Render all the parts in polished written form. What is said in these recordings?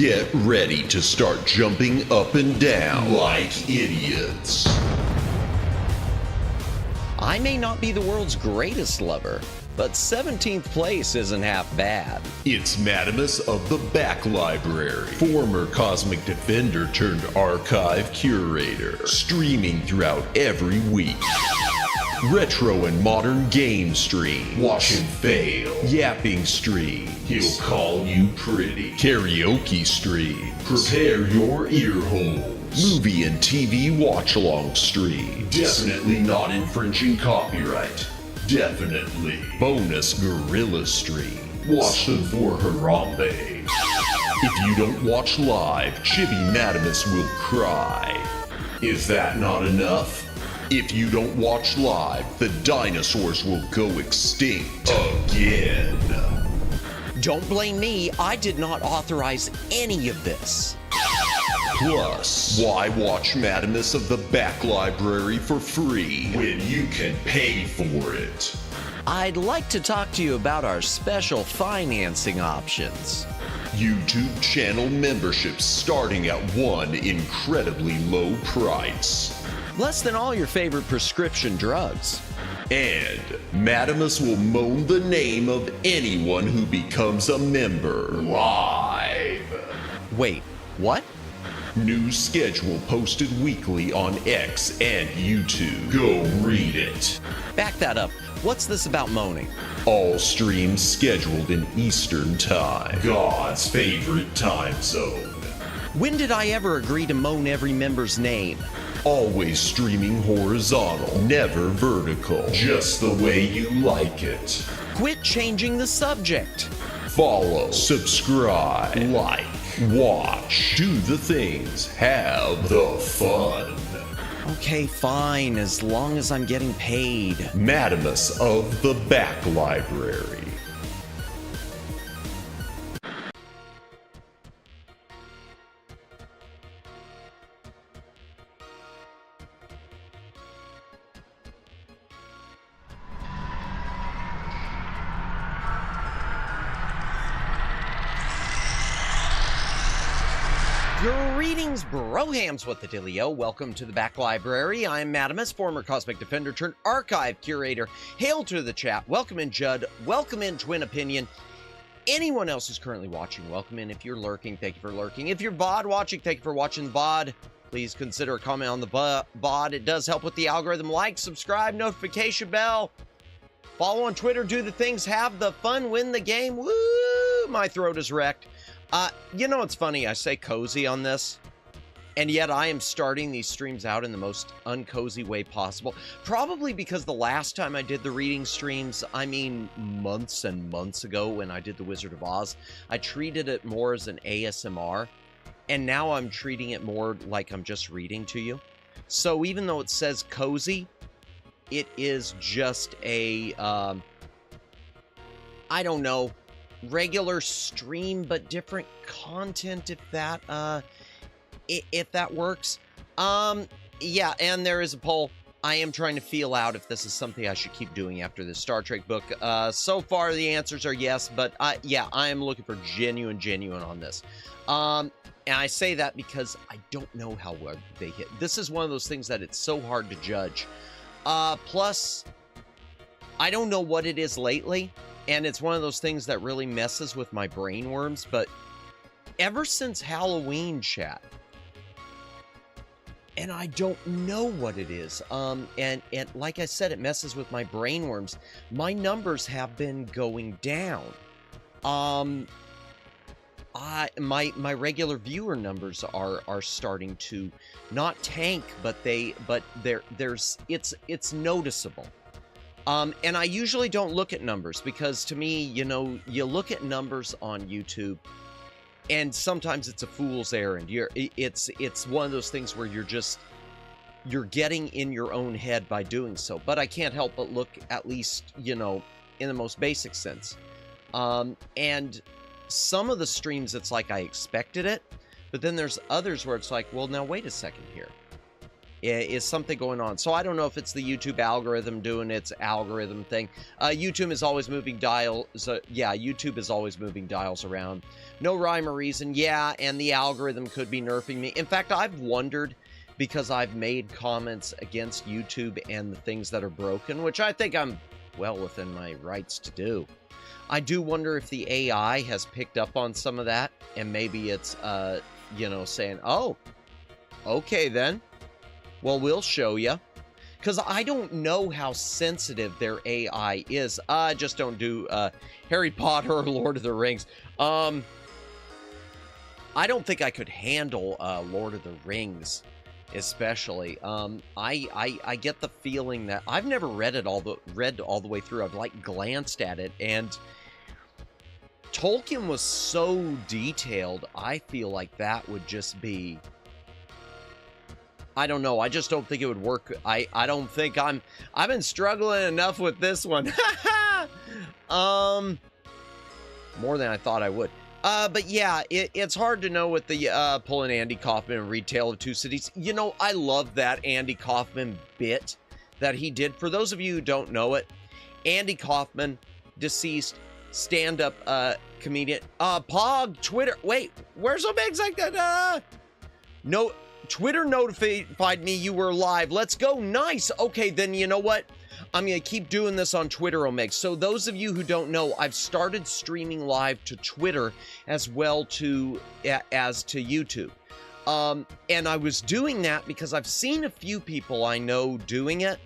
Get ready to start jumping up and down like idiots. I may not be the world's greatest lover, but 17th place isn't half bad. It's Madamus of the Back Library, former Cosmic Defender turned archive curator, streaming throughout every week. Retro and modern game stream, watch him fail. Yapping stream, he'll call you pretty. Karaoke stream, prepare your ear holes. Movie and TV watch-along stream, definitely not infringing copyright. Definitely. Bonus gorilla stream, watch them for Harambe. If you don't watch live, Chibi Madamus will cry. Is that not enough? If you don't watch live, the dinosaurs will go extinct again. Don't blame me, I did not authorize any of this. Plus, why watch Madamus of the Back Library for free when you can pay for it? I'd like to talk to you about our special financing options. YouTube channel memberships starting at one incredibly low price. Less than all your favorite prescription drugs. And Madamus will moan the name of anyone who becomes a member live. Wait, what? New schedule posted weekly on X and YouTube. Go read it. Back that up. What's this about moaning? All streams scheduled in Eastern Time, God's favorite time zone. When did I ever agree to moan every member's name? Always streaming horizontal, never vertical. Just the way you like it. Quit changing the subject. Follow, subscribe, like, watch, do the things, have the fun. Okay, fine, as long as I'm getting paid. Madamus of the Back Library. Greetings, brohams, what the dealio? Welcome to the Back Library. I'm Madamus, former Cosmic Defender turned archive curator. Hail to the chat. Welcome in, Judd. Welcome in, Twin Opinion. Anyone else who's currently watching, welcome in. If you're lurking, thank you for lurking. If you're VOD watching, thank you for watching the VOD. Please consider a comment on the VOD. It does help with the algorithm. Like, subscribe, notification bell. Follow on Twitter, do the things, have the fun, win the game. Woo! My throat is wrecked. You know, it's funny, I say cozy on this, and yet I am starting these streams out in the most uncozy way possible. Probably because the last time I did the reading streams, I mean months and months ago when I did the Wizard of Oz, I treated it more as an ASMR, and now I'm treating it more like I'm just reading to you. So even though it says cozy, it is just a, I don't know, regular stream but different content, if that works. Yeah, and there is a poll. I am trying to feel out if this is something I should keep doing after this Star Trek book. So far the answers are yes, but yeah, I am looking for genuine on this. And I say that because I don't know how well they hit. This is one of those things that it's so hard to judge. Plus, I don't know what it is lately. And it's one of those things that really messes with my brainworms, but ever since Halloween, chat, and I don't know what it is, and like I said, it messes with my brainworms. My numbers have been going down. My regular viewer numbers are starting to not tank, but it's noticeable. And I usually don't look at numbers because to me, you know, you look at numbers on YouTube and sometimes it's a fool's errand. It's one of those things where you're getting in your own head by doing so. But I can't help but look, at least, you know, in the most basic sense. And some of the streams, it's like I expected it, but then there's others where it's like, well, now wait a second here. Is something going on? So I don't know if it's the YouTube algorithm doing its algorithm thing. YouTube is always moving dials. Yeah, YouTube is always moving dials around. No rhyme or reason. Yeah, and the algorithm could be nerfing me. In fact, I've wondered, because I've made comments against YouTube and the things that are broken, which I think I'm well within my rights to do. I do wonder if the AI has picked up on some of that, and maybe it's, you know, saying, oh, okay then, well, we'll show you. Because I don't know how sensitive their AI is. I just don't do Harry Potter or Lord of the Rings. I don't think I could handle Lord of the Rings, especially. I get the feeling that I've never read all the way through. I've like glanced at it, and Tolkien was so detailed. I feel like that would just be, I don't know. I just don't think it would work. I don't think I've been struggling enough with this one. More than I thought I would. But yeah, it's hard to know with the pulling Andy Kaufman and Read Tale of Two Cities. You know, I love that Andy Kaufman bit that he did. For those of you who don't know it, Andy Kaufman, deceased stand-up comedian. Pog, Twitter. Wait, where's Omegs like that? No, Twitter notified me you were live. Let's go. Nice. Okay, then you know what? I'm going to keep doing this on Twitter, Omegs. So those of you who don't know, I've started streaming live to Twitter as well as to YouTube. And I was doing that because I've seen a few people I know doing it.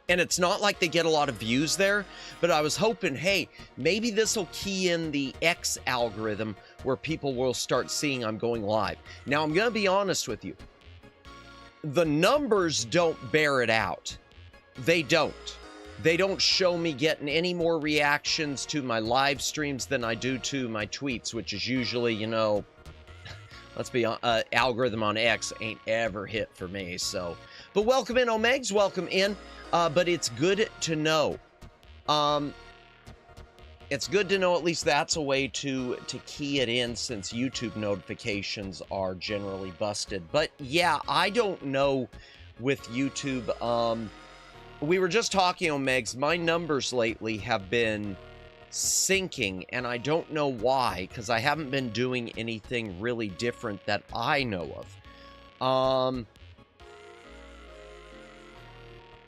And it's not like they get a lot of views there, but I was hoping, hey, maybe this will key in the X algorithm where people will start seeing I'm going live. Now, I'm going to be honest with you. The numbers don't bear it out. They don't. They don't show me getting any more reactions to my live streams than I do to my tweets, which is usually, you know, let's be honest, algorithm on X ain't ever hit for me. So, but welcome in, Omegs, welcome in. But it's good to know. It's good to know at least that's a way to key it in, since YouTube notifications are generally busted. But yeah, I don't know with YouTube. We were just talking, Omegs, my numbers lately have been sinking, and I don't know why, because I haven't been doing anything really different that I know of.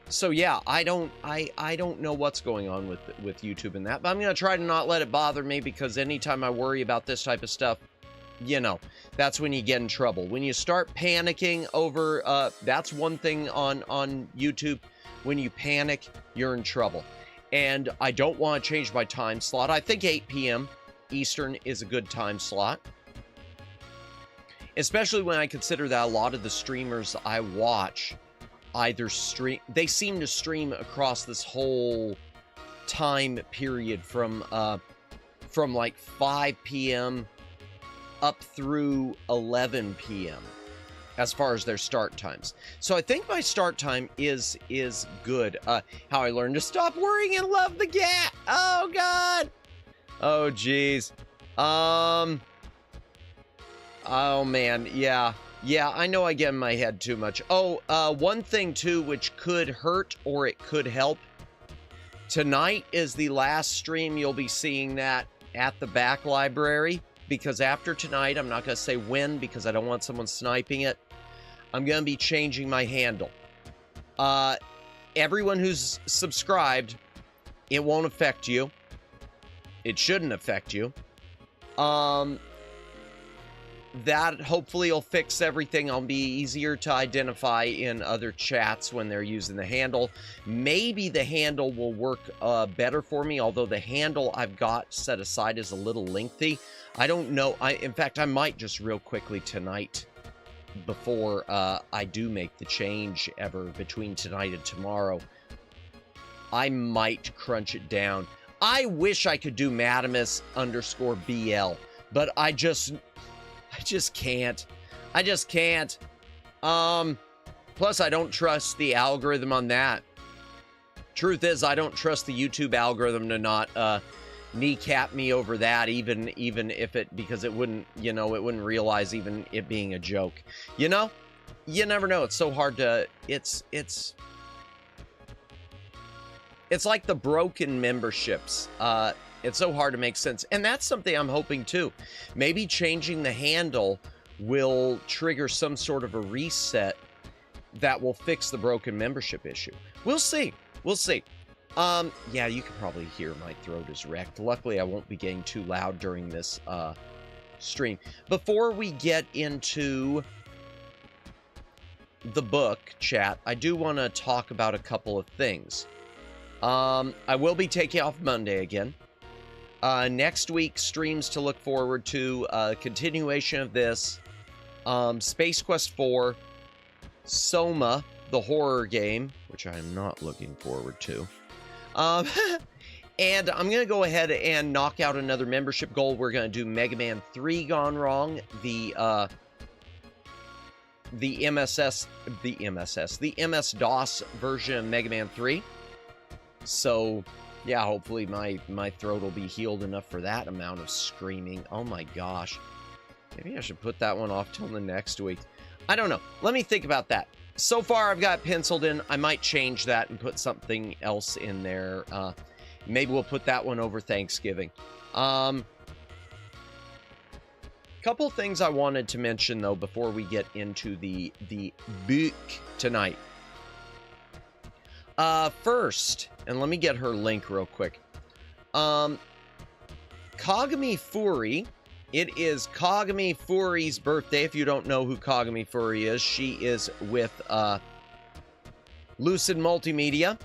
So yeah, I don't know what's going on with YouTube and that, but I'm going to try to not let it bother me, because anytime I worry about this type of stuff, you know, that's when you get in trouble. When you start panicking over, that's one thing on YouTube. When you panic, you're in trouble. And I don't want to change my time slot. I think 8 p.m. Eastern is a good time slot. Especially when I consider that a lot of the streamers I watch either they seem to stream across this whole time period from like 5 p.m. up through 11 p.m. as far as their start times. So I think my start time is good. How I learned to stop worrying and love the gat. Oh God. Oh geez. Oh man, yeah. Yeah, I know I get in my head too much. Oh, one thing too, which could hurt or it could help. Tonight is the last stream you'll be seeing that at the back library, because after tonight, I'm not going to say when because I don't want someone sniping it. I'm going to be changing my handle. Everyone who's subscribed, it won't affect you. It shouldn't affect you. That hopefully will fix everything. I'll be easier to identify in other chats when they're using the handle. Maybe the handle will work better for me, although the handle I've got set aside is a little lengthy. I don't know. In fact, I might just real quickly tonight, before I do make the change ever between tonight and tomorrow, I might crunch it down. I wish I could do Madamus_BL, but I just can't. I just can't. Plus, I don't trust the algorithm on that. Truth is, I don't trust the YouTube algorithm to not kneecap me over that, even if it, because it wouldn't, you know, it wouldn't realize even it being a joke. You know? You never know. It's so hard to, it's like the broken memberships. It's so hard to make sense. And that's something I'm hoping too. Maybe changing the handle will trigger some sort of a reset that will fix the broken membership issue. We'll see. We'll see. Yeah, you can probably hear my throat is wrecked. Luckily, I won't be getting too loud during this, stream. Before we get into the book, chat, I do want to talk about a couple of things. I will be taking off Monday again. Next week, streams to look forward to, continuation of this, Space Quest 4, Soma, the horror game, which I am not looking forward to. And I'm going to go ahead and knock out another membership goal. We're going to do Mega Man 3 Gone Wrong, the MS-DOS version of Mega Man 3. So, yeah, hopefully my throat will be healed enough for that amount of screaming. Oh my gosh. Maybe I should put that one off till the next week. I don't know. Let me think about that. So far, I've got penciled in. I might change that and put something else in there. Maybe we'll put that one over Thanksgiving. Couple things I wanted to mention, though, before we get into the book tonight. First, and let me get her link real quick. Kagami Furi. It is Kagami Furi's birthday. If you don't know who Kagami Furi is, she is with Lucid Multimedia.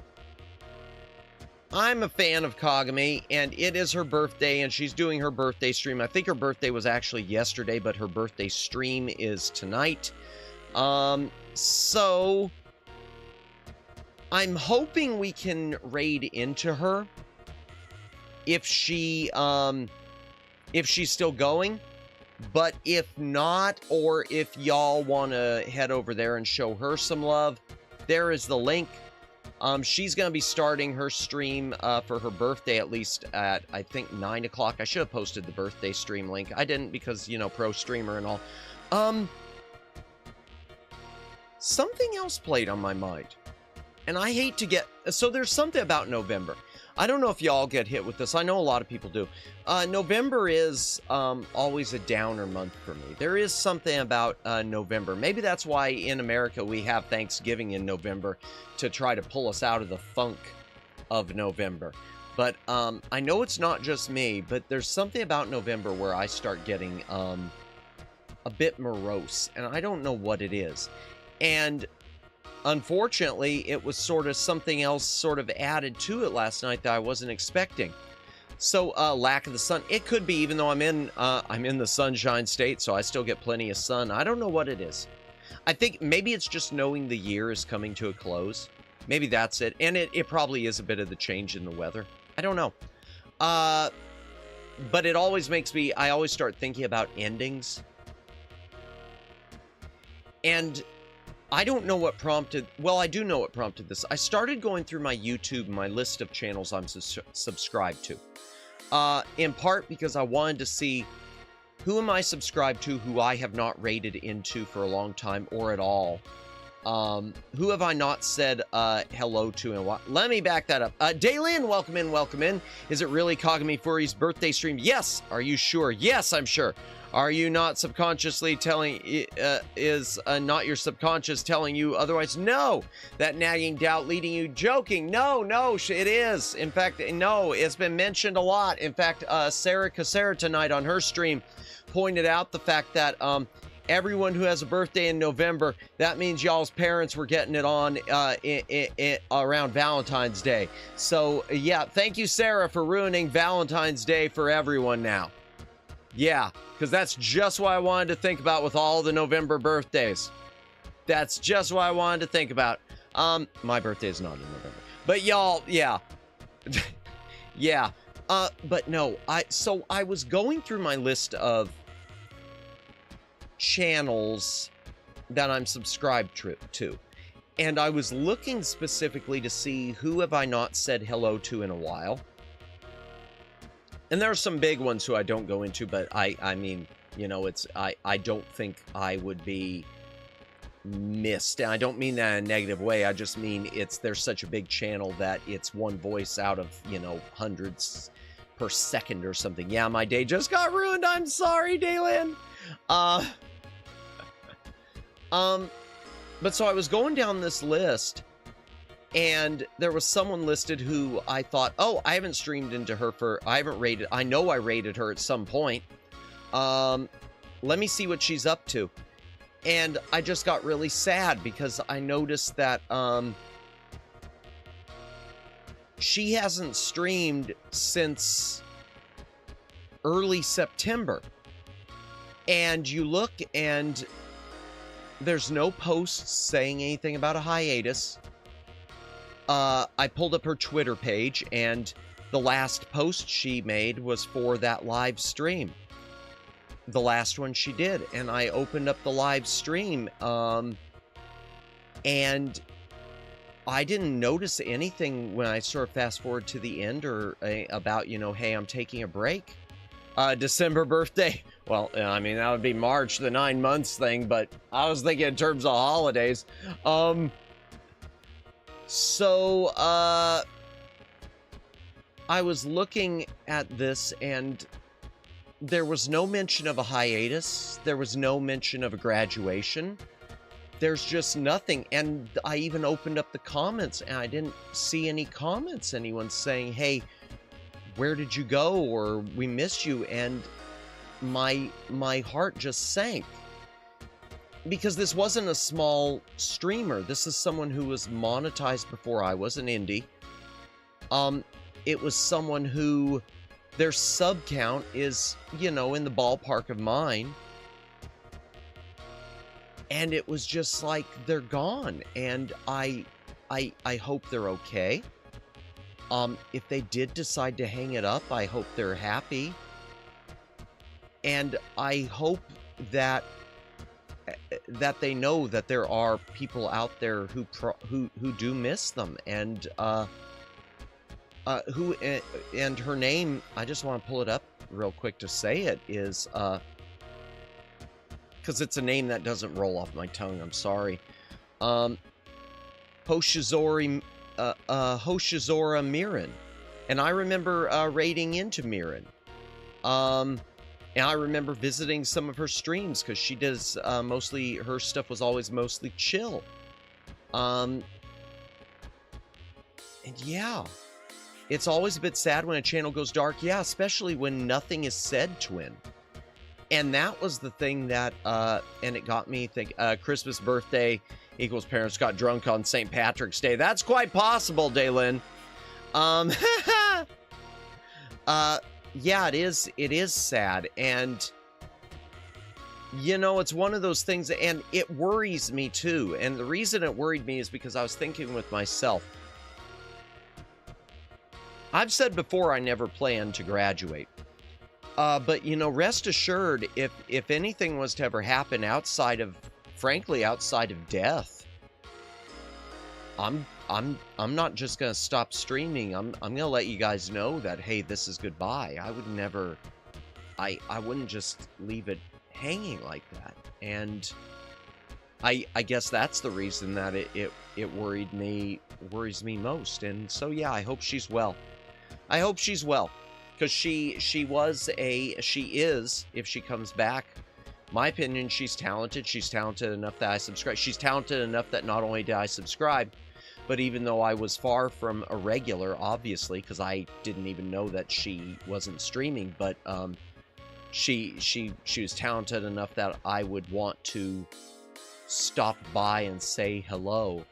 I'm a fan of Kagami, and it is her birthday, and she's doing her birthday stream. I think her birthday was actually yesterday, but her birthday stream is tonight. So I'm hoping we can raid into her if she's still going. But if not, or if y'all want to head over there and show her some love, there is the link. She's going to be starting her stream for her birthday, at least at, I think, 9 o'clock. I should have posted the birthday stream link. I didn't because, you know, pro streamer and all. Something else played on my mind. And I hate to get... So there's something about November. I don't know if y'all get hit with this. I know a lot of people do. November is always a downer month for me. There is something about November. Maybe that's why in America we have Thanksgiving in November to try to pull us out of the funk of November. But I know it's not just me, but there's something about November where I start getting a bit morose, and I don't know what it is. And unfortunately, it was sort of something else sort of added to it last night that I wasn't expecting. So, lack of the sun. It could be, even though I'm in the sunshine state, so I still get plenty of sun. I don't know what it is. I think maybe it's just knowing the year is coming to a close. Maybe that's it. And it probably is a bit of the change in the weather. I don't know. But it always makes me... I always start thinking about endings. And... I don't know what prompted... Well, I do know what prompted this. I started going through my YouTube, my list of channels I'm subscribed to. In part because I wanted to see who am I subscribed to who I have not rated into for a long time or at all. Who have I not said hello to in a while? Let me back that up. Daylin, welcome in, welcome in. Is it really Kagami Furi's birthday stream? Yes. Are you sure? Yes, I'm sure. Are you not subconsciously telling, is not your subconscious telling you otherwise? No, that nagging doubt leading you joking. No, it is. In fact, no, it's been mentioned a lot. In fact, Sarah Casera tonight on her stream pointed out the fact that everyone who has a birthday in November, that means y'all's parents were getting it on around Valentine's Day. So, yeah, thank you, Sarah, for ruining Valentine's Day for everyone now. Yeah, because that's just what I wanted to think about with all the November birthdays. That's just what I wanted to think about. My birthday is not in November. But y'all, yeah. Yeah. But no, so I was going through my list of channels that I'm subscribed to. And I was looking specifically to see who have I not said hello to in a while. And there are some big ones who I don't go into, but I mean, you know, I don't think I would be missed. And I don't mean that in a negative way. I just mean there's such a big channel that it's one voice out of, you know, hundreds per second or something. Yeah, my day just got ruined. I'm sorry, Daylin. But so I was going down this list And there was someone listed who I thought, oh, I haven't streamed into her I haven't rated, I know I rated her at some point. Let me see what she's up to. And I just got really sad because I noticed that, she hasn't streamed since early September. And you look and there's no posts saying anything about a hiatus. I pulled up her Twitter page, and the last post she made was for that live stream. The last one she did. And I opened up the live stream, and I didn't notice anything when I sort of fast forward to the end or about, you know, hey, I'm taking a break. December birthday. Well, I mean, that would be March, the 9 months thing, but I was thinking in terms of holidays. So, I was looking at this, and there was no mention of a hiatus. There was no mention of a graduation. There's just nothing. And I even opened up the comments, and I didn't see any comments. Anyone saying, hey, where did you go? Or we missed you. And my heart just sank. Because this wasn't a small streamer. This is someone who was monetized before I was, an indie. It was someone who their sub count is, you know, in the ballpark of mine. And it was just like, they're gone. And I hope they're okay. If they did decide to hang it up, I hope they're happy. And I hope that they know that there are people out there who do miss them, and and her name, I just want to pull it up real quick to say it, is because it's a name that doesn't roll off my tongue. I'm sorry. Hoshizora Mirin, and I remember raiding into Mirin. And I remember visiting some of her streams because she does mostly, her stuff was always mostly chill. And yeah, it's always a bit sad when a channel goes dark. Yeah, especially when nothing is said, Twin. And that was the thing that, and it got me thinking, Christmas birthday equals parents got drunk on St. Patrick's Day. That's quite possible, Daylin. Yeah, it is sad. And, you know, it's one of those things, and it worries me too. And the reason it worried me is because I was thinking with myself, I've said before I never plan to graduate. But, you know, rest assured, if anything was to ever happen outside of, frankly, outside of death, I'm not just gonna stop streaming. I'm gonna let you guys know that, hey, this is goodbye. I would never, I wouldn't just leave it hanging like that. And I guess that's the reason that it worries me most. And so yeah, I hope she's well. I hope she's well, because she is, if she comes back, my opinion, she's talented. She's talented enough that I subscribe. She's talented enough that not only did I subscribe, but even though I was far from a regular, obviously, because I didn't even know that she wasn't streaming, but she was talented enough that I would want to stop by and say hello,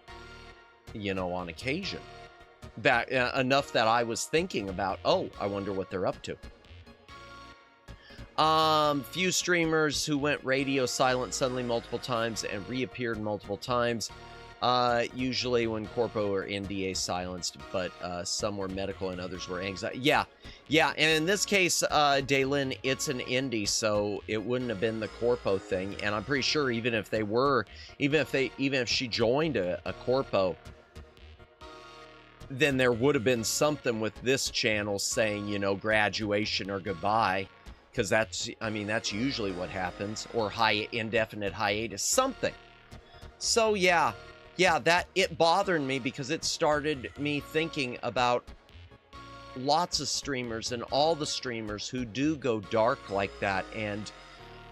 you know, on occasion. That enough that I was thinking about, oh, I wonder what they're up to. Few streamers who went radio silent suddenly multiple times and reappeared multiple times. Usually when corpo or NDA silenced, but some were medical and others were anxiety. Yeah, and in this case, Daylin, it's an indie, so it wouldn't have been the corpo thing. And I'm pretty sure even if she joined a corpo, then there would have been something with this channel saying, you know, graduation or goodbye, because that's usually what happens, or indefinite hiatus, something. So yeah, that it bothered me because it started me thinking about lots of streamers and all the streamers who do go dark like that. And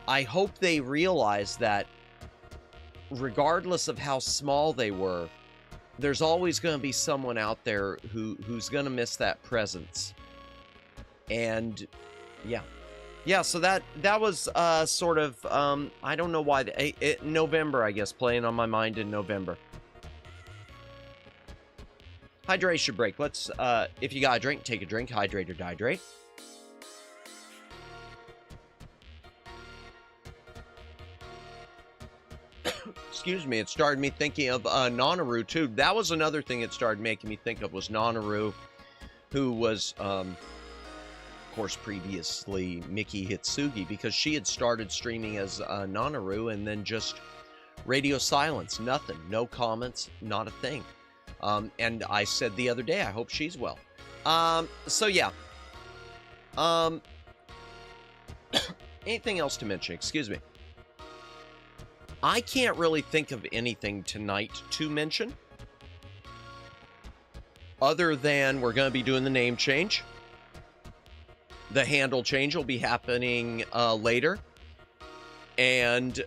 I hope they realize that regardless of how small they were, there's always going to be someone out there who's going to miss that presence. And yeah. Yeah, so that was sort of, I don't know why, November, I guess, playing on my mind in November. Hydration break. Let's, if you got a drink, take a drink. Hydrate or dihydrate. Excuse me, it started me thinking of Nanaru, too. That was another thing it started making me think of, was Nanaru, who was, of course, previously Miki Hitsugi, because she had started streaming as Nanaru, and then just radio silence, nothing, no comments, not a thing. And I said the other day, I hope she's well. So yeah. Anything else to mention? Excuse me. I can't really think of anything tonight to mention, other than we're going to be doing the name change. The handle change will be happening later. And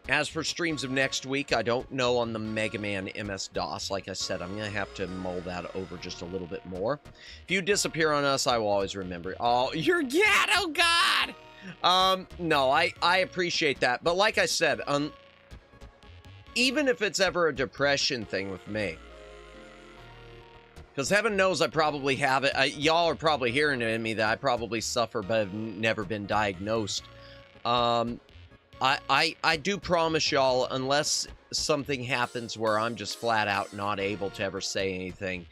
as for streams of next week, I don't know on the Mega Man MS-DOS. Like I said, I'm going to have to mull that over just a little bit more. If you disappear on us, I will always remember. Oh, you're Gad! Oh, God! No, I appreciate that. But like I said, even if it's ever a depression thing with me, because heaven knows I probably have it. Y'all are probably hearing it in me that I probably suffer but have never been diagnosed. I do promise y'all, unless something happens where I'm just flat out not able to ever say anything,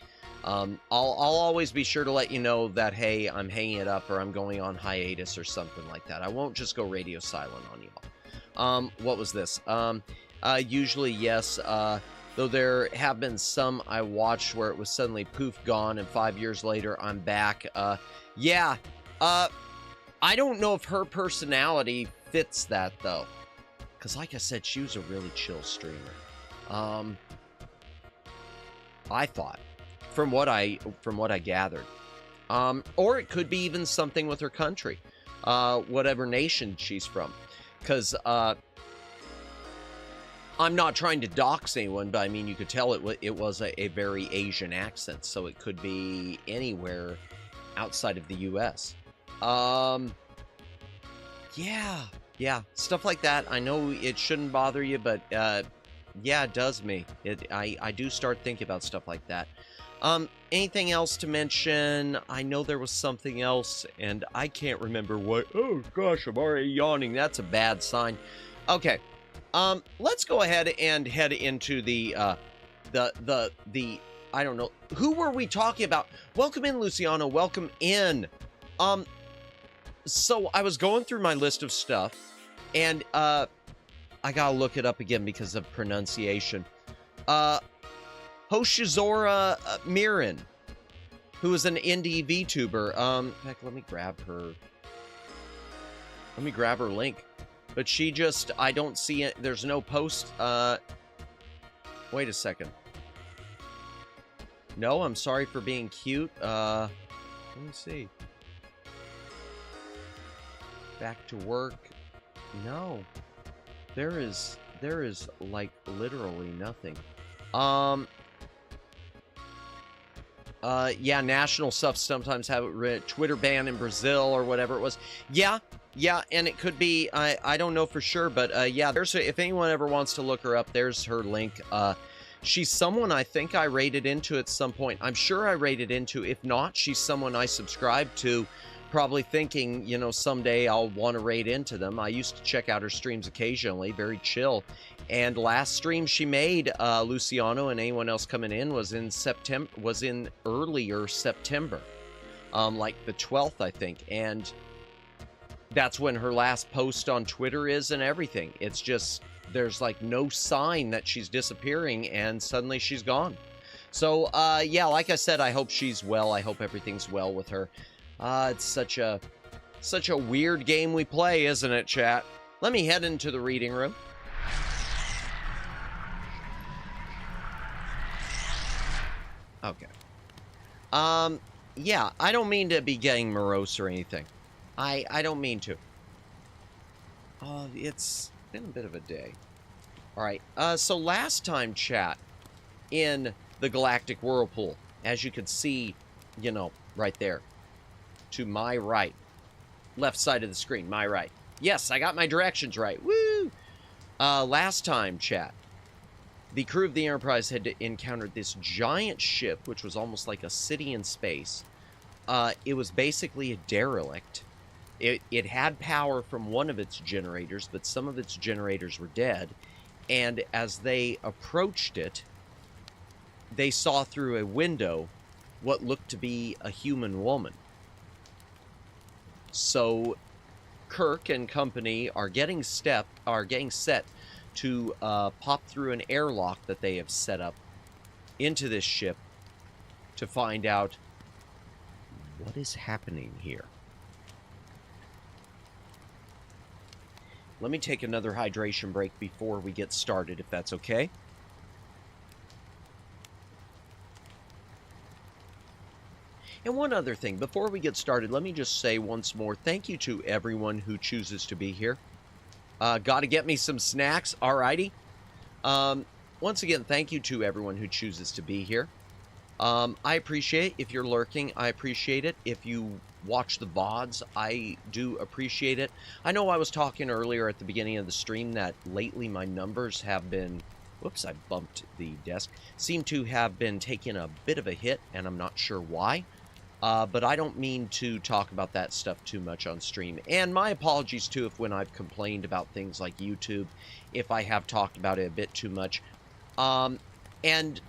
I'll always be sure to let you know that, hey, I'm hanging it up or I'm going on hiatus or something like that. I won't just go radio silent on y'all. What was this? Usually, yes, though there have been some I watched where it was suddenly poof gone and 5 years later I'm back. Yeah, I don't know if her personality fits that, though. Because like I said, she was a really chill streamer. I thought. From what I gathered. Or it could be even something with her country. Whatever nation she's from. Because, I'm not trying to dox anyone, but I mean, you could tell it was a very Asian accent. So it could be anywhere outside of the U.S. Yeah, stuff like that. I know it shouldn't bother you, but, yeah, it does me. I do start thinking about stuff like that. Anything else to mention? I know there was something else, and I can't remember what. Oh, gosh, I'm already yawning. That's a bad sign. Okay, let's go ahead and head into the, I don't know. Who were we talking about? Welcome in, Luciano. Welcome in. So I was going through my list of stuff, and, I gotta look it up again because of pronunciation. Hoshizora Mirin, who is an indie VTuber. In fact, let me grab her link. But she just, I don't see it. There's no post. Wait a second. No, I'm sorry for being cute. Let me see. Back to work. No. There is like literally nothing. Yeah, national stuff sometimes have Twitter ban in Brazil or whatever it was. Yeah, and it could be, I don't know for sure, but yeah, if anyone ever wants to look her up, there's her link. She's someone I think I rated into at some point. I'm sure I rated into. If not, she's someone I subscribe to, probably thinking, you know, someday I'll want to raid into them. I used to check out her streams occasionally, very chill. And last stream she made, Luciano and anyone else coming in, was in earlier September, like the 12th, I think. And that's when her last post on Twitter is and everything. It's just, there's like no sign that she's disappearing, and suddenly she's gone. So, yeah, like I said, I hope she's well. I hope everything's well with her. It's such a weird game we play, isn't it, chat? Let me head into the reading room. Okay. Yeah, I don't mean to be getting morose or anything. I don't mean to. Oh, it's been a bit of a day. All right. So last time, chat, in the Galactic Whirlpool. As you can see, you know, right there. To my right. Left side of the screen, my right. Yes, I got my directions right. Woo! Last time, chat, the crew of the Enterprise had encountered this giant ship, which was almost like a city in space. It was basically a derelict. It had power from one of its generators, but some of its generators were dead. And as they approached it, they saw through a window what looked to be a human woman. So Kirk and company are getting set to pop through an airlock that they have set up into this ship to find out what is happening here. Let me take another hydration break before we get started, if that's okay. And one other thing, before we get started, let me just say once more, thank you to everyone who chooses to be here. Got to get me some snacks, alrighty. Once again, thank you to everyone who chooses to be here. I appreciate if you're lurking, I appreciate it. If you watch the VODs, I do appreciate it. I know I was talking earlier at the beginning of the stream that lately my numbers have been, whoops, I bumped the desk, seem to have been taking a bit of a hit, and I'm not sure why. But I don't mean to talk about that stuff too much on stream. And my apologies, too, if when I've complained about things like YouTube, if I have talked about it a bit too much. And,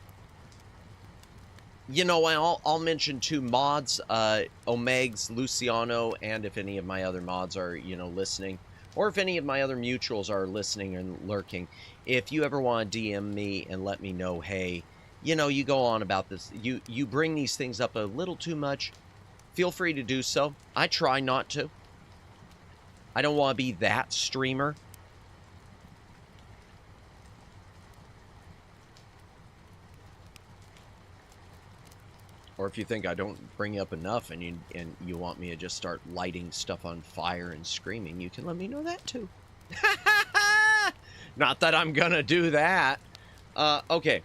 you know, I'll mention two mods, Omegs, Luciano, and if any of my other mods are, you know, listening, or if any of my other mutuals are listening and lurking, if you ever want to DM me and let me know, hey, you know, you go on about this, you bring these things up a little too much, feel free to do so. I try not to. I don't want to be that streamer. Or if you think I don't bring up enough and you want me to just start lighting stuff on fire and screaming, you can let me know that too. Not that I'm gonna do that. Okay.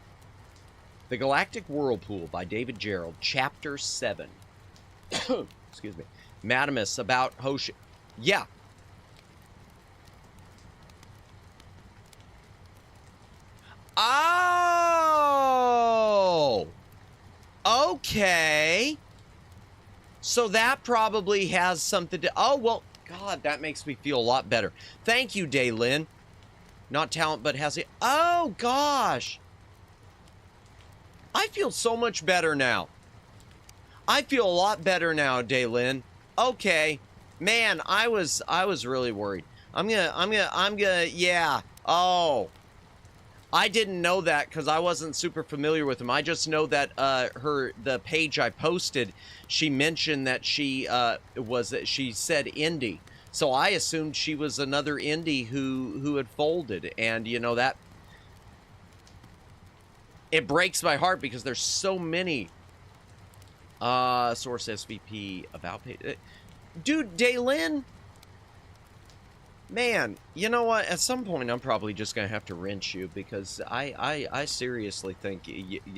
The Galactic Whirlpool by David Gerald, Chapter 7. Excuse me. Madamus about Hoshi. Yeah. Oh! Okay. So that probably has something to... Oh, well, God, that makes me feel a lot better. Thank you, Daylin. Not talent, but has it... Oh, gosh. I feel so much better now. I feel a lot better now, Daylin. Okay. Man, I was really worried. I'm gonna, yeah. Oh. I didn't know that because I wasn't super familiar with him. I just know that the page I posted, she mentioned that she said indie. So I assumed she was another indie who had folded, and you know that it breaks my heart because there's so many source SVP about page. Dude, Daylin, man, you know what? At some point, I'm probably just gonna have to wrench you because I seriously think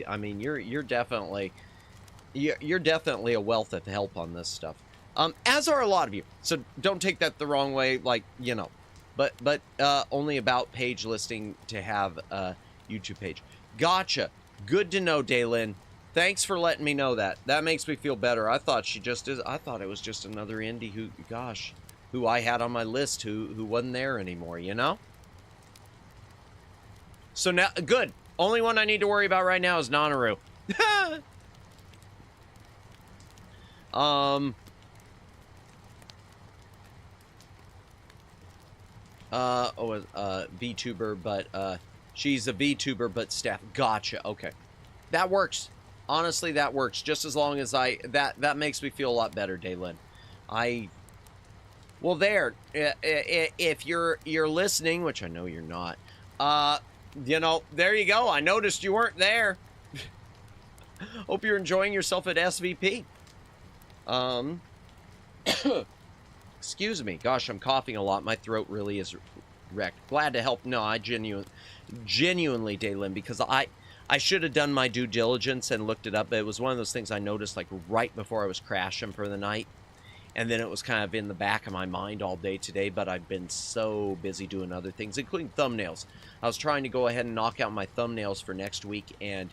I mean you're definitely a wealth of help on this stuff. As are a lot of you. So don't take that the wrong way, like you know, but only about page listing to have a YouTube page. Gotcha. Good to know, Daylin. Thanks for letting me know that. That makes me feel better. I thought I thought it was just another indie who, gosh, who I had on my list who wasn't there anymore, you know? So now, good. Only one I need to worry about right now is Nanaru. VTuber, but, she's a VTuber, but staff. Gotcha. Okay. That works. Honestly, that works. Just as long as that makes me feel a lot better, Daylin. Well, there. If you're listening, which I know you're not, you know, there you go. I noticed you weren't there. Hope you're enjoying yourself at SVP. Excuse me. Gosh, I'm coughing a lot. My throat really is wrecked. Glad to help. No, I genuinely, Daylin, because I I should have done my due diligence and looked it up, but it was one of those things I noticed like right before I was crashing for the night. And then it was kind of in the back of my mind all day today, but I've been so busy doing other things, including thumbnails. I was trying to go ahead and knock out my thumbnails for next week, and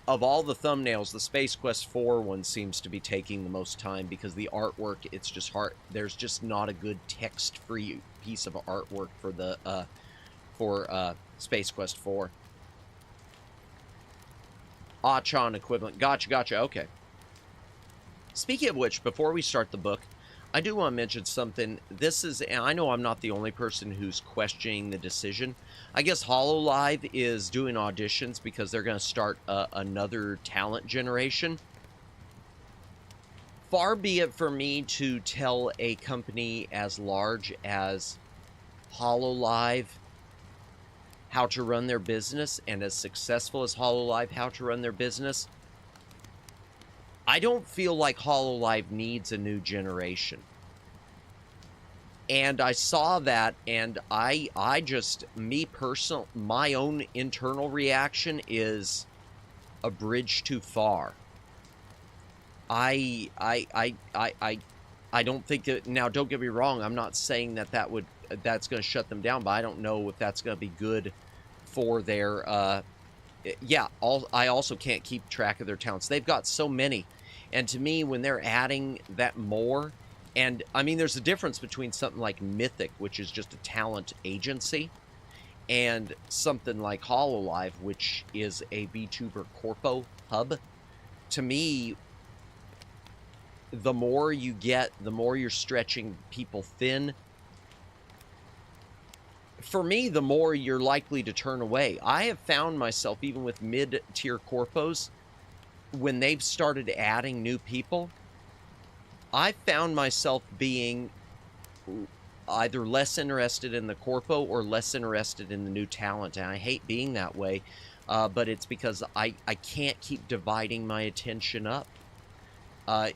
of all the thumbnails, the Space Quest 4 one seems to be taking the most time because the artwork, it's just hard. There's just not a good text-free piece of artwork for the Space Quest 4. Achan equivalent. Gotcha. Okay. Speaking of which, before we start the book, I do want to mention something. This is, and I know I'm not the only person who's questioning the decision. I guess HoloLive is doing auditions because they're going to start another talent generation. Far be it for me to tell a company as large as HoloLive how to run their business, and as successful as HoloLive how to run their business. I don't feel like HoloLive needs a new generation. And I saw that, and I just, my own internal reaction is a bridge too far. I don't think that, now don't get me wrong, I'm not saying that that's going to shut them down, but I don't know if that's going to be good for their, I also can't keep track of their talents. They've got so many. And to me, when they're adding that more, and I mean, there's a difference between something like Mythic, which is just a talent agency, and something like HoloLive, which is a VTuber corpo hub. To me, the more you get, the more you're stretching people thin. For me, the more you're likely to turn away. I have found myself, even with mid-tier corpos, when they've started adding new people, I found myself being either less interested in the corpo or less interested in the new talent. And I hate being that way, but it's because I can't keep dividing my attention up.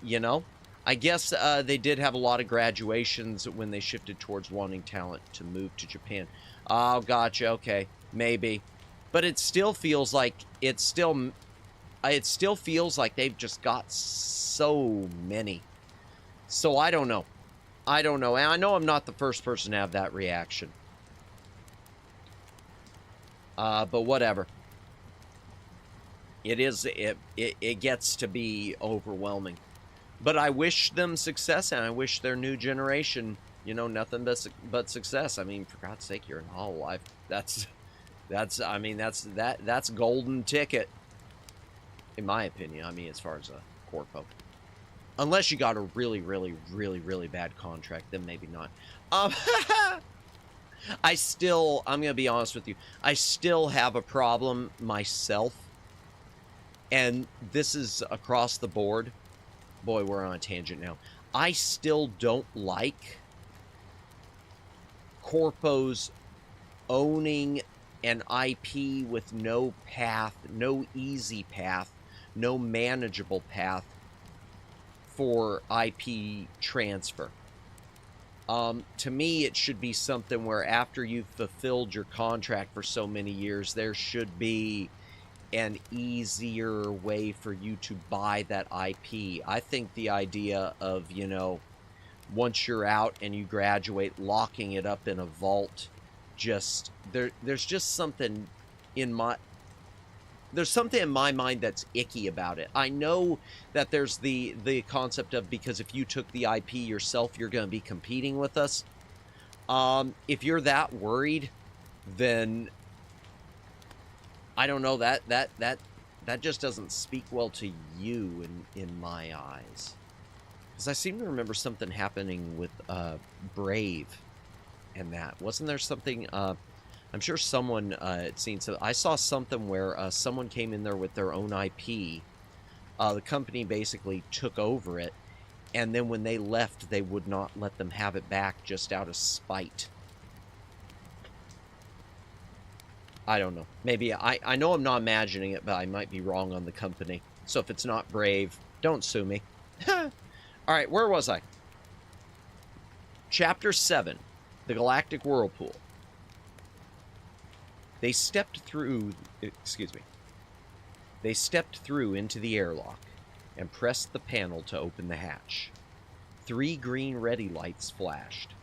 You know, I guess they did have a lot of graduations when they shifted towards wanting talent to move to Japan. Oh, gotcha. Okay, maybe. But it still feels like it still feels like they've just got so many. So I don't know. And I know I'm not the first person to have that reaction. But whatever. It gets to be overwhelming. But I wish them success, and I wish their new generation, you know, nothing but success. I mean, for God's sake, you're in HoloLive. That's golden ticket. In my opinion, I mean, as far as a corpo. Unless you got a really, really, really, really bad contract, then maybe not. I'm going to be honest with you. I still have a problem myself. And this is across the board. Boy, we're on a tangent now. I still don't like corpos owning an IP with no path, no easy path, no manageable path for IP transfer. To me, it should be something where after you've fulfilled your contract for so many years, there should be an easier way for you to buy that IP. I think the idea of, you know, once you're out and you graduate, locking it up in a vault, just there's just something in my mind that's icky about it. I know that there's the concept of, because if you took the IP yourself, you're going to be competing with us. If you're that worried, then I don't know, that just doesn't speak well to you in my eyes. Because I seem to remember something happening with Brave and that. Wasn't there something, I'm sure someone had seen, so I saw something where someone came in there with their own IP. The company basically took over it, and then when they left, they would not let them have it back just out of spite. I don't know. Maybe, I know I'm not imagining it, but I might be wrong on the company. So if it's not Brave, don't sue me. All right, where was I? Chapter 7, The Galactic Whirlpool. They stepped through, excuse me. They stepped through into the airlock and pressed the panel to open the hatch. 3 green ready lights flashed,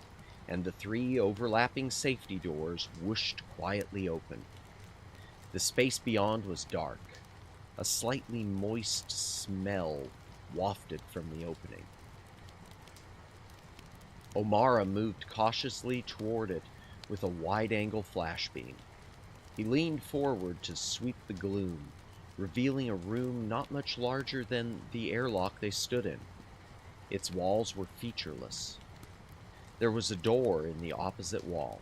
and the 3 overlapping safety doors whooshed quietly open. The space beyond was dark. A slightly moist smell wafted from the opening. O'Mara moved cautiously toward it with a wide-angle flashbeam. He leaned forward to sweep the gloom, revealing a room not much larger than the airlock they stood in. Its walls were featureless. There was a door in the opposite wall.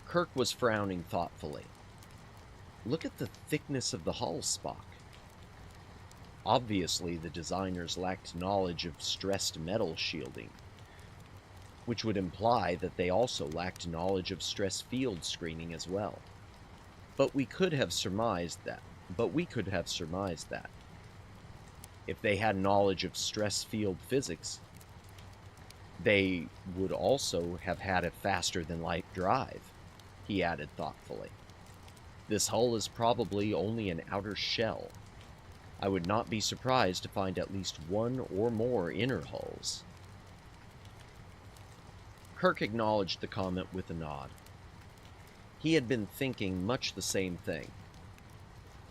Kirk was frowning thoughtfully. Look at the thickness of the hull, Spock. Obviously, the designers lacked knowledge of stressed metal shielding, which would imply that they also lacked knowledge of stress field screening as well. But we could have surmised that. If they had knowledge of stress field physics, they would also have had a faster-than-light drive, he added thoughtfully. This hull is probably only an outer shell. I would not be surprised to find at least 1 or more inner hulls. Kirk acknowledged the comment with a nod. He had been thinking much the same thing.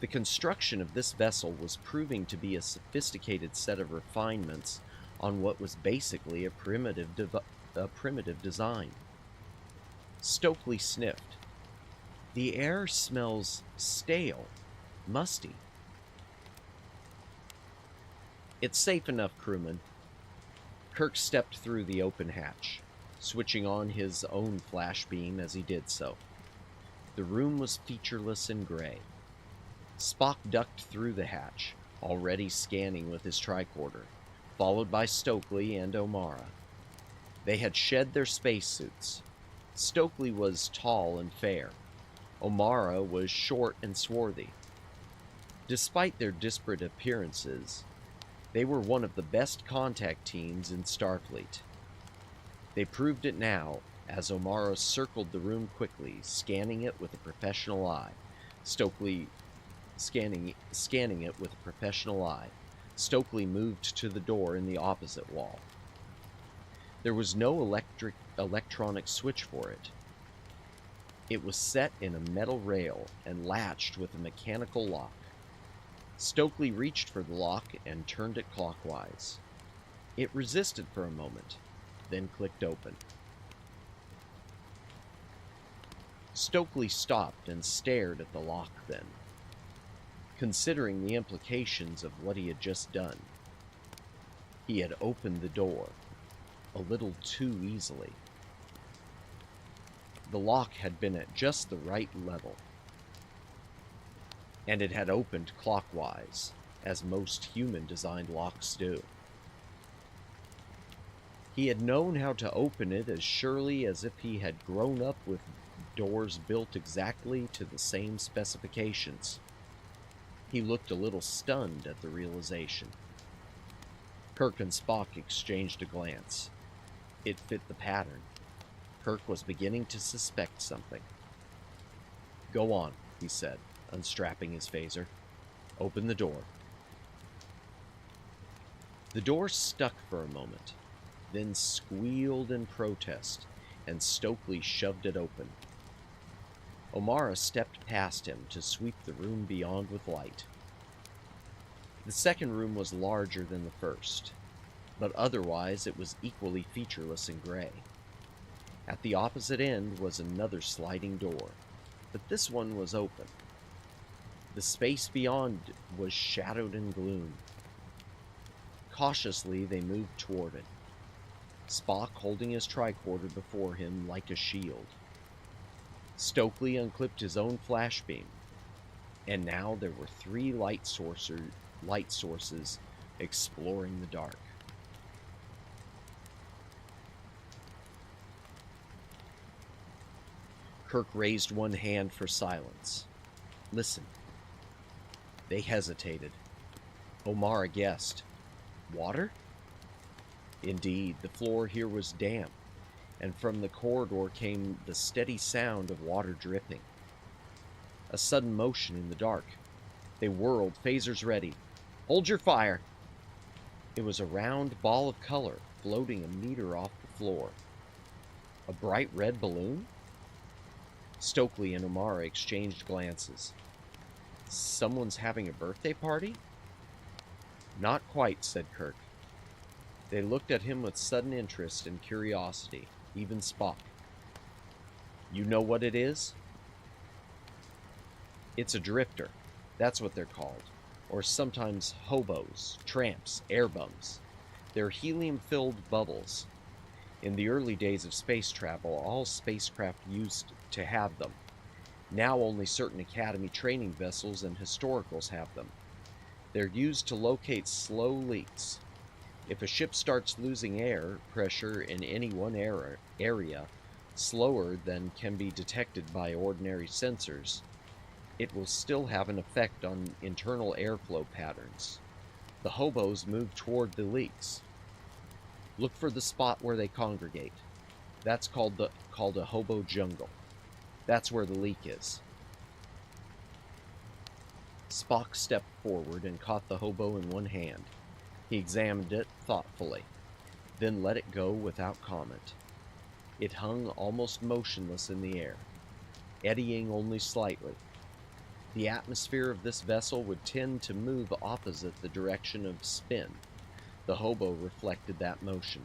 The construction of this vessel was proving to be a sophisticated set of refinements on what was basically a primitive design. Stokely sniffed. The air smells stale, musty. It's safe enough, crewman. Kirk stepped through the open hatch, switching on his own flash beam as he did so. The room was featureless and gray. Spock ducked through the hatch, already scanning with his tricorder, followed by Stokely and O'Mara. They had shed their spacesuits. Stokely was tall and fair. O'Mara was short and swarthy. Despite their disparate appearances, they were one of the best contact teams in Starfleet. They proved it now, as O'Mara circled the room quickly, scanning it with a professional eye. Stokely scanning it with a professional eye. Stokely moved to the door in the opposite wall. There was no electronic switch for it. It was set in a metal rail and latched with a mechanical lock. Stokely reached for the lock and turned it clockwise. It resisted for a moment, then clicked open. Stokely stopped and stared at the lock then, considering the implications of what he had just done. He had opened the door a little too easily. The lock had been at just the right level, and it had opened clockwise, as most human-designed locks do. He had known how to open it as surely as if he had grown up with doors built exactly to the same specifications. He looked a little stunned at the realization. Kirk and Spock exchanged a glance. It fit the pattern. Kirk was beginning to suspect something. "Go on," he said, unstrapping his phaser. "Open the door." The door stuck for a moment, then squealed in protest, and Stokely shoved it open. O'Mara stepped past him to sweep the room beyond with light. The second room was larger than the first, but otherwise it was equally featureless and gray. At the opposite end was another sliding door, but this one was open. The space beyond was shadowed in gloom. Cautiously, they moved toward it, Spock holding his tricorder before him like a shield. Stokely unclipped his own flashbeam, and now there were 3 light sources exploring the dark. Kirk raised one hand for silence. "Listen." They hesitated. O'Mara guessed. Water? Indeed, the floor here was damp, and from the corridor came the steady sound of water dripping. A sudden motion in the dark. They whirled, phasers ready. Hold your fire! It was a round ball of color floating a meter off the floor. A bright red balloon? Stokely and O'Mara exchanged glances. Someone's having a birthday party? Not quite, said Kirk. They looked at him with sudden interest and curiosity, even Spock. You know what it is? It's a drifter. That's what they're called. Or sometimes hobos, tramps, air bums. They're helium-filled bubbles. In the early days of space travel, all spacecraft used to have them. Now only certain Academy training vessels and historicals have them. They're used to locate slow leaks. If a ship starts losing air pressure in any one area, slower than can be detected by ordinary sensors, it will still have an effect on internal airflow patterns. The hobos move toward the leaks. Look for the spot where they congregate. That's called a hobo jungle. That's where the leak is. Spock stepped forward and caught the hobo in one hand. He examined it thoughtfully, then let it go without comment. It hung almost motionless in the air, eddying only slightly. The atmosphere of this vessel would tend to move opposite the direction of spin. The hobo reflected that motion.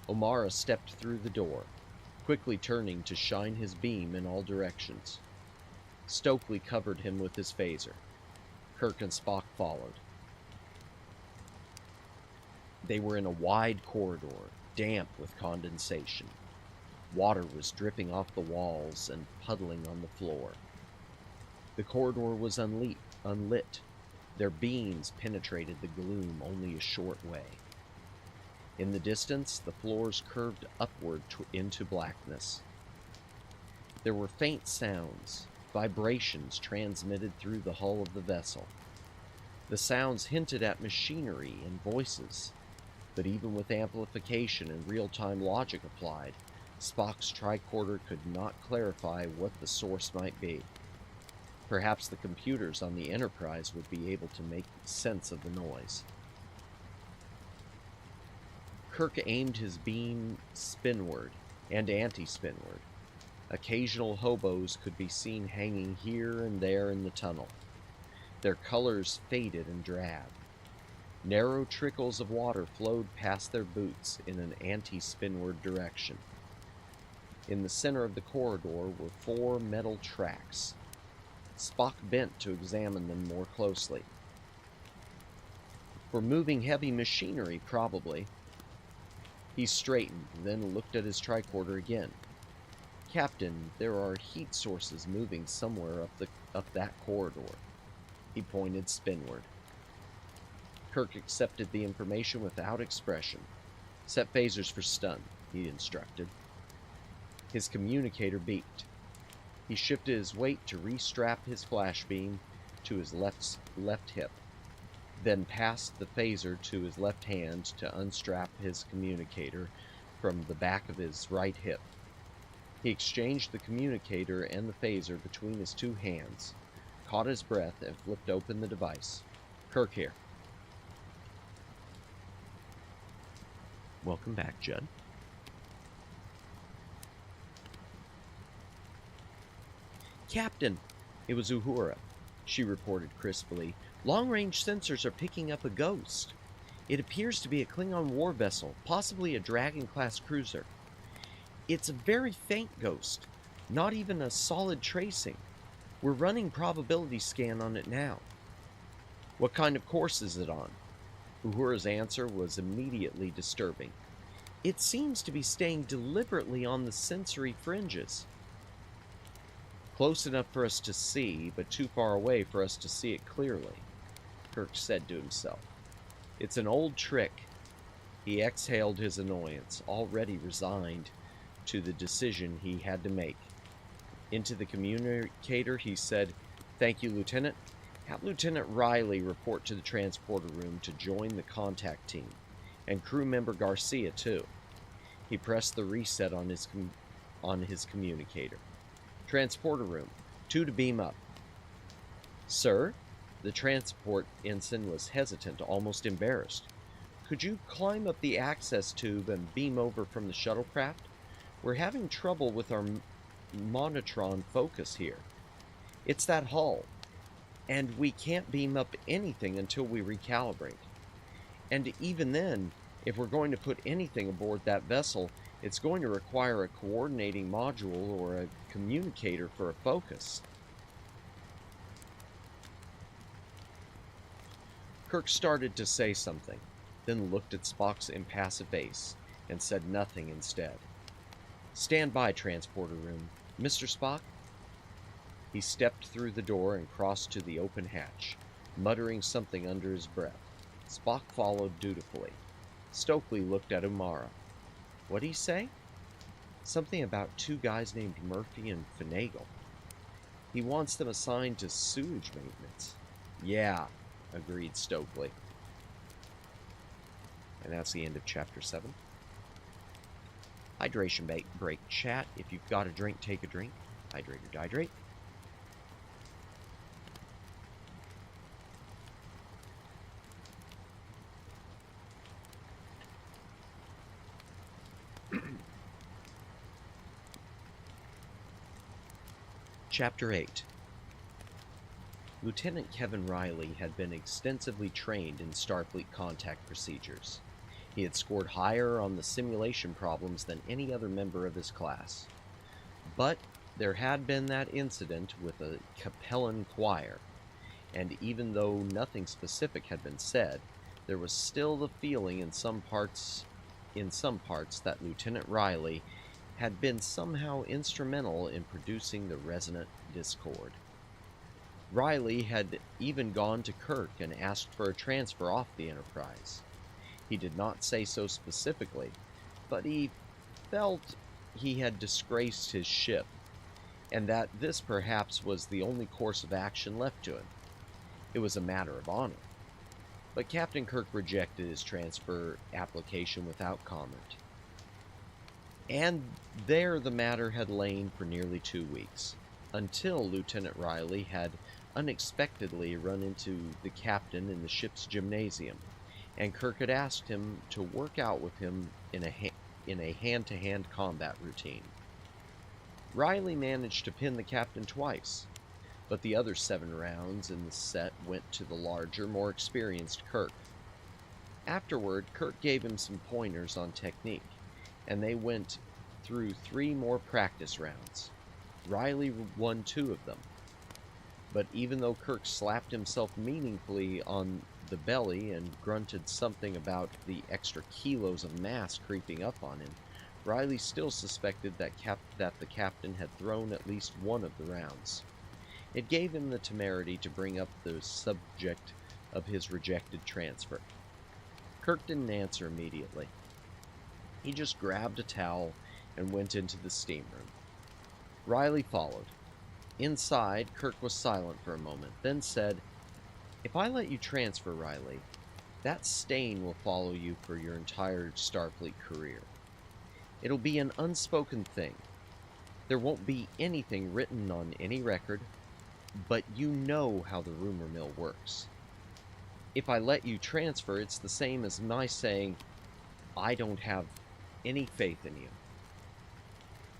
O'Mara stepped through the door, quickly turning to shine his beam in all directions. Stokely covered him with his phaser. Kirk and Spock followed. They were in a wide corridor, damp with condensation. Water was dripping off the walls and puddling on the floor. The corridor was unlit. Their beams penetrated the gloom only a short way. In the distance, the floors curved upward into blackness. There were faint sounds, vibrations transmitted through the hull of the vessel. The sounds hinted at machinery and voices, but even with amplification and real-time logic applied, Spock's tricorder could not clarify what the source might be. Perhaps the computers on the Enterprise would be able to make sense of the noise. Kirk aimed his beam spinward and anti-spinward. Occasional hobos could be seen hanging here and there in the tunnel. Their colors faded and drab. Narrow trickles of water flowed past their boots in an anti-spinward direction. In the center of the corridor were 4 metal tracks. Spock bent to examine them more closely. For moving heavy machinery, probably. He straightened, then looked at his tricorder again. Captain, there are heat sources moving somewhere up that corridor. He pointed spinward. Kirk accepted the information without expression. Set phasers for stun, he instructed. His communicator beeped. He shifted his weight to restrap his flash beam to his left hip, then passed the phaser to his left hand to unstrap his communicator from the back of his right hip. He exchanged the communicator and the phaser between his 2 hands, caught his breath, and flipped open the device. Kirk here. Welcome back, Judd. Captain, it was Uhura. She reported crisply. Long-range sensors are picking up a ghost. It appears to be a Klingon war vessel, possibly a Dragon-class cruiser. It's a very faint ghost, not even a solid tracing. We're running probability scan on it now. What kind of course is it on? Uhura's answer was immediately disturbing. It seems to be staying deliberately on the sensory fringes. Close enough for us to see, but too far away for us to see it clearly, Kirk said to himself. It's an old trick. He exhaled his annoyance, already resigned to the decision he had to make. Into the communicator, he said, "Thank you, Lieutenant. Have Lieutenant Riley report to the transporter room to join the contact team, and crew member Garcia, too. He pressed the reset on his communicator. Transporter room, 2 to beam up. Sir? The transport ensign was hesitant, almost embarrassed. Could you climb up the access tube and beam over from the shuttlecraft? We're having trouble with our monotron focus here. It's that hull, and we can't beam up anything until we recalibrate. And even then, if we're going to put anything aboard that vessel, it's going to require a coordinating module or a communicator for a focus. Kirk started to say something, then looked at Spock's impassive face and said nothing instead. Stand by, transporter room. Mr. Spock? He stepped through the door and crossed to the open hatch, muttering something under his breath. Spock followed dutifully. Stokely looked at Umara. What'd he say? Something about 2 guys named Murphy and Finagle. He wants them assigned to sewage maintenance. Yeah, agreed Stokely. And that's the end of Chapter 7. Hydration break chat. If you've got a drink, take a drink. Hydrate or dihydrate. Chapter 8. Lieutenant Kevin Riley had been extensively trained in Starfleet contact procedures. He had scored higher on the simulation problems than any other member of his class. But there had been that incident with a Capellan choir, and even though nothing specific had been said, there was still the feeling in some parts that Lieutenant Riley had been somehow instrumental in producing the resonant discord. Riley had even gone to Kirk and asked for a transfer off the Enterprise. He did not say so specifically, but he felt he had disgraced his ship, and that this perhaps was the only course of action left to him. It was a matter of honor. But Captain Kirk rejected his transfer application without comment. And there the matter had lain for nearly 2 weeks, until Lieutenant Riley had unexpectedly run into the captain in the ship's gymnasium, and Kirk had asked him to work out with him in a hand-to-hand combat routine. Riley managed to pin the captain twice, but the other 7 rounds in the set went to the larger, more experienced Kirk. Afterward, Kirk gave him some pointers on technique, and they went through 3 more practice rounds. Riley won 2 of them. But even though Kirk slapped himself meaningfully on the belly and grunted something about the extra kilos of mass creeping up on him, Riley still suspected that the captain had thrown at least one of the rounds. It gave him the temerity to bring up the subject of his rejected transfer. Kirk didn't answer immediately. He just grabbed a towel and went into the steam room. Riley followed. Inside, Kirk was silent for a moment, then said, "If I let you transfer, Riley, that stain will follow you for your entire Starfleet career. It'll be an unspoken thing. There won't be anything written on any record, but you know how the rumor mill works. If I let you transfer, it's the same as my saying, I don't have any faith in you.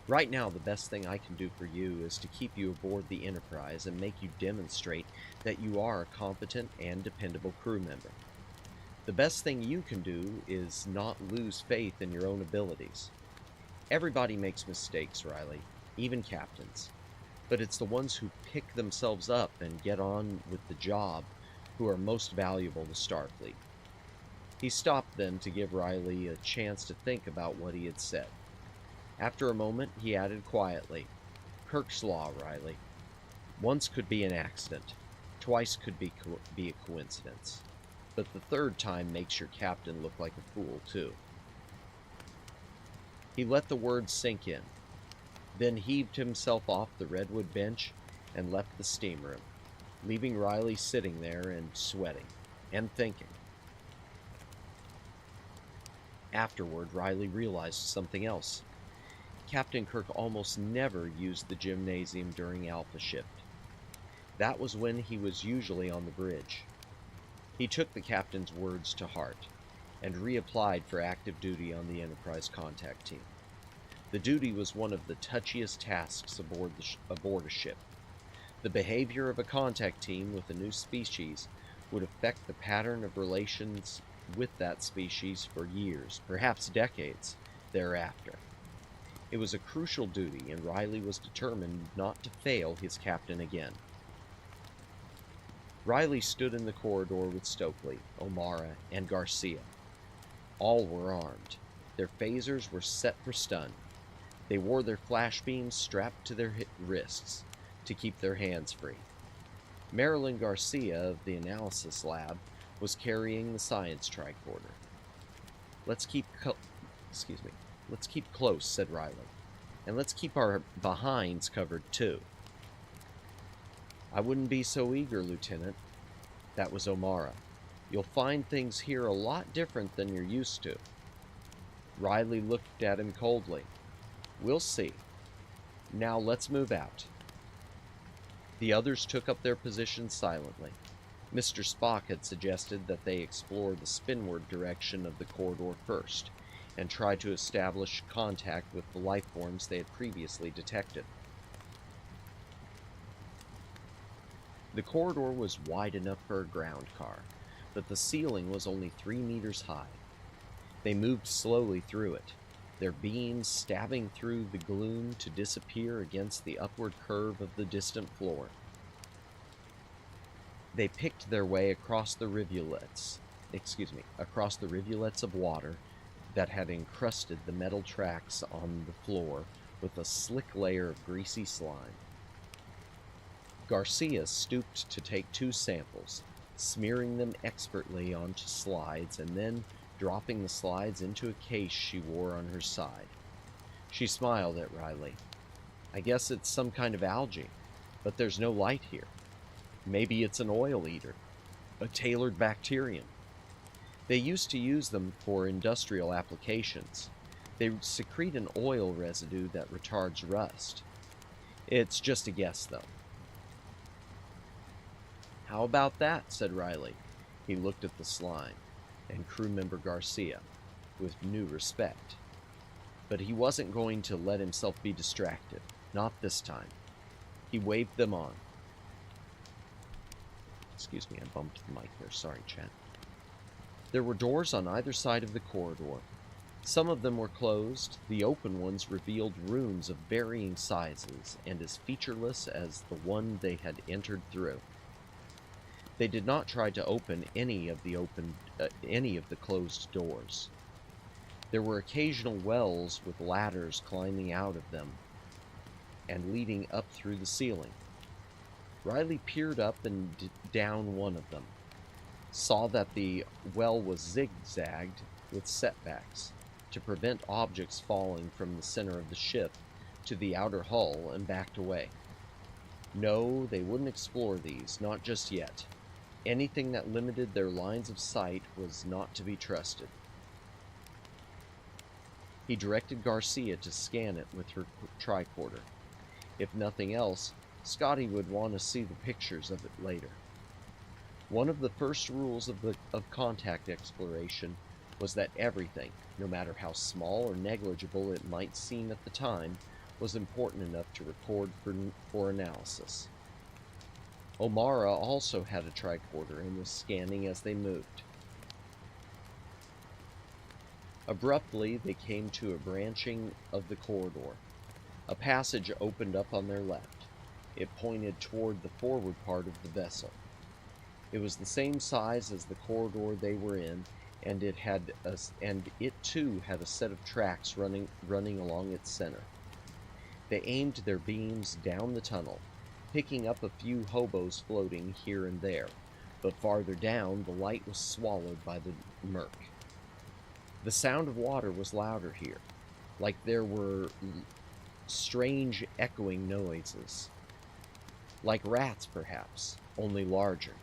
Right now, the best thing I can do for you is to keep you aboard the Enterprise and make you demonstrate that you are a competent and dependable crew member. The best thing you can do is not lose faith in your own abilities. Everybody makes mistakes, Riley, even captains. But it's the ones who pick themselves up and get on with the job who are most valuable to Starfleet." He stopped then to give Riley a chance to think about what he had said. After a moment, he added quietly, "Kirk's Law, Riley. Once could be an accident. Twice could be a coincidence. But the 3rd time makes your captain look like a fool, too." He let the words sink in, then heaved himself off the redwood bench and left the steam room, leaving Riley sitting there and sweating, and thinking. Afterward, Riley realized something else. Captain Kirk almost never used the gymnasium during Alpha Shift. That was when he was usually on the bridge. He took the captain's words to heart and reapplied for active duty on the Enterprise contact team. The duty was one of the touchiest tasks aboard a ship. The behavior of a contact team with a new species would affect the pattern of relations with that species for years, perhaps decades, thereafter. It was a crucial duty, and Riley was determined not to fail his captain again. Riley stood in the corridor with Stokely, O'Mara, and Garcia. All were armed. Their phasers were set for stun. They wore their flash beams strapped to their wrists to keep their hands free. Marilyn Garcia of the analysis lab was carrying the science tricorder. Let's keep close, said Riley. And let's keep our behinds covered, too. I wouldn't be so eager, Lieutenant. That was O'Mara. You'll find things here a lot different than you're used to. Riley looked at him coldly. We'll see. Now let's move out. The others took up their positions silently. Mr. Spock had suggested that they explore the spinward direction of the corridor first, and try to establish contact with the life forms they had previously detected. The corridor was wide enough for a ground car, but the ceiling was only 3 meters high. They moved slowly through it, their beams stabbing through the gloom to disappear against the upward curve of the distant floor. They picked their way across the rivulets of water that had encrusted the metal tracks on the floor with a slick layer of greasy slime. Garcia stooped to take 2 samples, smearing them expertly onto slides and then dropping the slides into a case she wore on her side. She smiled at Riley. I guess it's some kind of algae, but there's no light here. Maybe it's an oil eater, a tailored bacterium. They used to use them for industrial applications. They secrete an oil residue that retards rust. It's just a guess, though. How about that? Said Riley. He looked at the slime and crew member Garcia with new respect. But he wasn't going to let himself be distracted. Not this time. He waved them on. Excuse me, I bumped the mic there. Sorry, chat. There were doors on either side of the corridor. Some of them were closed. The open ones revealed rooms of varying sizes and as featureless as the one they had entered through. They did not try to open any of the closed doors. There were occasional wells with ladders climbing out of them and leading up through the ceiling. Riley peered up and down one of them, saw that the well was zigzagged with setbacks to prevent objects falling from the center of the ship to the outer hull, and backed away. No, they wouldn't explore these, not just yet. Anything that limited their lines of sight was not to be trusted. He directed Garcia to scan it with her tricorder. If nothing else, Scotty would want to see the pictures of it later. One of the first rules of contact exploration was that everything, no matter how small or negligible it might seem at the time, was important enough to record for analysis. O'Mara also had a tricorder and was scanning as they moved. Abruptly, they came to a branching of the corridor. A passage opened up on their left. It pointed toward the forward part of the vessel. It was the same size as the corridor they were in, and it too had a set of tracks running along its center. They aimed their beams down the tunnel, picking up a few hobos floating here and there, but farther down the light was swallowed by the murk. The sound of water was louder here, like there were strange echoing noises. Like rats, perhaps, only larger.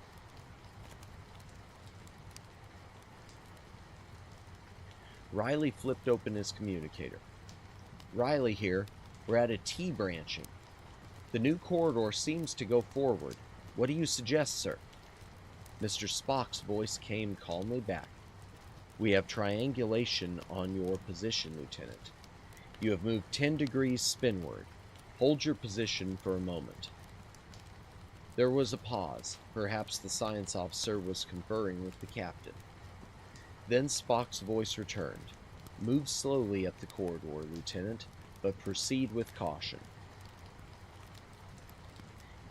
Riley flipped open his communicator. Riley here. We're at a T branching. The new corridor seems to go forward. What do you suggest, sir? Mr. Spock's voice came calmly back. We have triangulation on your position, Lieutenant. You have moved 10 degrees spinward. Hold your position for a moment. There was a pause. Perhaps the science officer was conferring with the captain. Then Spock's voice returned. Move slowly up the corridor, Lieutenant, but proceed with caution.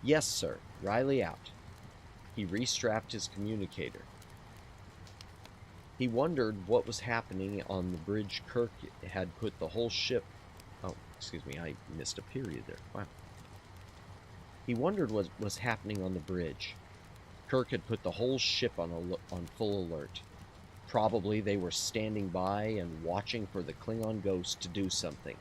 Yes, sir. Riley out. He restrapped his communicator. He wondered what was happening on the bridge. Kirk had put the whole ship... Oh, excuse me, I missed a period there. Wow. He wondered what was happening on the bridge. Kirk had put the whole ship on full alert. Probably they were standing by and watching for the Klingon ghost to do something,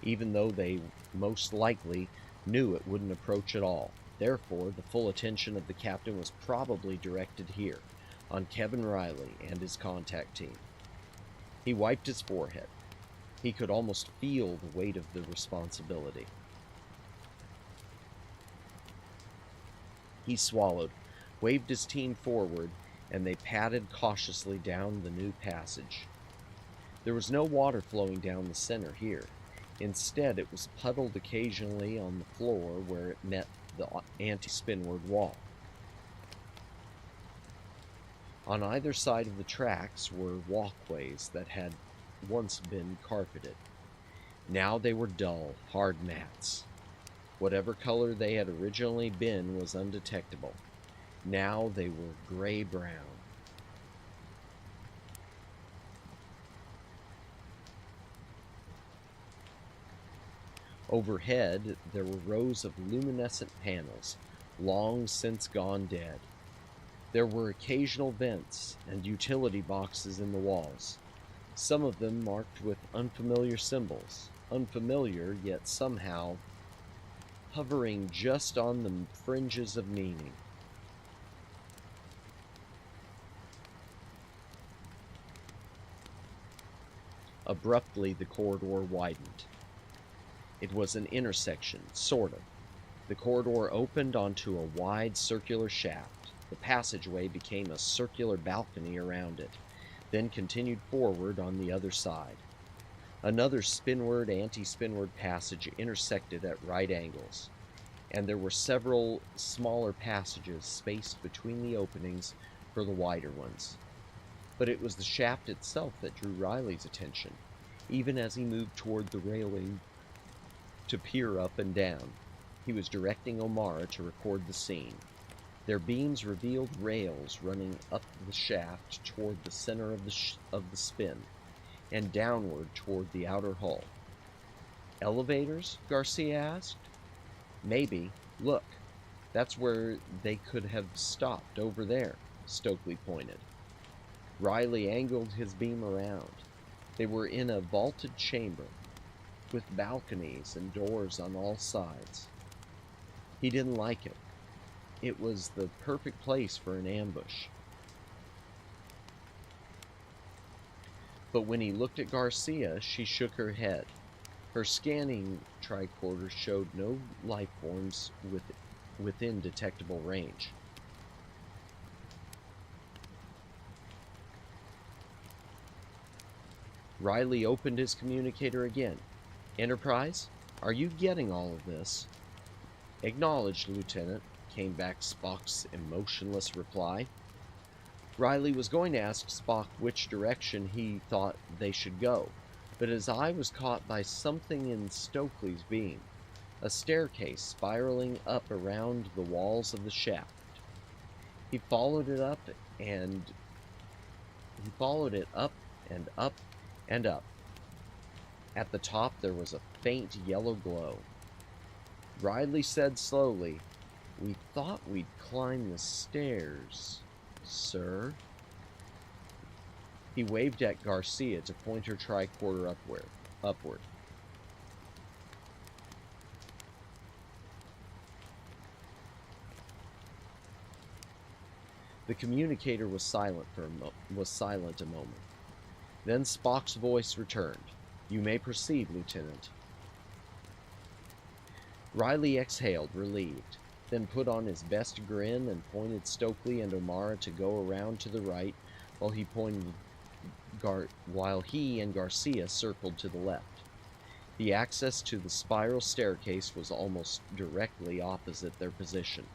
even though they most likely knew it wouldn't approach at all. Therefore, the full attention of the captain was probably directed here, on Kevin Riley and his contact team. He wiped his forehead. He could almost feel the weight of the responsibility. He swallowed, waved his team forward, and they padded cautiously down the new passage. There was no water flowing down the center here. Instead, it was puddled occasionally on the floor where it met the anti-spinward wall. On either side of the tracks were walkways that had once been carpeted. Now they were dull, hard mats. Whatever color they had originally been was undetectable. Now they were gray-brown. Overhead, there were rows of luminescent panels, long since gone dead. There were occasional vents and utility boxes in the walls, some of them marked with unfamiliar symbols, unfamiliar yet somehow hovering just on the fringes of meaning. Abruptly, the corridor widened. It was an intersection, sort of. The corridor opened onto a wide circular shaft. The passageway became a circular balcony around it, then continued forward on the other side. Another spinward, anti-spinward passage intersected at right angles, and there were several smaller passages spaced between the openings for the wider ones. But it was the shaft itself that drew Riley's attention, even as he moved toward the railing to peer up and down. He was directing O'Mara to record the scene. Their beams revealed rails running up the shaft toward the center of the spin, and downward toward the outer hull. Elevators? Garcia asked. Maybe. Look, that's where they could have stopped over there, Stokely pointed. Riley angled his beam around. They were in a vaulted chamber, with balconies and doors on all sides. He didn't like it. It was the perfect place for an ambush. But when he looked at Garcia, she shook her head. Her scanning tricorder showed no life forms within detectable range. Riley opened his communicator again. Enterprise, are you getting all of this? Acknowledged, Lieutenant, came back Spock's emotionless reply. Riley was going to ask Spock which direction he thought they should go, but his eye was caught by something in Stokely's beam, a staircase spiraling up around the walls of the shaft. He followed it up and up and up. At the top there was a faint yellow glow. Riley said slowly, "We thought we'd climb the stairs, sir." He waved at Garcia to point her tricorder upward. The communicator was silent a moment. Then Spock's voice returned. "You may proceed, Lieutenant." Riley exhaled, relieved, then put on his best grin and pointed Stokely and O'Mara to go around to the right while he and Garcia circled to the left. The access to the spiral staircase was almost directly opposite their position.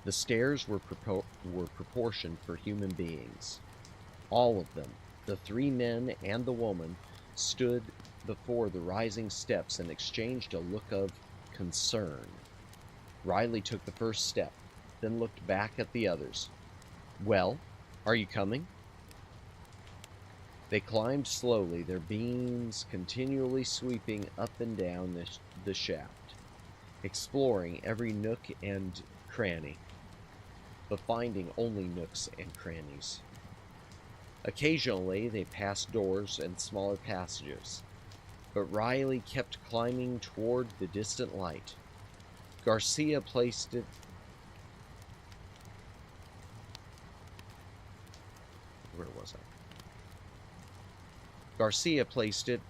The stairs were proportioned for human beings. All of them, the three men and the woman, stood before the rising steps and exchanged a look of concern. Riley took the first step, then looked back at the others. "Well, are you coming?" They climbed slowly, their beams continually sweeping up and down the shaft, exploring every nook and cranny, but finding only nooks and crannies. Occasionally, they passed doors and smaller passages, but Riley kept climbing toward the distant light. Garcia placed it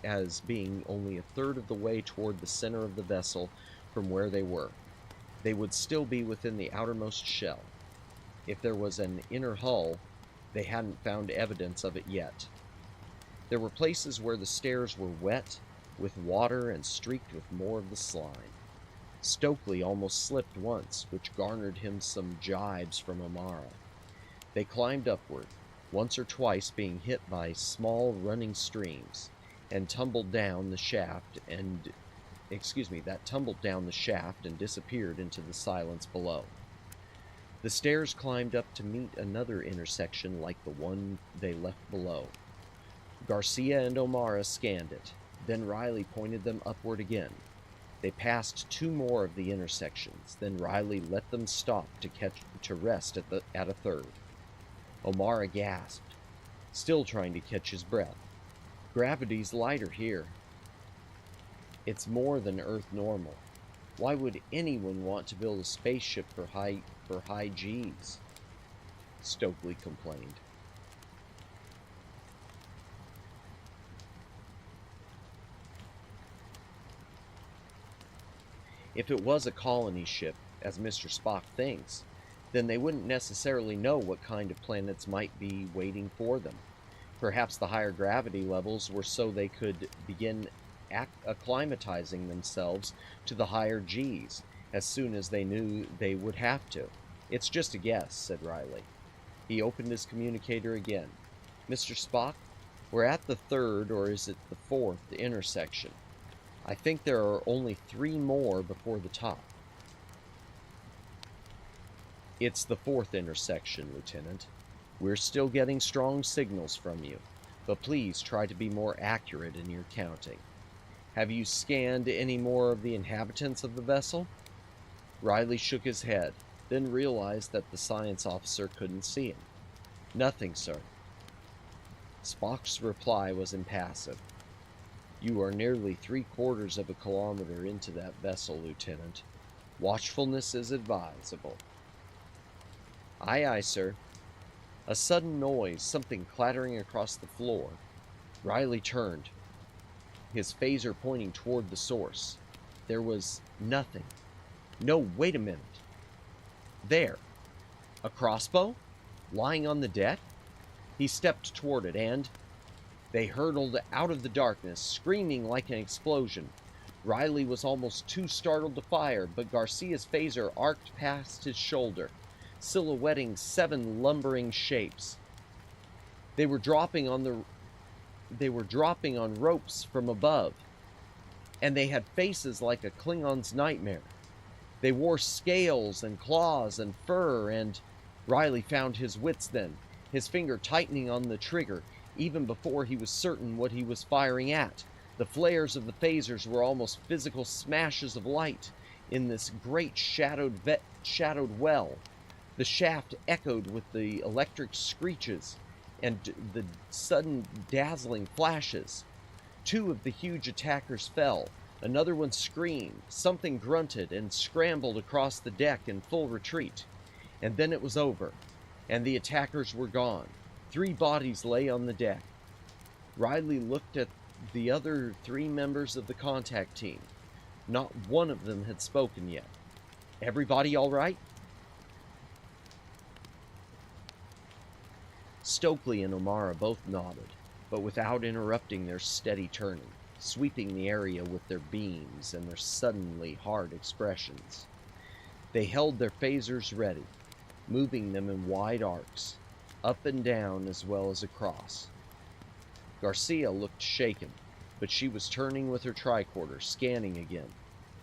as being only a third of the way toward the center of the vessel from where they were. They would still be within the outermost shell. If there was an inner hull, they hadn't found evidence of it yet. There were places where the stairs were wet with water and streaked with more of the slime. Stokely almost slipped once, which garnered him some jibes from O'Mara. They climbed upward, once or twice being hit by small running streams, and tumbled down the shaft and disappeared into the silence below. The stairs climbed up to meet another intersection like the one they left below. Garcia and O'Mara scanned it, then Riley pointed them upward again. They passed two more of the intersections, then Riley let them stop to rest at a third. O'Mara gasped, still trying to catch his breath. "Gravity's lighter here. It's more than Earth normal. Why would anyone want to build a spaceship for high G's?" Stokely complained. If it was a colony ship, as Mr. Spock thinks, then they wouldn't necessarily know what kind of planets might be waiting for them. Perhaps the higher gravity levels were so they could begin acclimatizing themselves to the higher G's as soon as they knew they would have to. "It's just a guess," said Riley. He opened his communicator again. "Mr. Spock, we're at the third, or is it the fourth, intersection. I think there are only 3 more before the top." "It's the 4th intersection, Lieutenant. We're still getting strong signals from you, but please try to be more accurate in your counting. Have you scanned any more of the inhabitants of the vessel?" Riley shook his head, then realized that the science officer couldn't see him. "Nothing, sir." Spock's reply was impassive. "You are nearly 3/4 of a kilometer into that vessel, Lieutenant. Watchfulness is advisable." "Aye, aye, sir." A sudden noise, something clattering across the floor. Riley turned, his phaser pointing toward the source. There was nothing. No, wait a minute. There. A crossbow? Lying on the deck? He stepped toward it, and they hurtled out of the darkness, screaming like an explosion. Riley was almost too startled to fire, but Garcia's phaser arced past his shoulder, silhouetting 7 lumbering shapes. They were dropping on ropes from above, and they had faces like a Klingon's nightmare. They wore scales and claws and fur, and Riley found his wits then, his finger tightening on the trigger, even before he was certain what he was firing at. The flares of the phasers were almost physical smashes of light in this great shadowed well. The shaft echoed with the electric screeches and the sudden dazzling flashes. 2 of the huge attackers fell. Another one screamed. Something grunted and scrambled across the deck in full retreat. And then it was over, and the attackers were gone. 3 bodies lay on the deck. Riley looked at the other 3 members of the contact team. Not one of them had spoken yet. Everybody all right? Stokely and O'Mara both nodded, but without interrupting their steady turning, sweeping the area with their beams and their suddenly hard expressions. They held their phasers ready, moving them in wide arcs, up and down as well as across. Garcia looked shaken, but she was turning with her tricorder, scanning again.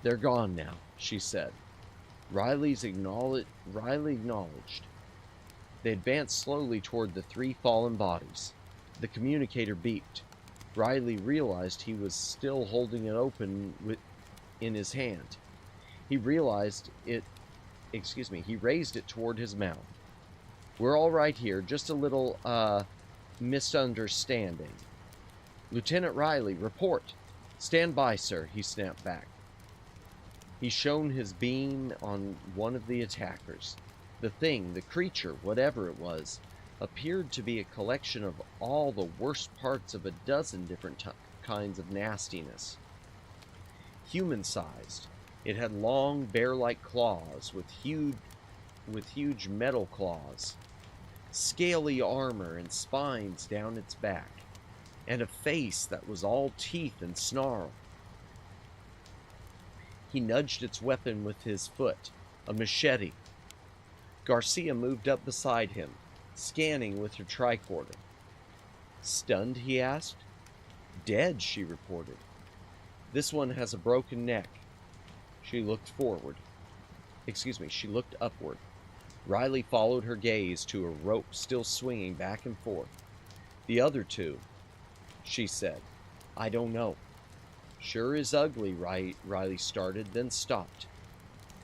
"They're gone now," she said. Riley acknowledged. They advanced slowly toward the 3 fallen bodies. The communicator beeped. Riley realized he was still holding it open in his hand. He raised it toward his mouth. "We're all right here, just a little, misunderstanding." "Lieutenant Riley, report." "Stand by, sir," he snapped back. He shone his beam on one of the attackers. The thing, the creature, whatever it was, appeared to be a collection of all the worst parts of a dozen different kinds of nastiness. Human-sized, it had long, bear-like claws with huge metal claws, scaly armor and spines down its back, and a face that was all teeth and snarl. He nudged its weapon with his foot, a machete. Garcia moved up beside him, scanning with her tricorder. "Stunned?" he asked. "Dead," she reported. "This one has a broken neck." She looked upward. Riley followed her gaze to a rope still swinging back and forth. "The other 2, she said. "I don't know." "Sure is ugly," Riley started, then stopped.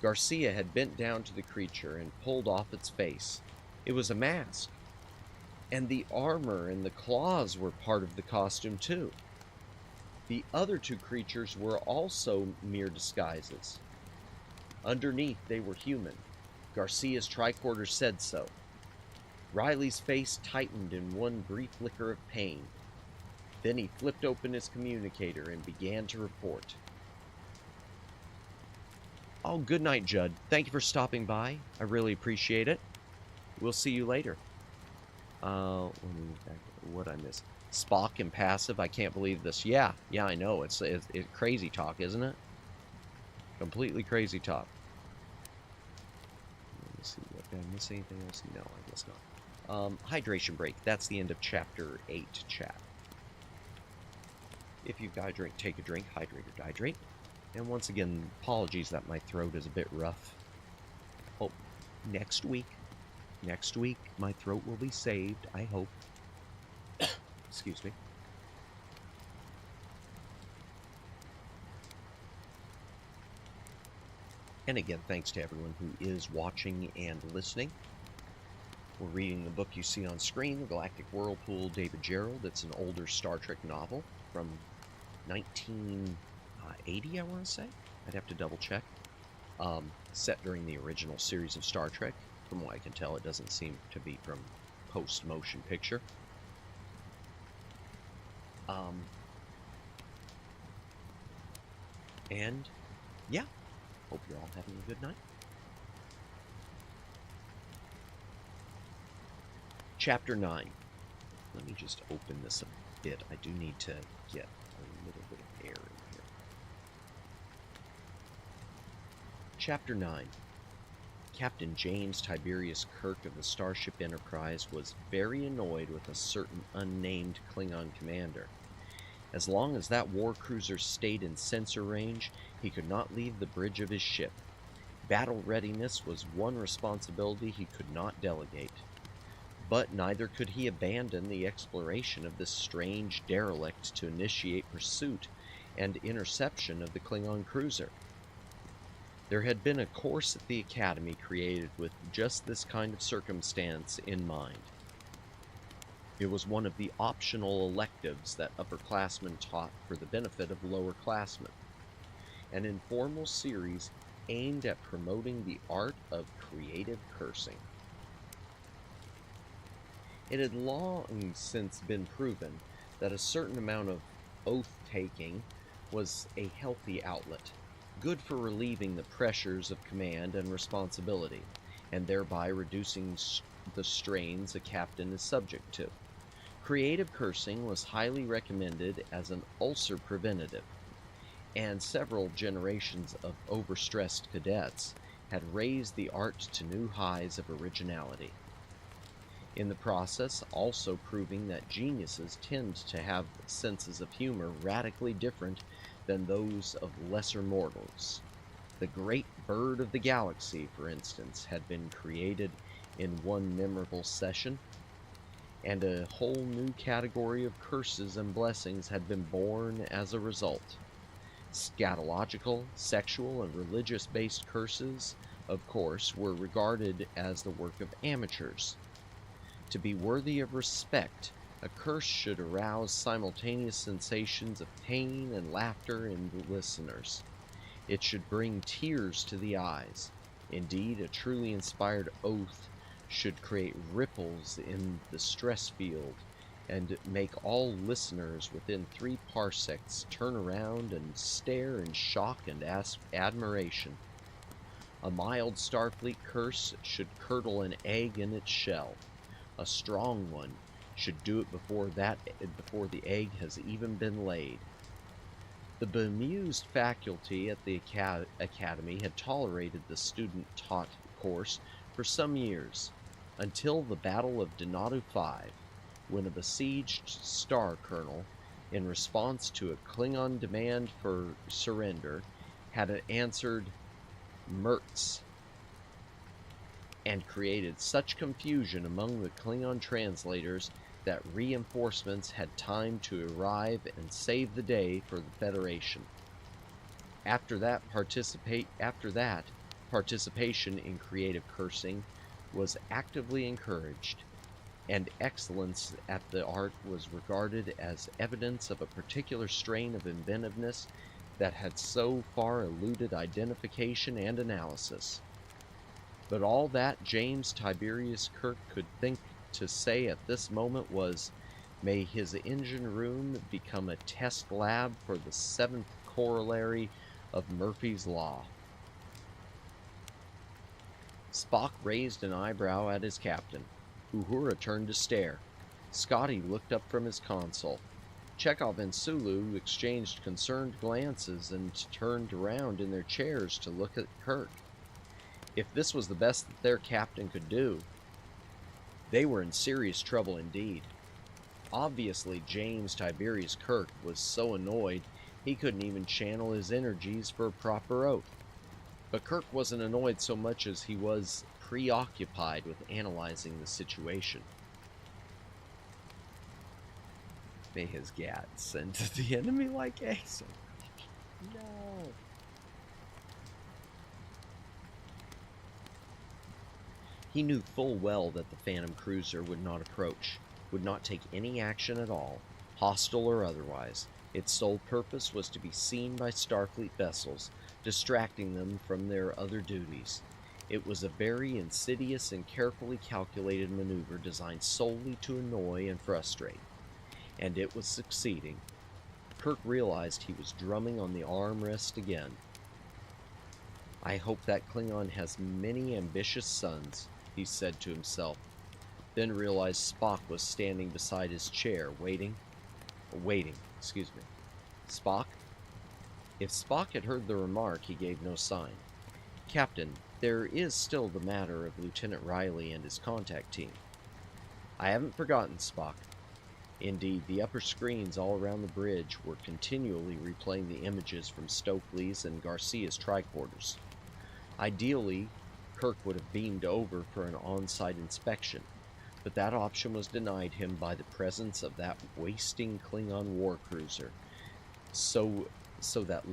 Garcia had bent down to the creature and pulled off its face. It was a mask. And the armor and the claws were part of the costume, too. The other 2 creatures were also mere disguises. Underneath, they were human. Garcia's tricorder said so. Riley's face tightened in one brief flicker of pain. Then he flipped open his communicator and began to report. "Oh, good night, Judd. Thank you for stopping by. I really appreciate it. We'll see you later." What I missed? Spock impassive. I can't believe this. Yeah, I know. It's crazy talk, isn't it? Completely crazy talk. Let me see. Did I miss anything else? No, I guess not. Hydration break. That's the end of Chapter 8, chat. If you've got a drink, take a drink. Hydrate or dihydrate. And once again, apologies that my throat is a bit rough. Oh, next week, my throat will be saved, I hope. Excuse me. And again, thanks to everyone who is watching and listening. We're reading the book you see on screen, The Galactic Whirlpool, David Gerald. It's an older Star Trek novel from 1980, I want to say. I'd have to double check. Set during the original series of Star Trek. From what I can tell, it doesn't seem to be from post-motion picture. And yeah, hope you're all having a good night. Chapter 9. Let me just open this a bit. I do need to get a little bit of air in here. Chapter 9. Captain James Tiberius Kirk of the Starship Enterprise was very annoyed with a certain unnamed Klingon commander. As long as that war cruiser stayed in sensor range, he could not leave the bridge of his ship. Battle readiness was one responsibility he could not delegate. But neither could he abandon the exploration of this strange derelict to initiate pursuit and interception of the Klingon cruiser. There had been a course at the Academy created with just this kind of circumstance in mind. It was one of the optional electives that upperclassmen taught for the benefit of lowerclassmen. An informal series aimed at promoting the art of creative cursing. It had long since been proven that a certain amount of oath-taking was a healthy outlet, good for relieving the pressures of command and responsibility, and thereby reducing the strains a captain is subject to. Creative cursing was highly recommended as an ulcer preventative, and several generations of overstressed cadets had raised the art to new highs of originality. In the process, also proving that geniuses tend to have senses of humor radically different than those of lesser mortals. The great bird of the galaxy, for instance, had been created in one memorable session, and a whole new category of curses and blessings had been born as a result. Scatological, sexual, and religious-based curses, of course, were regarded as the work of amateurs. To be worthy of respect, a curse should arouse simultaneous sensations of pain and laughter in the listeners. It should bring tears to the eyes. Indeed, a truly inspired oath should create ripples in the stress field and make all listeners within 3 parsecs turn around and stare in shock and admiration. A mild Starfleet curse should curdle an egg in its shell. A strong one should do it before the egg has even been laid. The bemused faculty at the Academy had tolerated the student-taught course for some years, until the Battle of Donatu 5, when a besieged star colonel, in response to a Klingon demand for surrender, had answered Mertz, and created such confusion among the Klingon translators that reinforcements had time to arrive and save the day for the Federation. After that, participation in creative cursing was actively encouraged, and excellence at the art was regarded as evidence of a particular strain of inventiveness that had so far eluded identification and analysis. But all that James Tiberius Kirk could think to say at this moment was, may his engine room become a test lab for the 7th corollary of Murphy's Law. Spock raised an eyebrow at his captain. Uhura turned to stare. Scotty looked up from his console. Chekhov and Sulu exchanged concerned glances and turned around in their chairs to look at Kirk. If this was the best that their captain could do, they were in serious trouble indeed. Obviously, James Tiberius Kirk was so annoyed he couldn't even channel his energies for a proper oath. But Kirk wasn't annoyed so much as he was preoccupied with analyzing the situation. May his gad send to the enemy like Ace. No. He knew full well that the Phantom Cruiser would not approach, would not take any action at all, hostile or otherwise. Its sole purpose was to be seen by Starfleet vessels, distracting them from their other duties. It was a very insidious and carefully calculated maneuver designed solely to annoy and frustrate. And it was succeeding. Kirk realized he was drumming on the armrest again. I hope that Klingon has many ambitious sons, he said to himself, then realized Spock was standing beside his chair, waiting. Spock? If Spock had heard the remark, he gave no sign. Captain, there is still the matter of Lieutenant Riley and his contact team. I haven't forgotten, Spock. Indeed, the upper screens all around the bridge were continually replaying the images from Stokely's and Garcia's tricorders. Ideally, Kirk would have beamed over for an on-site inspection, but that option was denied him by the presence of that wasting Klingon war cruiser. So that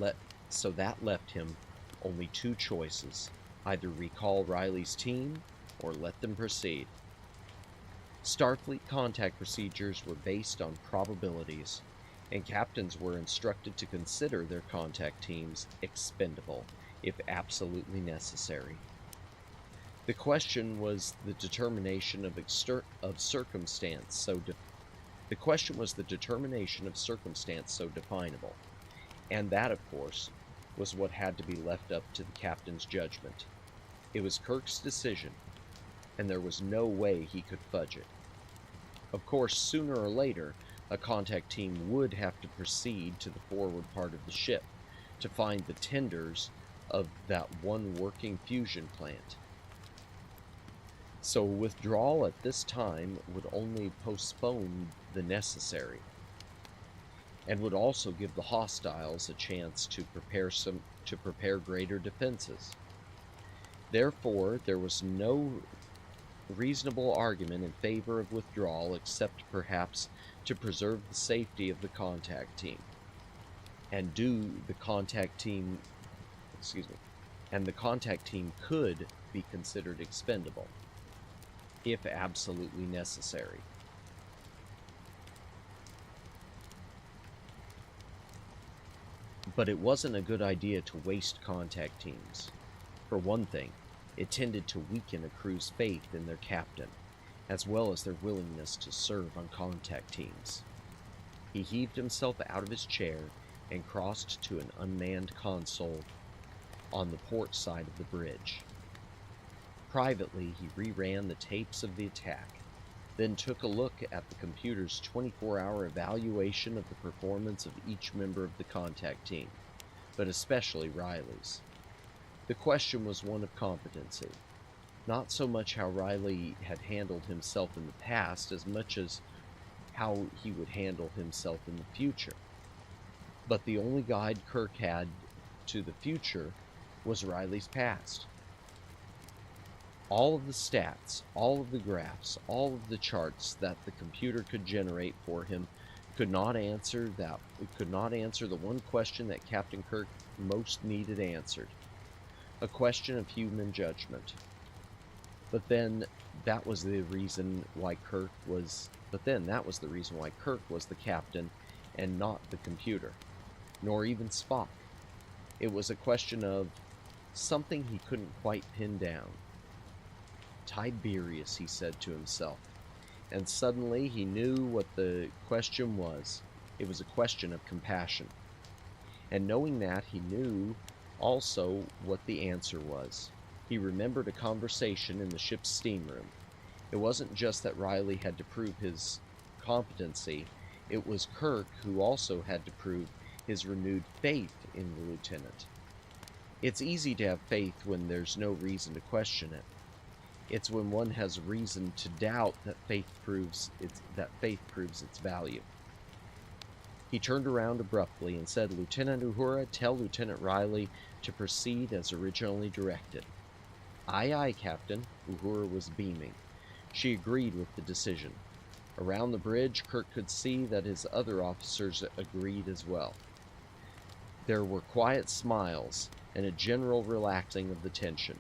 left him only 2 choices: either recall Riley's team or let them proceed. Starfleet contact procedures were based on probabilities, and captains were instructed to consider their contact teams expendable if absolutely necessary. The question was the determination of circumstance the question was the determination of circumstance so definable, and that, of course, was what had to be left up to the captain's judgment. It was Kirk's decision, and there was no way he could fudge it. Of course, sooner or later, a contact team would have to proceed to the forward part of the ship to find the tenders of that one working fusion plant. So withdrawal at this time would only postpone the necessary, and would also give the hostiles a chance to prepare greater defenses. Therefore, there was no reasonable argument in favor of withdrawal except perhaps to preserve the safety of the contact team, and the contact team could be considered expendable if absolutely necessary. But it wasn't a good idea to waste contact teams. For one thing, it tended to weaken a crew's faith in their captain, as well as their willingness to serve on contact teams. He heaved himself out of his chair and crossed to an unmanned console on the port side of the bridge. Privately, he reran the tapes of the attack, then took a look at the computer's 24-hour evaluation of the performance of each member of the contact team, but especially Riley's. The question was one of competency, not so much how Riley had handled himself in the past as much as how he would handle himself in the future. But the only guide Kirk had to the future was Riley's past. All of the stats, all of the graphs, all of the charts that the computer could generate for him could not answer the one question that Captain Kirk most needed answered. A question of human judgment. But then that was the reason why Kirk was the captain and not the computer, nor even Spock. It was a question of something he couldn't quite pin down. Tiberius, he said to himself, and suddenly he knew what the question was. It was a question of compassion. And knowing that, he knew also what the answer was. He remembered a conversation in the ship's steam room. It wasn't just that Riley had to prove his competency, it was Kirk who also had to prove his renewed faith in the lieutenant. It's easy to have faith when there's no reason to question it. It's when one has reason to doubt that faith proves its value. He turned around abruptly and said, "Lieutenant Uhura, tell Lieutenant Riley to proceed as originally directed." "Aye, aye, Captain." Uhura was beaming. She agreed with the decision. Around the bridge, Kirk could see that his other officers agreed as well. There were quiet smiles and a general relaxing of the tension.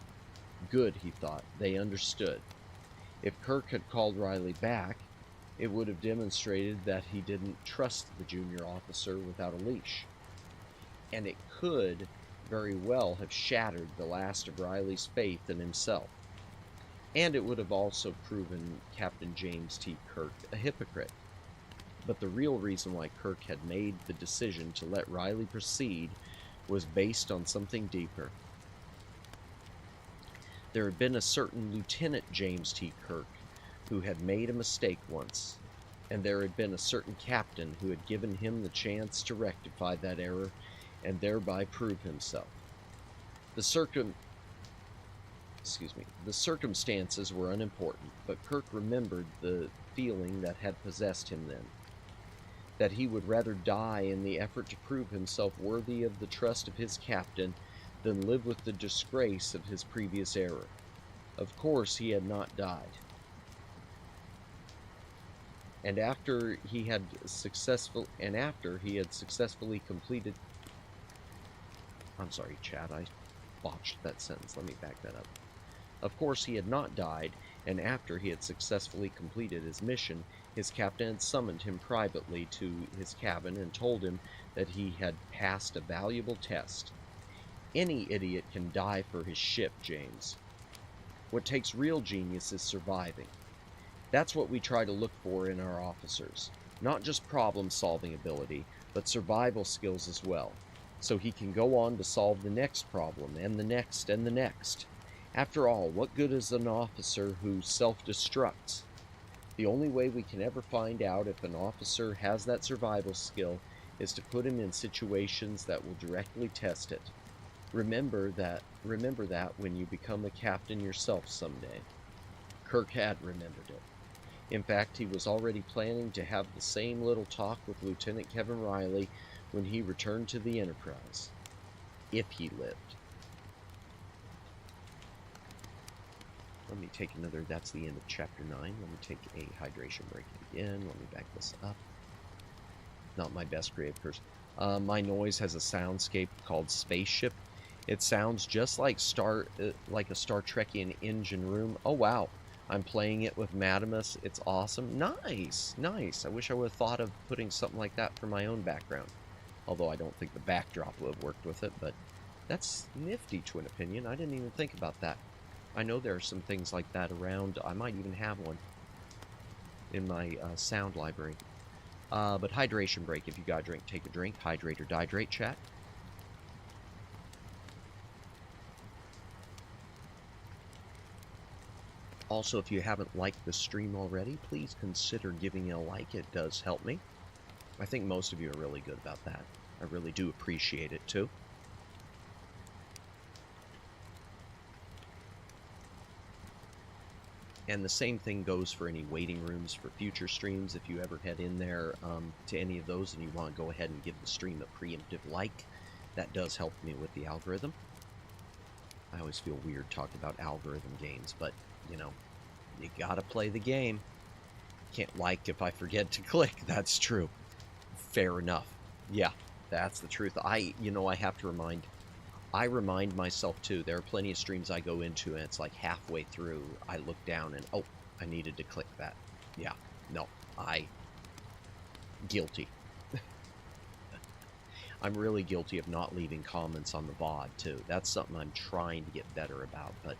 Good, he thought, they understood. If Kirk had called Riley back, it would have demonstrated that he didn't trust the junior officer without a leash. And it could very well have shattered the last of Riley's faith in himself. And it would have also proven Captain James T. Kirk a hypocrite. But the real reason why Kirk had made the decision to let Riley proceed was based on something deeper. There had been a certain Lieutenant James T. Kirk who had made a mistake once, and there had been a certain captain who had given him the chance to rectify that error and thereby prove himself. The circumstances were unimportant, but Kirk remembered the feeling that had possessed him then, that he would rather die in the effort to prove himself worthy of the trust of his captain than live with the disgrace of his previous error. Of course, he had not died. And after he had successfully completed... I'm sorry, Chad, I botched that sentence. Let me back that up. Of course, he had not died, and after he had successfully completed his mission, his captain had summoned him privately to his cabin and told him that he had passed a valuable test. Any idiot can die for his ship, James. What takes real genius is surviving. That's what we try to look for in our officers. Not just problem-solving ability, but survival skills as well. So he can go on to solve the next problem, and the next, and the next. After all, what good is an officer who self-destructs? The only way we can ever find out if an officer has that survival skill is to put him in situations that will directly test it. Remember that when you become a captain yourself someday. Kirk had remembered it. In fact, he was already planning to have the same little talk with Lieutenant Kevin Riley when he returned to the Enterprise. If he lived. Let me take another, that's the end of Chapter 9. Let me take a hydration break again. Let me back this up. Not my best creative person. My noise has a soundscape called Spaceship. It sounds just like a Star Trekian engine room. Oh, wow. I'm playing it with Madamus. It's awesome. Nice, nice. I wish I would have thought of putting something like that for my own background. Although I don't think the backdrop would have worked with it, but that's nifty, Twin Opinion. I didn't even think about that. I know there are some things like that around. I might even have one in my sound library. But hydration break. If you got a drink, take a drink. Hydrate or dihydrate, chat. Also, if you haven't liked the stream already, please consider giving it a like. It does help me. I think most of you are really good about that. I really do appreciate it, too. And the same thing goes for any waiting rooms for future streams. If you ever head in there to any of those and you want to go ahead and give the stream a preemptive like, that does help me with the algorithm. I always feel weird talking about algorithm games, but, you know, you gotta play the game. Can't like if I forget to click. That's true. Fair enough. Yeah, that's the truth. I have to remind myself too. There are plenty of streams I go into and it's like halfway through I look down and, oh, I needed to click that. Yeah, no, guilty. I'm really guilty of not leaving comments on the VOD too. That's something I'm trying to get better about, but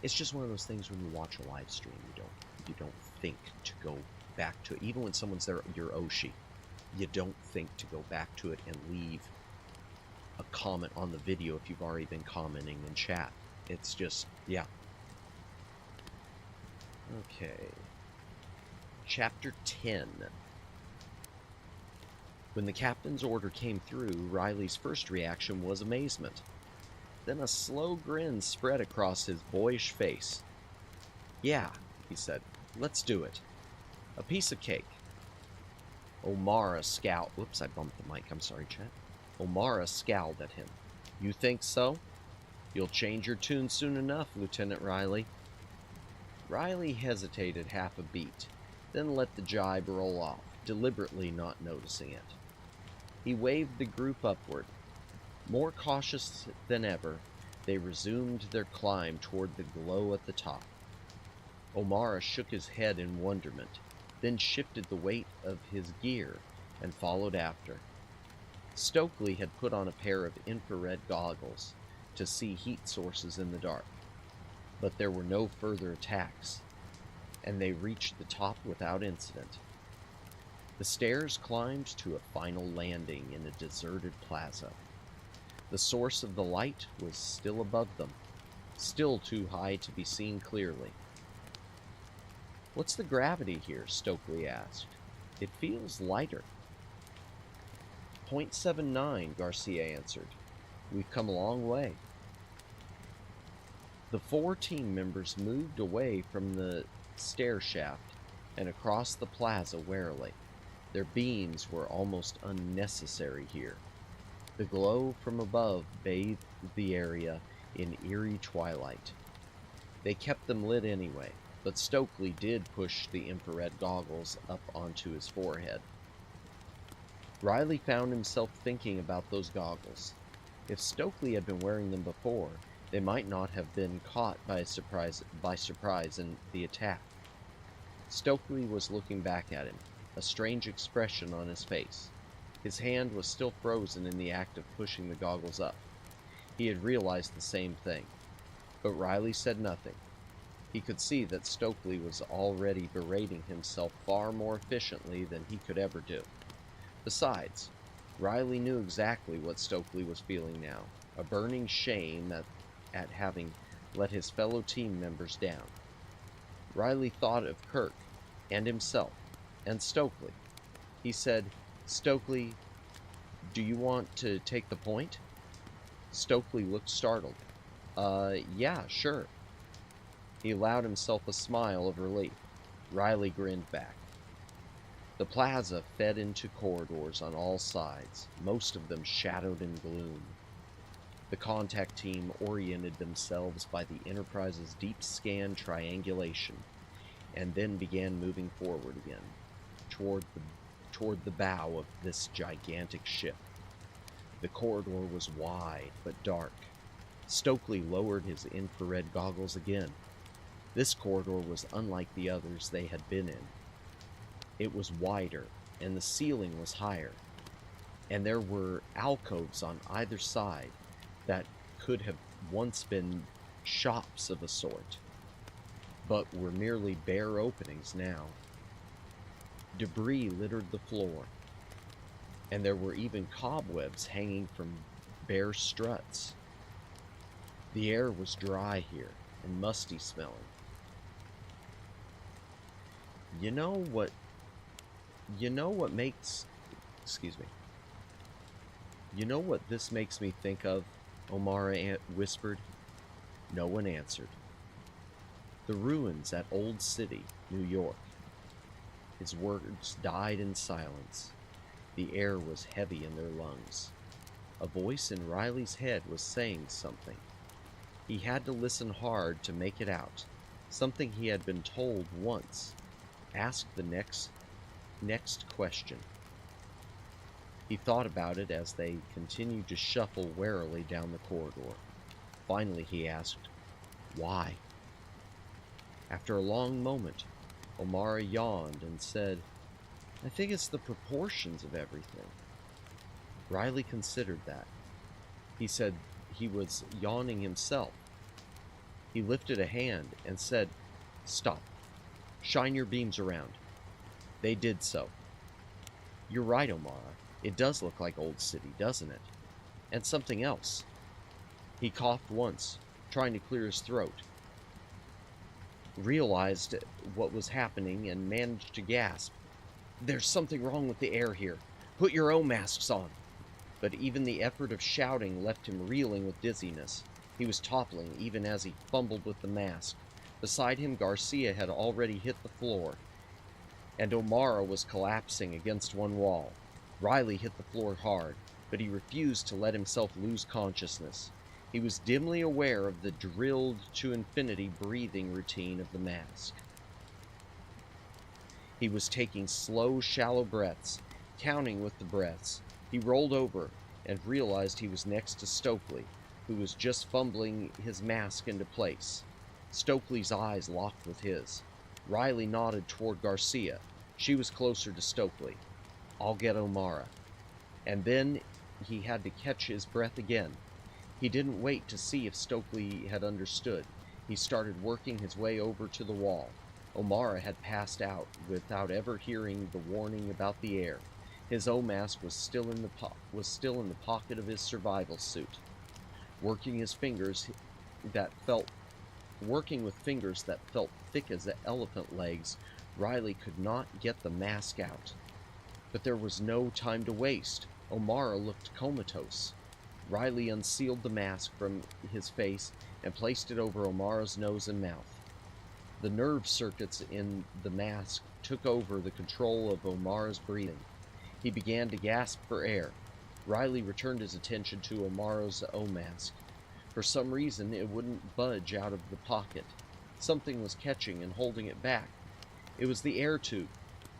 it's just one of those things when you watch a live stream, you don't think to go back to it. Even when someone's there, your Oshi, you don't think to go back to it and leave a comment on the video if you've already been commenting in chat. It's just, yeah. Okay. Chapter 10. When the captain's order came through, Riley's first reaction was amazement. Then a slow grin spread across his boyish face. Yeah, he said, let's do it. A piece of cake. O'Mara scowled. Whoops, I bumped the mic. I'm sorry, chat. O'Mara scowled at him. You think so? You'll change your tune soon enough, Lieutenant Riley. Riley hesitated half a beat, then let the jibe roll off, deliberately not noticing it. He waved the group upward. More cautious than ever, they resumed their climb toward the glow at the top. O'Mara shook his head in wonderment, then shifted the weight of his gear and followed after. Stokely had put on a pair of infrared goggles to see heat sources in the dark, but there were no further attacks, and they reached the top without incident. The stairs climbed to a final landing in a deserted plaza. The source of the light was still above them, still too high to be seen clearly. What's the gravity here? Stokely asked. It feels lighter. 0.79, Garcia answered. We've come a long way. The 4 team members moved away from the stair shaft and across the plaza warily. Their beams were almost unnecessary here. The glow from above bathed the area in eerie twilight. They kept them lit anyway, but Stokely did push the infrared goggles up onto his forehead. Riley found himself thinking about those goggles. If Stokely had been wearing them before, they might not have been caught by surprise in the attack. Stokely was looking back at him, a strange expression on his face. His hand was still frozen in the act of pushing the goggles up. He had realized the same thing. But Riley said nothing. He could see that Stokely was already berating himself far more efficiently than he could ever do. Besides, Riley knew exactly what Stokely was feeling now, a burning shame at having let his fellow team members down. Riley thought of Kirk and himself and Stokely. He said, "Stokely, do you want to take the point?" Stokely looked startled. Yeah, sure." He allowed himself a smile of relief. Riley grinned back. The plaza fed into corridors on all sides, most of them shadowed in gloom. The contact team oriented themselves by the Enterprise's deep scan triangulation, and then began moving forward again, toward the bow of this gigantic ship. The corridor was wide but dark. Stokely lowered his infrared goggles again. This corridor was unlike the others they had been in. It was wider, and the ceiling was higher, and there were alcoves on either side that could have once been shops of a sort, but were merely bare openings now. Debris littered the floor, and there were even cobwebs hanging from bare struts. The air was dry here and musty smelling. You know what this makes me think of?" O'Mara whispered. No one answered. "The ruins at Old City, New York." His words died in silence. The air was heavy in their lungs. A voice in Riley's head was saying something. He had to listen hard to make it out. Something he had been told once. Ask the next question. He thought about it as they continued to shuffle warily down the corridor. Finally he asked, "Why?" After a long moment, O'Mara yawned and said, "I think it's the proportions of everything." Riley considered that. He said he was yawning himself. He lifted a hand and said, "Stop. Shine your beams around." They did so. "You're right, O'Mara. It does look like Old City, doesn't it? And something else." He coughed once, trying to clear his throat, realized what was happening, and managed to gasp, "There's something wrong with the air here. Put your own masks on." But even the effort of shouting left him reeling with dizziness. He was toppling even as he fumbled with the mask. Beside him, Garcia had already hit the floor, and O'Mara was collapsing against one wall. Riley hit the floor hard, but he refused to let himself lose consciousness. He was dimly aware of the drilled to infinity breathing routine of the mask. He was taking slow, shallow breaths, counting with the breaths. He rolled over and realized he was next to Stokely, who was just fumbling his mask into place. Stokely's eyes locked with his. Riley nodded toward Garcia. She was closer to Stokely. "I'll get O'Mara." And then he had to catch his breath again. He didn't wait to see if Stokely had understood. He started working his way over to the wall. O'Mara had passed out without ever hearing the warning about the air. His O-mask was still in the pocket of his survival suit. Working with fingers that felt thick as elephant legs, Riley could not get the mask out. But there was no time to waste. O'Mara looked comatose. Riley unsealed the mask from his face and placed it over O'Mara's nose and mouth. The nerve circuits in the mask took over the control of O'Mara's breathing. He began to gasp for air. Riley returned his attention to O'Mara's O-mask. For some reason, it wouldn't budge out of the pocket. Something was catching and holding it back. It was the air tube.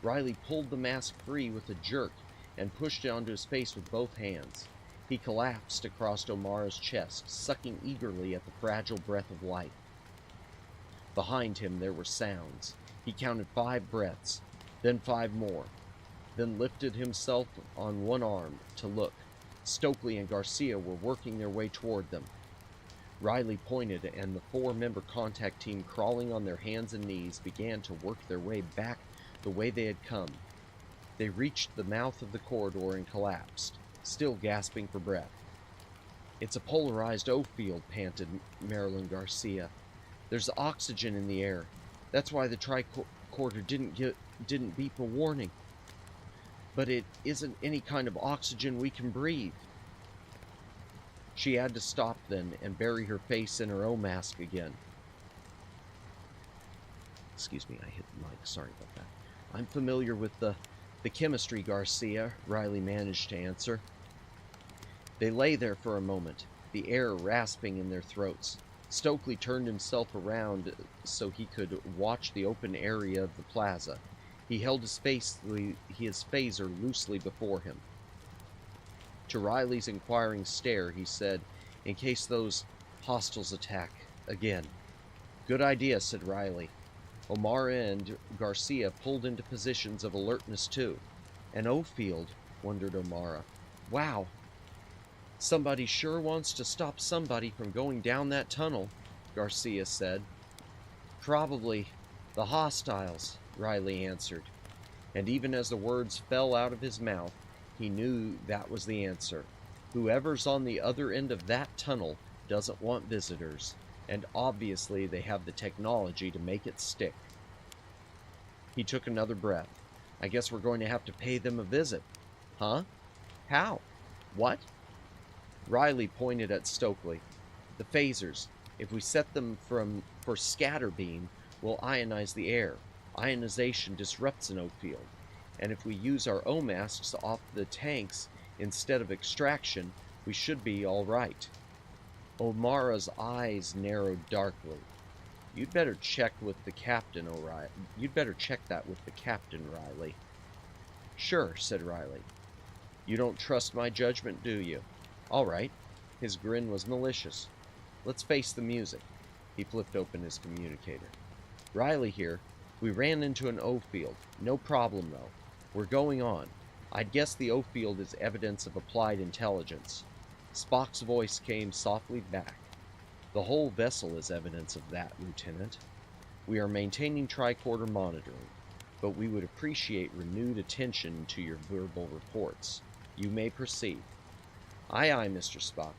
Riley pulled the mask free with a jerk and pushed it onto his face with both hands. He collapsed across O'Mara's chest, sucking eagerly at the fragile breath of life. Behind him there were sounds. He counted 5 breaths, then 5 more, then lifted himself on one arm to look. Stokely and Garcia were working their way toward them. Riley pointed, and the 4-member contact team, crawling on their hands and knees, began to work their way back the way they had come. They reached the mouth of the corridor and collapsed, still gasping for breath. "It's a polarized O field," panted Marilyn Garcia. "There's oxygen in the air. That's why the tricorder didn't beep a warning. But it isn't any kind of oxygen we can breathe." She had to stop then and bury her face in her O mask again. Excuse me, I hit the mic. Sorry about that. "I'm familiar with the chemistry, Garcia," Riley managed to answer. They lay there for a moment, the air rasping in their throats. Stokely turned himself around so he could watch the open area of the plaza. He held his phaser loosely before him. To Riley's inquiring stare, he said, "In case those hostiles attack again." "Good idea," said Riley. O'Mara and Garcia pulled into positions of alertness too. "An O field," wondered O'Mara. "Wow. Somebody sure wants to stop somebody from going down that tunnel," Garcia said. "Probably the hostiles," Riley answered. And even as the words fell out of his mouth, he knew that was the answer. Whoever's on the other end of that tunnel doesn't want visitors, and obviously they have the technology to make it stick. He took another breath. "I guess we're going to have to pay them a visit." "Huh? How? What?" Riley pointed at Stokely. "The phasers. If we set them for scatter beam, will ionize the air. Ionization disrupts an O field. And if we use our O masks off the tanks instead of extraction, we should be all right." O'Mara's eyes narrowed darkly. "You'd better check with the captain, O'Reilly. You'd better check that with the captain, Riley." "Sure," said Riley. "You don't trust my judgment, do you? All right." His grin was malicious. "Let's face the music." He flipped open his communicator. "Riley here. We ran into an O field. No problem, though. We're going on. I'd guess the O field is evidence of applied intelligence." Spock's voice came softly back. "The whole vessel is evidence of that, Lieutenant. We are maintaining tricorder monitoring, but we would appreciate renewed attention to your verbal reports. You may proceed." "Aye, aye, Mr. Spock."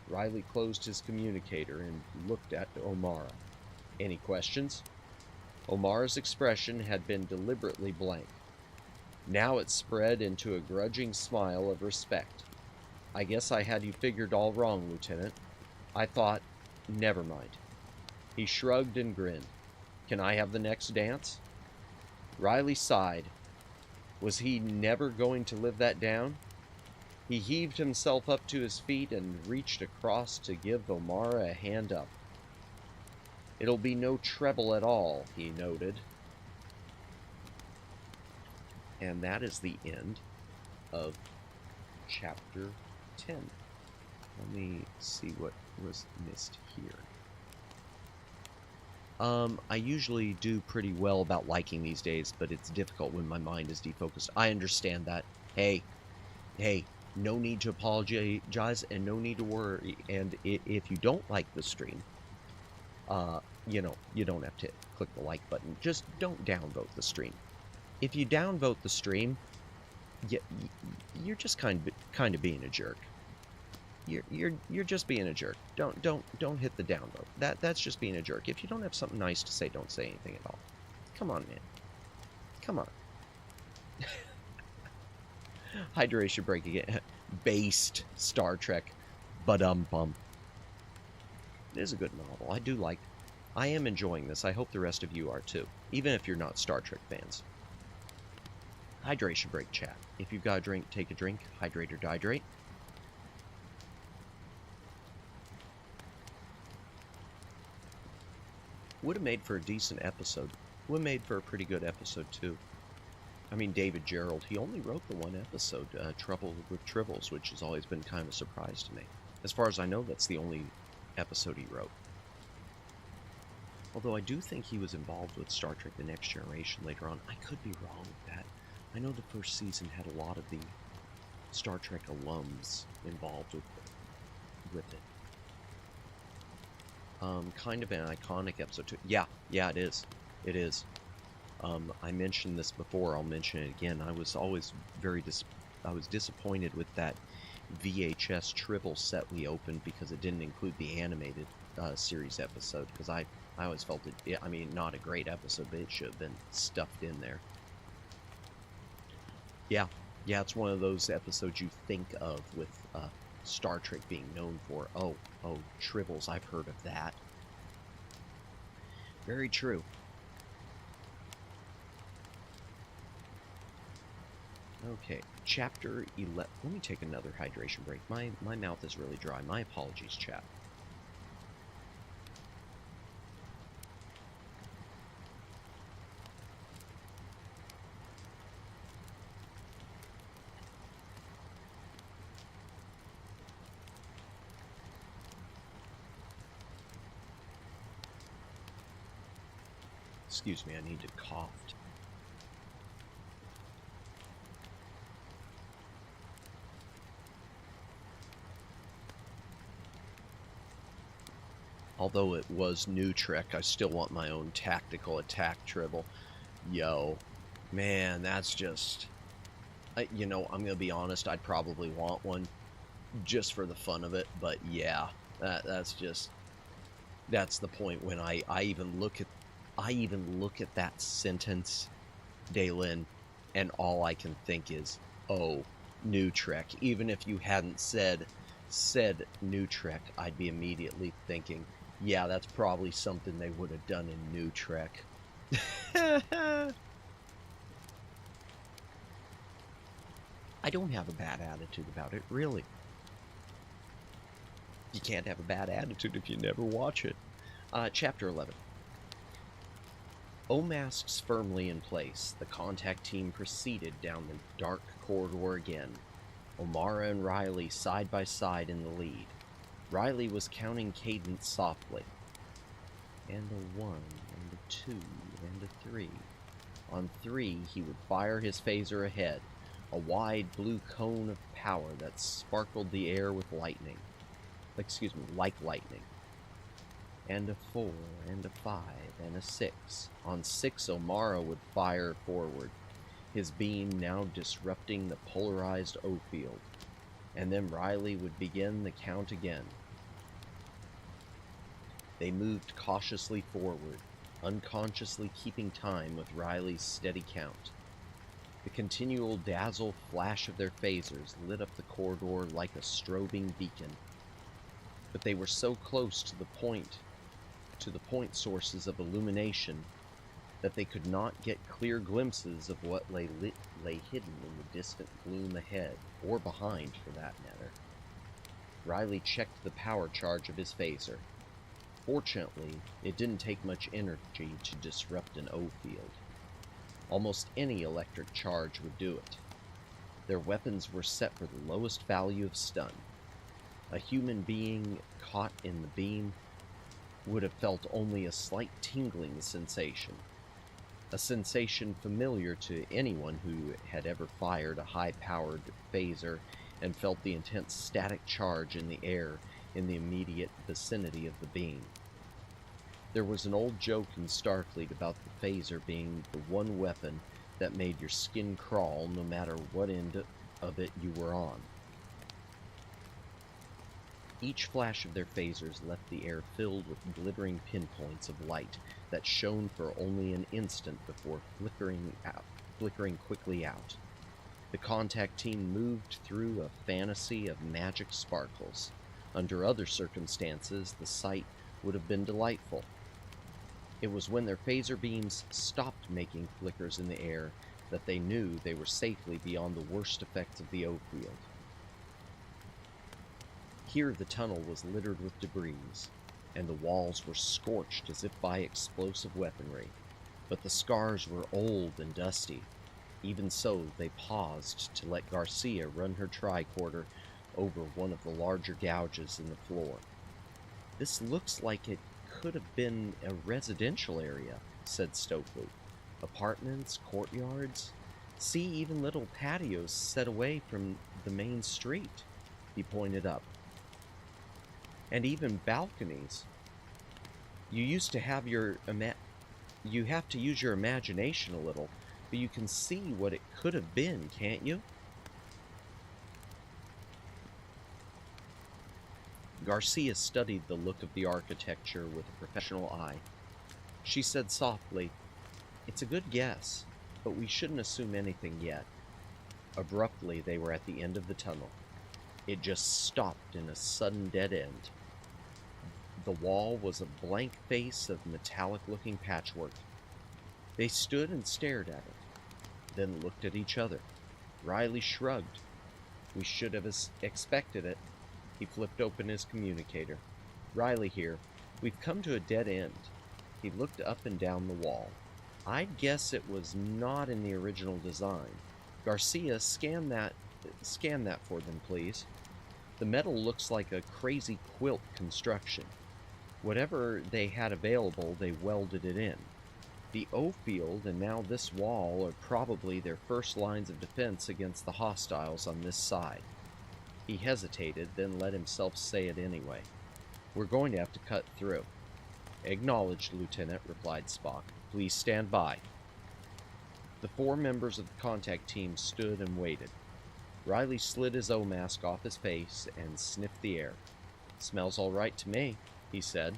Riley closed his communicator and looked at O'Mara. "Any questions?" O'Mara's expression had been deliberately blank. Now it spread into a grudging smile of respect. "I guess I had you figured all wrong, Lieutenant. I thought... never mind." He shrugged and grinned. "Can I have the next dance?" Riley sighed. Was he never going to live that down? He heaved himself up to his feet and reached across to give O'Mara a hand up. "It'll be no treble at all," he noted. And that is the end of Chapter 10. Let me see what was missed here. I usually do pretty well about liking these days, but it's difficult when my mind is defocused. I understand that. Hey, no need to apologize and no need to worry. And if you don't like the stream, you don't have to click the like button. Just don't downvote the stream. If you downvote the stream, you're just kind of being a jerk. You're just being a jerk. Don't hit the downvote. That's just being a jerk. If you don't have something nice to say, don't say anything at all. Come on, man. Come on. Hydration break again. Based Star Trek. Bum. It is a good novel. I am enjoying this. I hope the rest of you are too, even if you're not Star Trek fans. Hydration break chat. If you've got a drink, take a drink. Hydrate or dehydrate. Would have made for a decent episode. Would have made for a pretty good episode too. I mean, David Gerald, he only wrote the one episode, Trouble with Tribbles, which has always been kind of a surprise to me. As far as I know, that's the only episode he wrote. Although I do think he was involved with Star Trek The Next Generation later on. I could be wrong with that. I know the first season had a lot of the Star Trek alums involved with it. Kind of an iconic episode too. Yeah, it is. It is. I mentioned this before. I'll mention it again. I was always I was disappointed with that VHS Tribble set we opened because it didn't include the animated series episode. Because I always felt it. I mean, not a great episode, but it should have been stuffed in there. Yeah, it's one of those episodes you think of with Star Trek being known for. Oh, Tribbles. I've heard of that. Very true. Okay, chapter 11. Let me take another hydration break. My mouth is really dry. My apologies, chat. Excuse me, I need to cough. Although it was New Trek, I still want my own tactical attack Tribble. Yo, man, that's just... you know, I'm going to be honest, I'd probably want one just for the fun of it. But yeah, that's just... That's the point when I even look at that sentence, Daylin, and all I can think is, oh, New Trek. Even if you hadn't said New Trek, I'd be immediately thinking, yeah, that's probably something they would have done in New Trek. I don't have a bad attitude about it, really. You can't have a bad attitude if you never watch it. Chapter 11. O-masks firmly in place, the contact team proceeded down the dark corridor again. O'Mara and Riley side by side in the lead. Riley was counting cadence softly. And a 1, and a 2, and a 3. On 3, he would fire his phaser ahead, a wide blue cone of power that sparkled the air with lightning. Like lightning. And a 4, and a 5, and a 6. On 6, O'Mara would fire forward, his beam now disrupting the polarized O-field. And then Riley would begin the count again. They moved cautiously forward, unconsciously keeping time with Riley's steady count. The continual dazzle flash of their phasers lit up the corridor like a strobing beacon. But they were so close to the point sources of illumination that they could not get clear glimpses of what lay hidden in the distant gloom ahead, or behind for that matter. Riley checked the power charge of his phaser. Fortunately, it didn't take much energy to disrupt an O-field. Almost any electric charge would do it. Their weapons were set for the lowest value of stun. A human being caught in the beam would have felt only a slight tingling sensation. A sensation familiar to anyone who had ever fired a high-powered phaser and felt the intense static charge in the air in the immediate vicinity of the beam. There was an old joke in Starfleet about the phaser being the one weapon that made your skin crawl no matter what end of it you were on. Each flash of their phasers left the air filled with glittering pinpoints of light that shone for only an instant before flickering quickly out. The contact team moved through a fantasy of magic sparkles. Under other circumstances, the sight would have been delightful. It was when their phaser beams stopped making flickers in the air that they knew they were safely beyond the worst effects of the O-field. Here the tunnel was littered with debris, and the walls were scorched as if by explosive weaponry, but the scars were old and dusty. Even so, they paused to let Garcia run her tricorder over one of the larger gouges in the floor. "This looks like it could have been a residential area," said Stokely. "Apartments, courtyards. See, even little patios set away from the main street," he pointed up. "And even balconies. You used to have you have to use your imagination a little, but you can see what it could have been, can't you? Garcia studied the look of the architecture with a professional eye. She said softly, "It's a good guess, but we shouldn't assume anything yet." Abruptly, they were at the end of the tunnel. It just stopped in a sudden dead end. The wall was a blank face of metallic-looking patchwork. They stood and stared at it, then looked at each other. Riley shrugged. "We should have expected it." He flipped open his communicator. "Riley here. We've come to a dead end." He looked up and down the wall. "I'd guess it was not in the original design. Garcia, scan that for them, please. The metal looks like a crazy quilt construction. Whatever they had available, they welded it in. The O field and now this wall are probably their first lines of defense against the hostiles on this side." He hesitated, then let himself say it anyway. "We're going to have to cut through." "Acknowledged, Lieutenant," replied Spock. "Please stand by." The 4 members of the contact team stood and waited. Riley slid his O mask off his face and sniffed the air. "Smells all right to me," he said.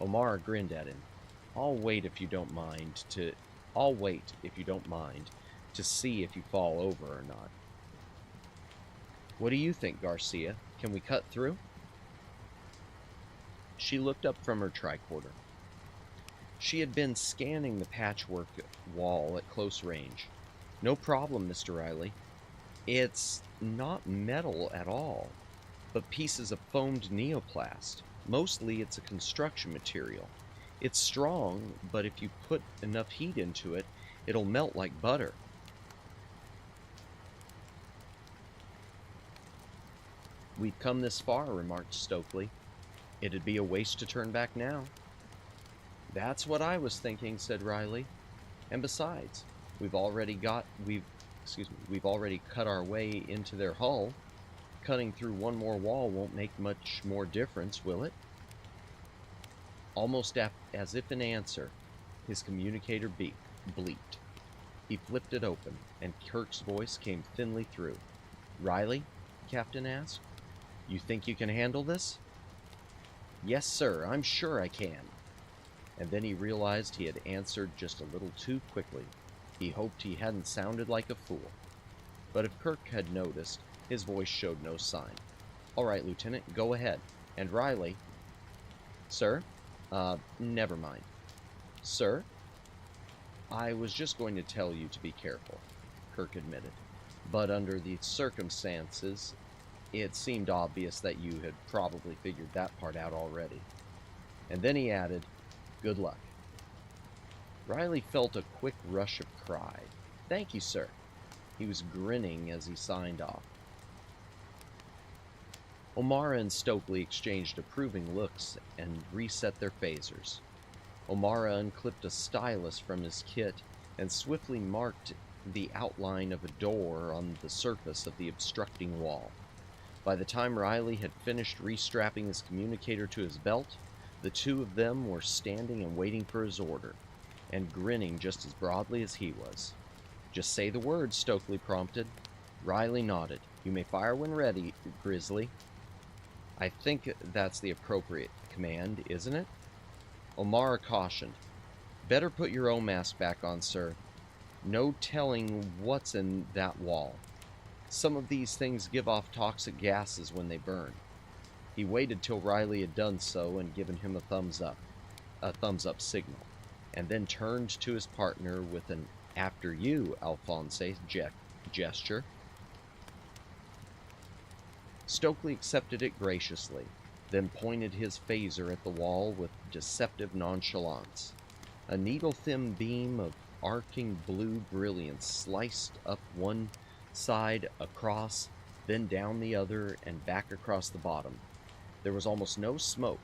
O'Mara grinned at him. I'll wait if you don't mind to see if you fall over or not." "What do you think, Garcia? Can we cut through?" She looked up from her tricorder. She had been scanning the patchwork wall at close range. "No problem, Mr. Riley. It's not metal at all, but pieces of foamed neoplast. Mostly it's a construction material. It's strong, but if you put enough heat into it, it'll melt like butter." "We've come this far," remarked Stokely. "It'd be a waste to turn back now." "That's what I was thinking," said Riley. "And besides, we've already cut our way into their hull. Cutting through one more wall won't make much more difference, will it?" Almost as if in answer, his communicator bleeped. He flipped it open, and Kirk's voice came thinly through. "Riley?" the captain asked. "You think you can handle this?" "Yes, sir, I'm sure I can." And then he realized he had answered just a little too quickly. He hoped he hadn't sounded like a fool. But if Kirk had noticed, his voice showed no sign. "All right, Lieutenant, go ahead. And Riley..." "Sir? Never mind." "Sir?" "I was just going to tell you to be careful," Kirk admitted. "But under the circumstances, it seemed obvious that you had probably figured that part out already." And then he added, "Good luck." Riley felt a quick rush of pride. "Thank you, sir." He was grinning as he signed off. O'Mara and Stokely exchanged approving looks and reset their phasers. O'Mara unclipped a stylus from his kit and swiftly marked the outline of a door on the surface of the obstructing wall. By the time Riley had finished restrapping his communicator to his belt, the 2 of them were standing and waiting for his order, and grinning just as broadly as he was. "Just say the word," Stokely prompted. Riley nodded. "You may fire when ready, Grizzly." "I think that's the appropriate command, isn't it?" O'Mara cautioned. "Better put your own mask back on, sir. No telling what's in that wall. Some of these things give off toxic gases when they burn." He waited till Riley had done so and given him a thumbs up signal, and then turned to his partner with an "after you, Alphonse" gesture. Stokely accepted it graciously, then pointed his phaser at the wall with deceptive nonchalance. A needle-thin beam of arcing blue brilliance sliced up one side, across, then down the other, and back across the bottom. There was almost no smoke,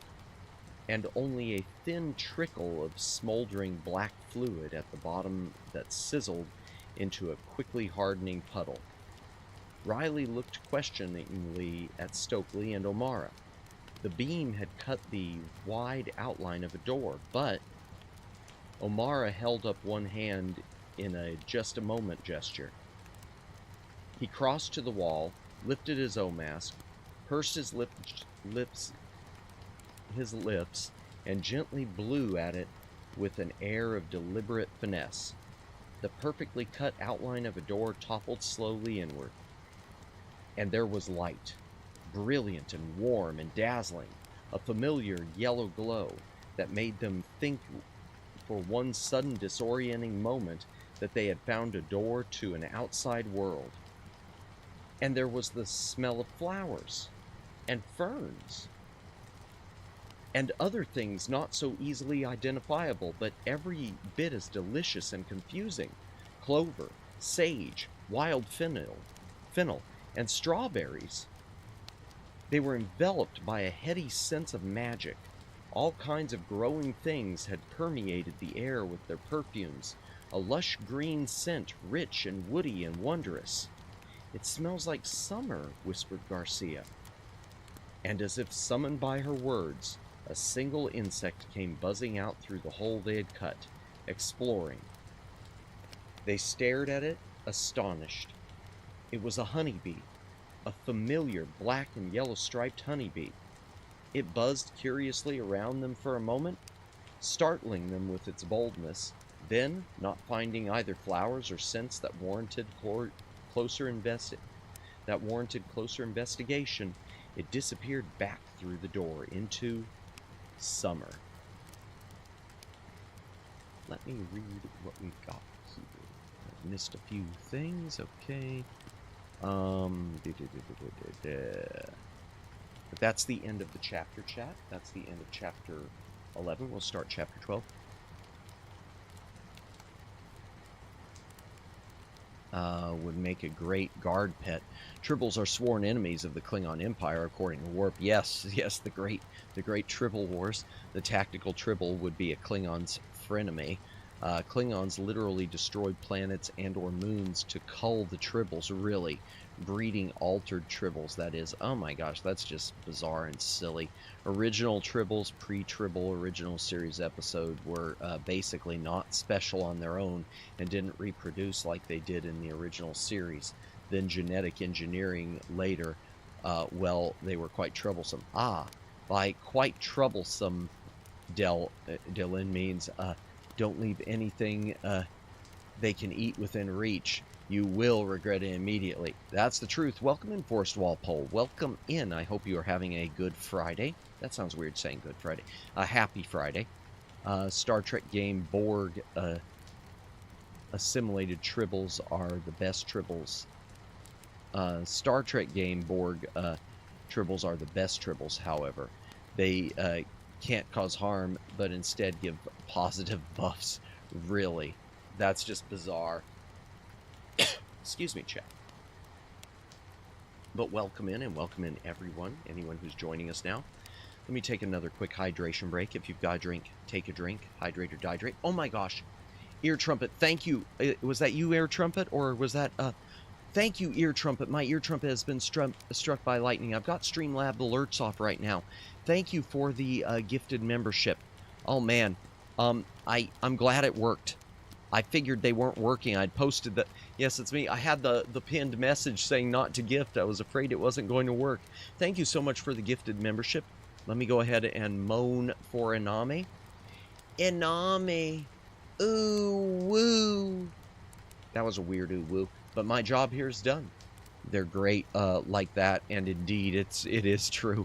and only a thin trickle of smoldering black fluid at the bottom that sizzled into a quickly hardening puddle. Riley looked questioningly at Stokely and O'Mara. The beam had cut the wide outline of a door, but Omara held up one hand in a just a moment gesture. He crossed to the wall, lifted his O-mask, pursed his lips, and gently blew at it with an air of deliberate finesse. The perfectly cut outline of a door toppled slowly inward, and there was light, brilliant and warm and dazzling, a familiar yellow glow that made them think for one sudden disorienting moment that they had found a door to an outside world. And there was the smell of flowers and ferns and other things not so easily identifiable, but every bit as delicious and confusing. Clover, sage, wild fennel, and strawberries. They were enveloped by a heady sense of magic. All kinds of growing things had permeated the air with their perfumes, a lush green scent, rich and woody and wondrous. "It smells like summer," whispered Garcia. And as if summoned by her words, a single insect came buzzing out through the hole they had cut, exploring. They stared at it, astonished. It was a honeybee, a familiar black and yellow striped honeybee. It buzzed curiously around them for a moment, startling them with its boldness. Then, not finding either flowers or scents that warranted closer investigation, it disappeared back through the door into summer. Let me read what we've got here. I've missed a few things. Okay. But that's the end of the chapter, chat. That's the end of chapter 11. We'll start chapter 12. Would make a great guard pet. Tribbles are sworn enemies of the Klingon Empire, according to Warp. Yes, the great Tribble Wars. The tactical Tribble would be a Klingon's frenemy. Klingons literally destroyed planets and or moons to cull the Tribbles, really. Breeding altered Tribbles, that is. Oh my gosh, that's just bizarre and silly. Original Tribbles, pre-Tribble original series episode were basically not special on their own and didn't reproduce like they did in the original series. Then genetic engineering later, well, they were quite troublesome. By quite troublesome, Dylan means don't leave anything they can eat within reach. You will regret it immediately. That's the truth. Welcome in, Forrest Walpole. Welcome in. I hope you are having a good Friday. That sounds weird saying Good Friday. A happy Friday. Star Trek game Borg assimilated Tribbles are the best Tribbles. Star Trek game Borg Tribbles are the best Tribbles, however. They can't cause harm, but instead give positive buffs. Really. That's just bizarre. Excuse me, chat. But welcome in, and welcome in anyone who's joining us now. Let me take another quick hydration break. If you've got a drink, take a drink. Hydrate or dihydrate. Oh my gosh. Ear Trumpet, thank you. Was that you, Ear Trumpet, or was that... Thank you, Ear Trumpet. My Ear Trumpet has been struck by lightning. I've got Streamlab alerts off right now. Thank you for the gifted membership. Oh, man. I'm glad it worked. I figured they weren't working. I'd posted that. Yes, it's me. I had the pinned message saying not to gift. I was afraid it wasn't going to work. Thank you so much for the gifted membership. Let me go ahead and moan for Inami. Inami. Ooh, woo. That was a weird ooh, woo. But my job here is done. They're great like that, and indeed, it is true.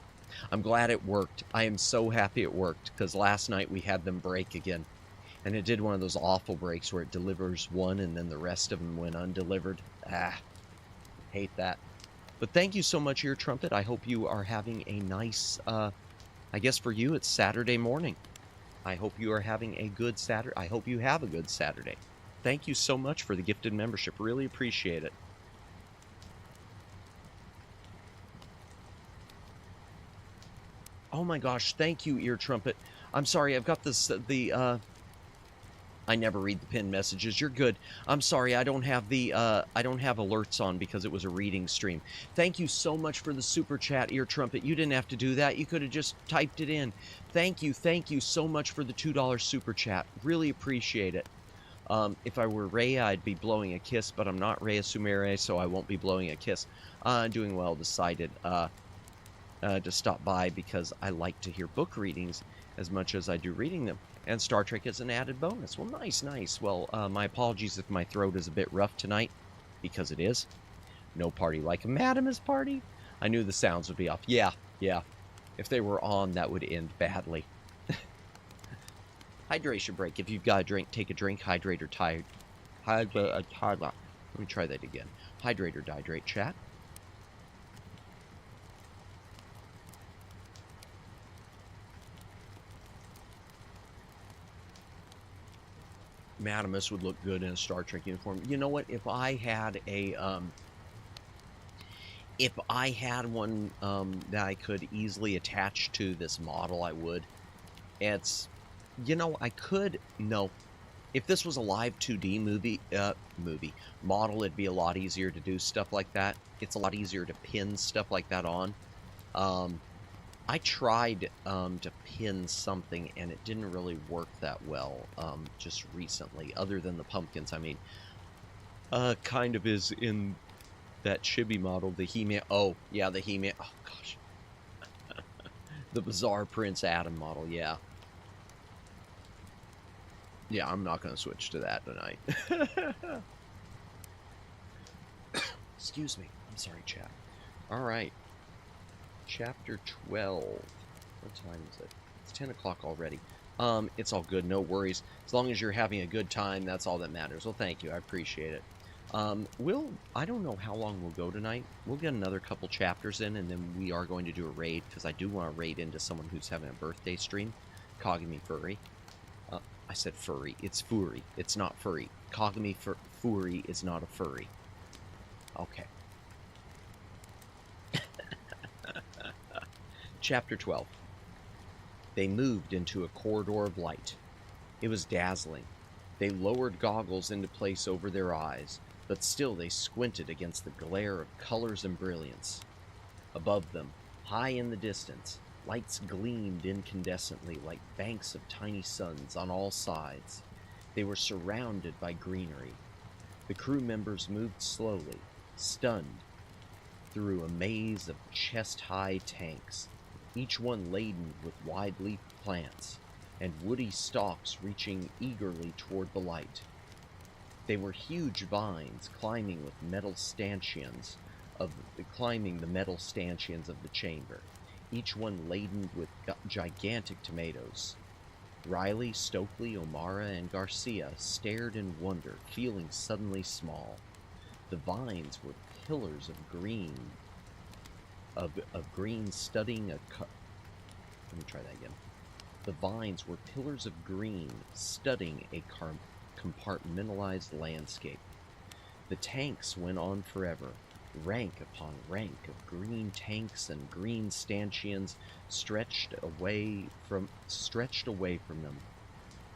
I'm glad it worked. I am so happy it worked, because last night we had them break again. And it did one of those awful breaks where it delivers one and then the rest of them went undelivered. Hate that. But thank you so much, Ear Trumpet. I hope you are having a nice, I guess for you it's Saturday morning. I hope you are having a good Saturday. I hope you have a good Saturday. Thank you so much for the gifted membership. Really appreciate it. Oh my gosh, thank you, Ear Trumpet. I'm sorry, I've got this, I never read the pinned messages. You're good. I'm sorry. I don't have the I don't have alerts on because it was a reading stream. Thank you so much for the super chat, Ear Trumpet. You didn't have to do that. You could have just typed it in. Thank you so much for the $2 super chat. Really appreciate it. If I were Rhea, I'd be blowing a kiss, but I'm not Rhea Sumere, so I won't be blowing a kiss. Doing well. Decided to stop by because I like to hear book readings as much as I do reading them. And Star Trek is an added bonus. Well, nice, nice. Well, my apologies if my throat is a bit rough tonight, because it is. No party like a Madamus party. I knew the sounds would be off. Yeah. If they were on, that would end badly. Hydration break. If you've got a drink, take a drink. Hydrate or tired. Let me try that again. Hydrate or dihydrate, chat. Madamus would look good in a Star Trek uniform. You know what? If I had one that I could easily attach to this model, I would. It's, you know, I could. No, if this was a live 2D model, it'd be a lot easier to do stuff like that. It's a lot easier to pin stuff like that on. I tried to pin something, and it didn't really work that well just recently, other than the pumpkins. I mean, kind of is in that chibi model, the He-Man. Oh, yeah, the He-Man. Oh, gosh. The bizarre Prince Adam model, yeah. Yeah, I'm not going to switch to that tonight. Excuse me. I'm sorry, chat. All right. Chapter 12. What time is it? It's 10 o'clock already. It's all good. No worries. As long as you're having a good time, that's all that matters. Well, thank you. I appreciate it. I don't know how long we'll go tonight. We'll get another couple chapters in, and then we are going to do a raid, because I do want to raid into someone who's having a birthday stream. Kagami Furry. I said furry. It's furry. It's not furry. Kagami Furry is not a furry. Okay. Chapter 12. They moved into a corridor of light. It was dazzling. They lowered goggles into place over their eyes, but still they squinted against the glare of colors and brilliance. Above them, high in the distance, lights gleamed incandescently like banks of tiny suns on all sides. They were surrounded by greenery. The crew members moved slowly, stunned, through a maze of chest-high tanks, each one laden with wide-leafed plants and woody stalks reaching eagerly toward the light. They were huge vines climbing the metal stanchions of the chamber, each one laden with gigantic tomatoes. Riley, Stokely, O'Mara, and Garcia stared in wonder, feeling suddenly small. The vines were pillars of green, studding a... Let me try that again. The vines were pillars of green, studding a compartmentalized landscape. The tanks went on forever. Rank upon rank of green tanks and green stanchions stretched away from them,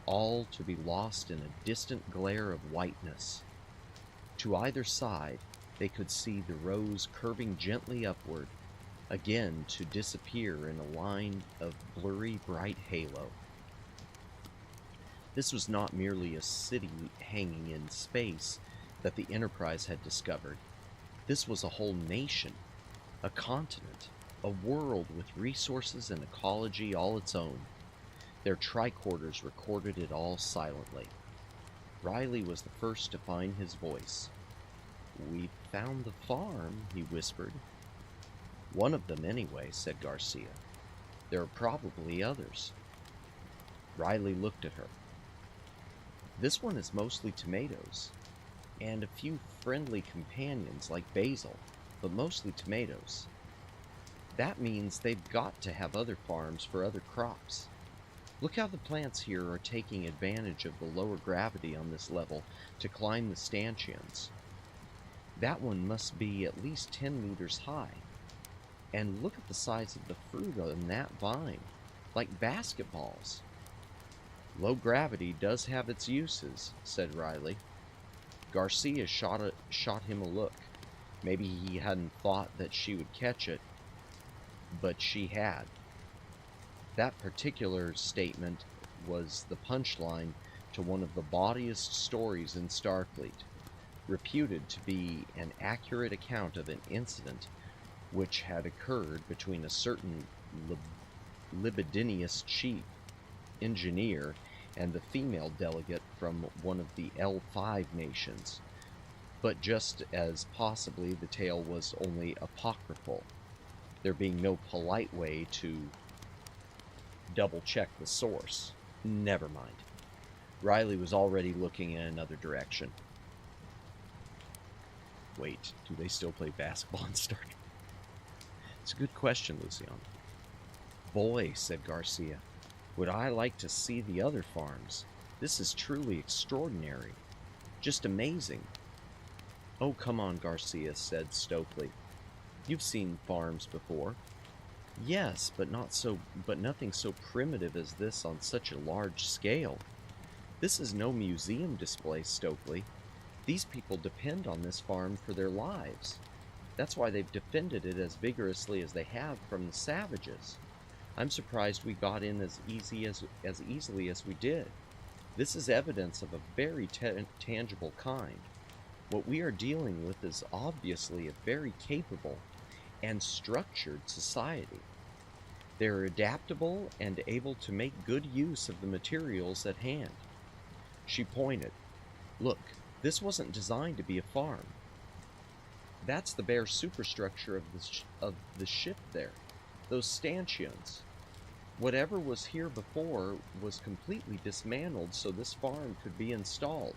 all to be lost in a distant glare of whiteness. To either side, they could see the rows curving gently upward, again to disappear in a line of blurry bright halo. This was not merely a city hanging in space that the Enterprise had discovered. This was a whole nation, a continent, a world with resources and ecology all its own. Their tricorders recorded it all silently. Riley was the first to find his voice. "We found the farm," he whispered. "One of them, anyway," said Garcia. "There are probably others." Riley looked at her. "This one is mostly tomatoes, and a few friendly companions like basil, but mostly tomatoes. That means they've got to have other farms for other crops. Look how the plants here are taking advantage of the lower gravity on this level to climb the stanchions. That one must be at least 10 meters high. And look at the size of the fruit on that vine, like basketballs." Low gravity does have its uses, said Riley. Garcia shot him a look. Maybe he hadn't thought that she would catch it, but she had. That particular statement was the punchline to one of the bawdiest stories in Starfleet, reputed to be an accurate account of an incident which had occurred between a certain libidinous chief engineer and the female delegate from one of the L5 nations. But just as possibly the tale was only apocryphal, there being no polite way to double-check the source. Never mind. Riley was already looking in another direction. Wait, do they still play basketball in Star Trek? It's a good question, Luciano. Boy, said Garcia, would I like to see the other farms. This is truly extraordinary. Just amazing. Oh, come on, Garcia said Stokely. You've seen farms before. Yes, but nothing so primitive as this on such a large scale. This is no museum display, Stokely. These people depend on this farm for their lives. That's why they've defended it as vigorously as they have from the savages. I'm surprised we got in as easily as we did. This is evidence of a very tangible kind. What we are dealing with is obviously a very capable and structured society. They are adaptable and able to make good use of the materials at hand. She pointed. Look, this wasn't designed to be a farm. That's the bare superstructure of the ship there. Those stanchions. Whatever was here before was completely dismantled so this farm could be installed.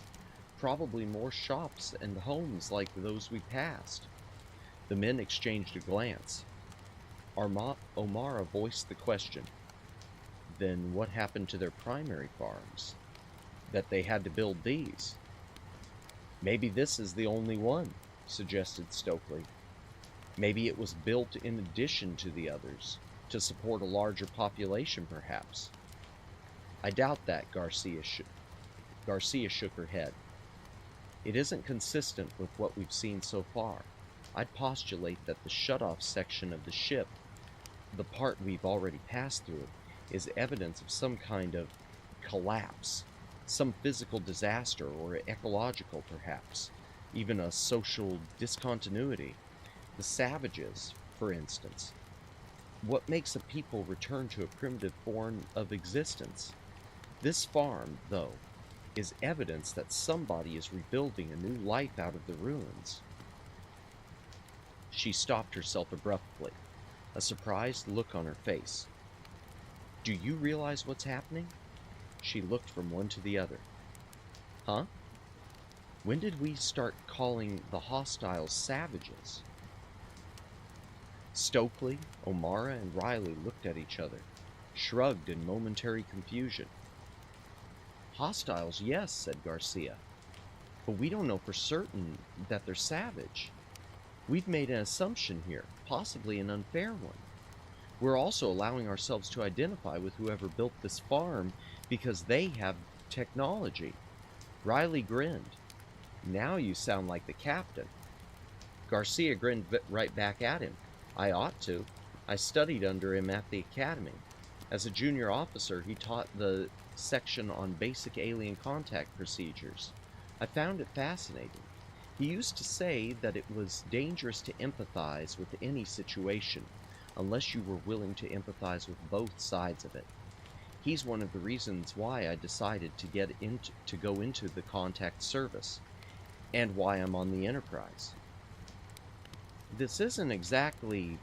Probably more shops and homes like those we passed. The men exchanged a glance. Omara voiced the question. Then what happened to their primary farms? That they had to build these? Maybe this is the only one, suggested Stokely. Maybe it was built in addition to the others, to support a larger population perhaps. I doubt that, Garcia shook her head. It isn't consistent with what we've seen so far. I'd postulate that the shut-off section of the ship, the part we've already passed through, is evidence of some kind of collapse, some physical disaster or ecological perhaps, even a social discontinuity. The savages, for instance. What makes a people return to a primitive form of existence? This farm, though, is evidence that somebody is rebuilding a new life out of the ruins. She stopped herself abruptly, a surprised look on her face. Do you realize what's happening? She looked from one to the other. Huh? When did we start calling the hostiles savages? Stokely, Omara, and Riley looked at each other, shrugged in momentary confusion. Hostiles, yes, said Garcia, but we don't know for certain that they're savage. We've made an assumption here, possibly an unfair one. We're also allowing ourselves to identify with whoever built this farm because they have technology. Riley grinned. Now you sound like the captain. Garcia grinned right back at him. I ought to. I studied under him at the academy. As a junior officer, he taught the section on basic alien contact procedures. I found it fascinating. He used to say that it was dangerous to empathize with any situation unless you were willing to empathize with both sides of it. He's one of the reasons why I decided to go into the contact service, and why I'm on the Enterprise. This isn't exactly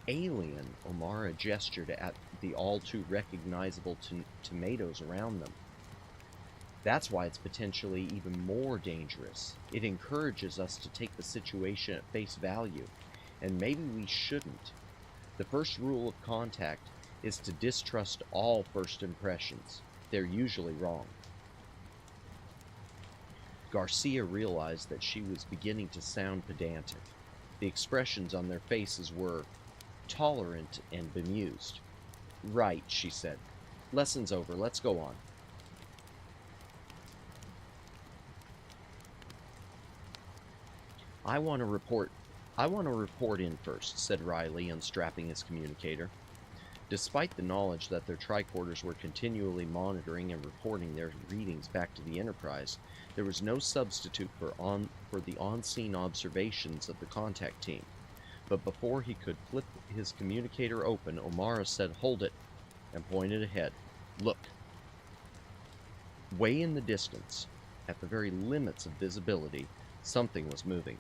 alien, Omara gestured at the all-too-recognizable tomatoes around them. That's why it's potentially even more dangerous. It encourages us to take the situation at face value, and maybe we shouldn't. The first rule of contact is to distrust all first impressions. They're usually wrong. Garcia realized that she was beginning to sound pedantic. The expressions on their faces were tolerant and bemused. Right, she said. Lesson's over. Let's go on. I want to report in first, said Riley, unstrapping his communicator. Despite the knowledge that their tricorders were continually monitoring and reporting their readings back to the Enterprise, there was no substitute for the on-scene observations of the contact team. But before he could flip his communicator open, O'Mara said, "Hold it," and pointed ahead. "Look." Way in the distance, at the very limits of visibility, something was moving.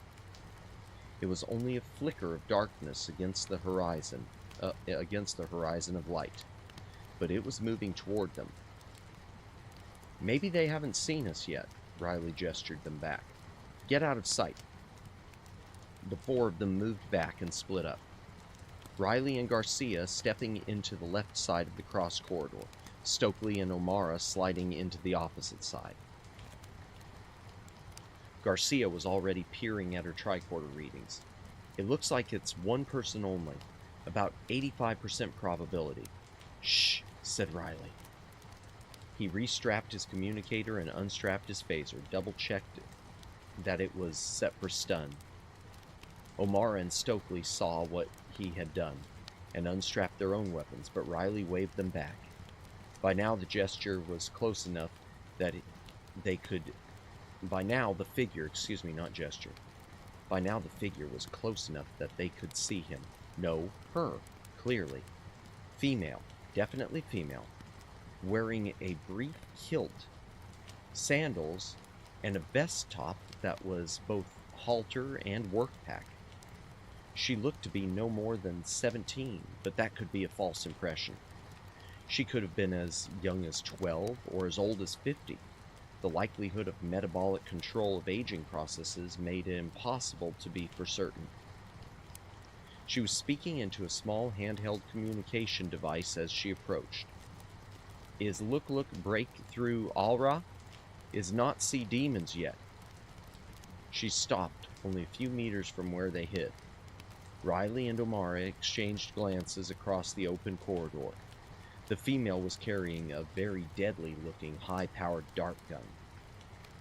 It was only a flicker of darkness against the horizon of light, but it was moving toward them. "Maybe they haven't seen us yet," Riley gestured them back. "Get out of sight." The four of them moved back and split up. Riley and Garcia stepping into the left side of the cross corridor, Stokely and O'Mara sliding into the opposite side. Garcia was already peering at her tricorder readings. "It looks like it's one person only. About 85% probability." "Shh," said Riley. He restrapped his communicator and unstrapped his phaser, double-checked that it was set for stun. O'Mara and Stokely saw what he had done and unstrapped their own weapons, but Riley waved them back. By now the gesture was close enough that they could... By now the figure was close enough that they could see him. No, her, clearly. Female, definitely female, wearing a brief kilt, sandals, and a vest top that was both halter and work pack. She looked to be no more than 17, but that could be a false impression. She could have been as young as 12 or as old as 50. The likelihood of metabolic control of aging processes made it impossible to be for certain. She was speaking into a small handheld communication device as she approached. "Is look break through Alra? Is not see demons yet." She stopped only a few meters from where they hid. Riley and O'Mara exchanged glances across the open corridor. The female was carrying a very deadly-looking, high-powered dart gun.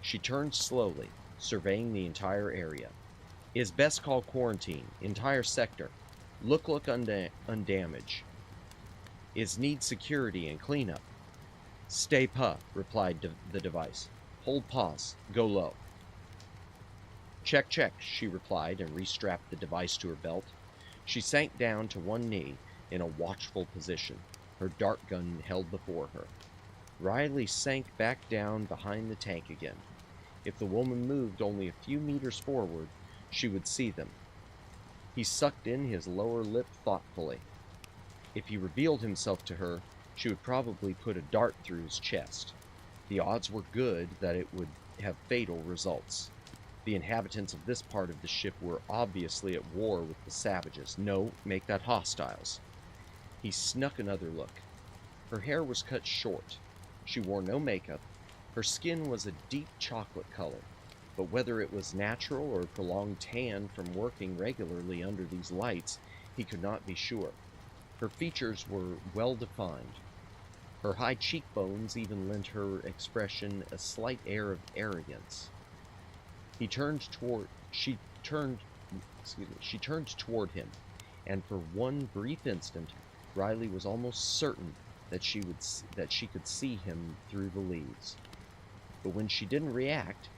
She turned slowly, surveying the entire area. "Is best call quarantine. Entire sector. Look undamaged. Is need security and cleanup." "Stay put," replied the device. "Hold pause. Go low." Check, she replied and restrapped the device to her belt. She sank down to one knee in a watchful position, her dart gun held before her. Riley sank back down behind the tank again. If the woman moved only a few meters forward, she would see them. He sucked in his lower lip thoughtfully. If he revealed himself to her, she would probably put a dart through his chest. The odds were good that it would have fatal results. The inhabitants of this part of the ship were obviously at war with the savages. No, make that hostiles. He snuck another look. Her hair was cut short. She wore no makeup. Her skin was a deep chocolate color, but whether it was natural or prolonged tan from working regularly under these lights, he could not be sure. Her features were well defined. Her high cheekbones even lent her expression a slight air of arrogance. She turned toward him, and for one brief instant, Riley was almost certain that she could see him through the leaves. But when she didn't react,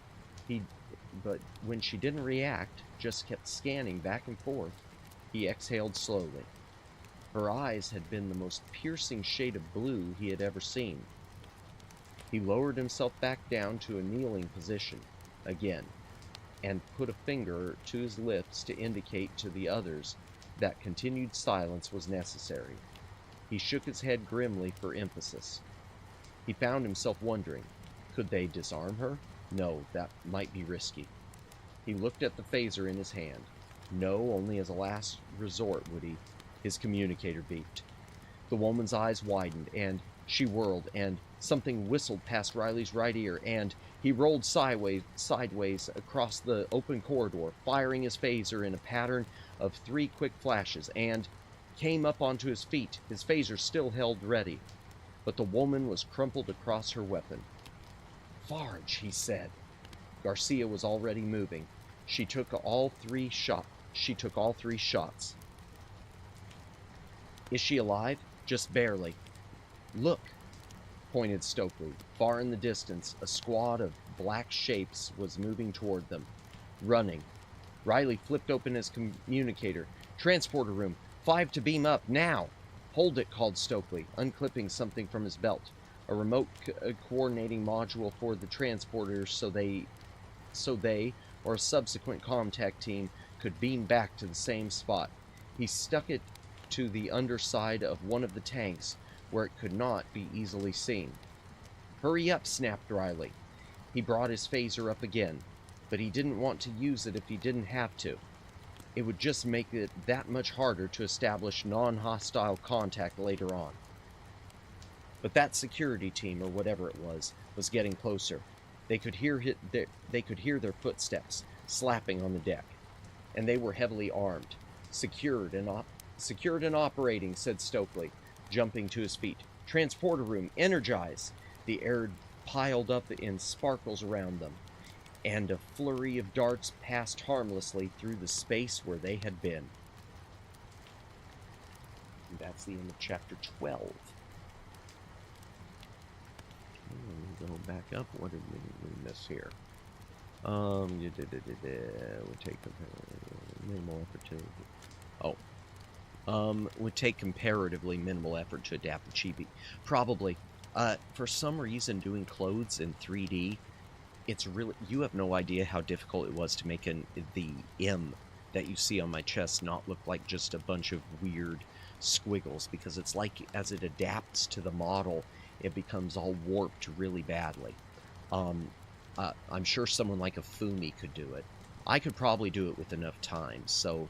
just kept scanning back and forth, he exhaled slowly. Her eyes had been the most piercing shade of blue he had ever seen. He lowered himself back down to a kneeling position again, and put a finger to his lips to indicate to the others that continued silence was necessary. He shook his head grimly for emphasis. He found himself wondering, could they disarm her? No, that might be risky. He looked at the phaser in his hand. No, only as a last resort would he. His communicator beeped. The woman's eyes widened, and she whirled, and something whistled past Riley's right ear, and he rolled sideways across the open corridor, firing his phaser in a pattern of 3 quick flashes, and came up onto his feet, his phaser still held ready. But the woman was crumpled across her weapon. "Farge," he said. Garcia was already moving. She took all three shots. Is she alive? Just barely. Look, pointed Stokely. Far in the distance, a squad of black shapes was moving toward them, running. Riley flipped open his communicator. Transporter room. 5 to beam up, now! Hold it, called Stokely, unclipping something from his belt. A remote coordinating module for the transporters so they, or a subsequent contact team, could beam back to the same spot. He stuck it to the underside of one of the tanks, where it could not be easily seen. Hurry up, snapped Riley. He brought his phaser up again, but he didn't want to use it if he didn't have to. It would just make it that much harder to establish non-hostile contact later on. But that security team, or whatever it was getting closer. They could hear their footsteps slapping on the deck, and they were heavily armed. Secured and operating, said Stokely, jumping to his feet. Transporter room, energize! The air piled up in sparkles around them, and a flurry of darts passed harmlessly through the space where they had been. And that's the end of chapter 12. Go back up. What did we miss here? We take minimal effort to. Would take comparatively minimal effort to adapt the chibi. Probably. For some reason, doing clothes in 3D, it's really, you have no idea how difficult it was to make the M that you see on my chest not look like just a bunch of weird squiggles, because it's like as it adapts to the model, it becomes all warped really badly. I'm sure someone like a Fumi could do it. I could probably do it with enough time, so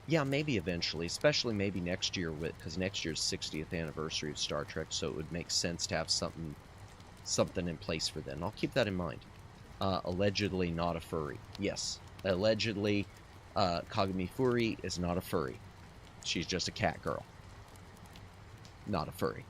yeah, maybe eventually, especially maybe next year, because next year's 60th anniversary of Star Trek, so it would make sense to have something in place for then. I'll keep that in mind. Allegedly not a furry. Yes, allegedly Kagami Furi is not a furry. She's just a cat girl. Not a furry.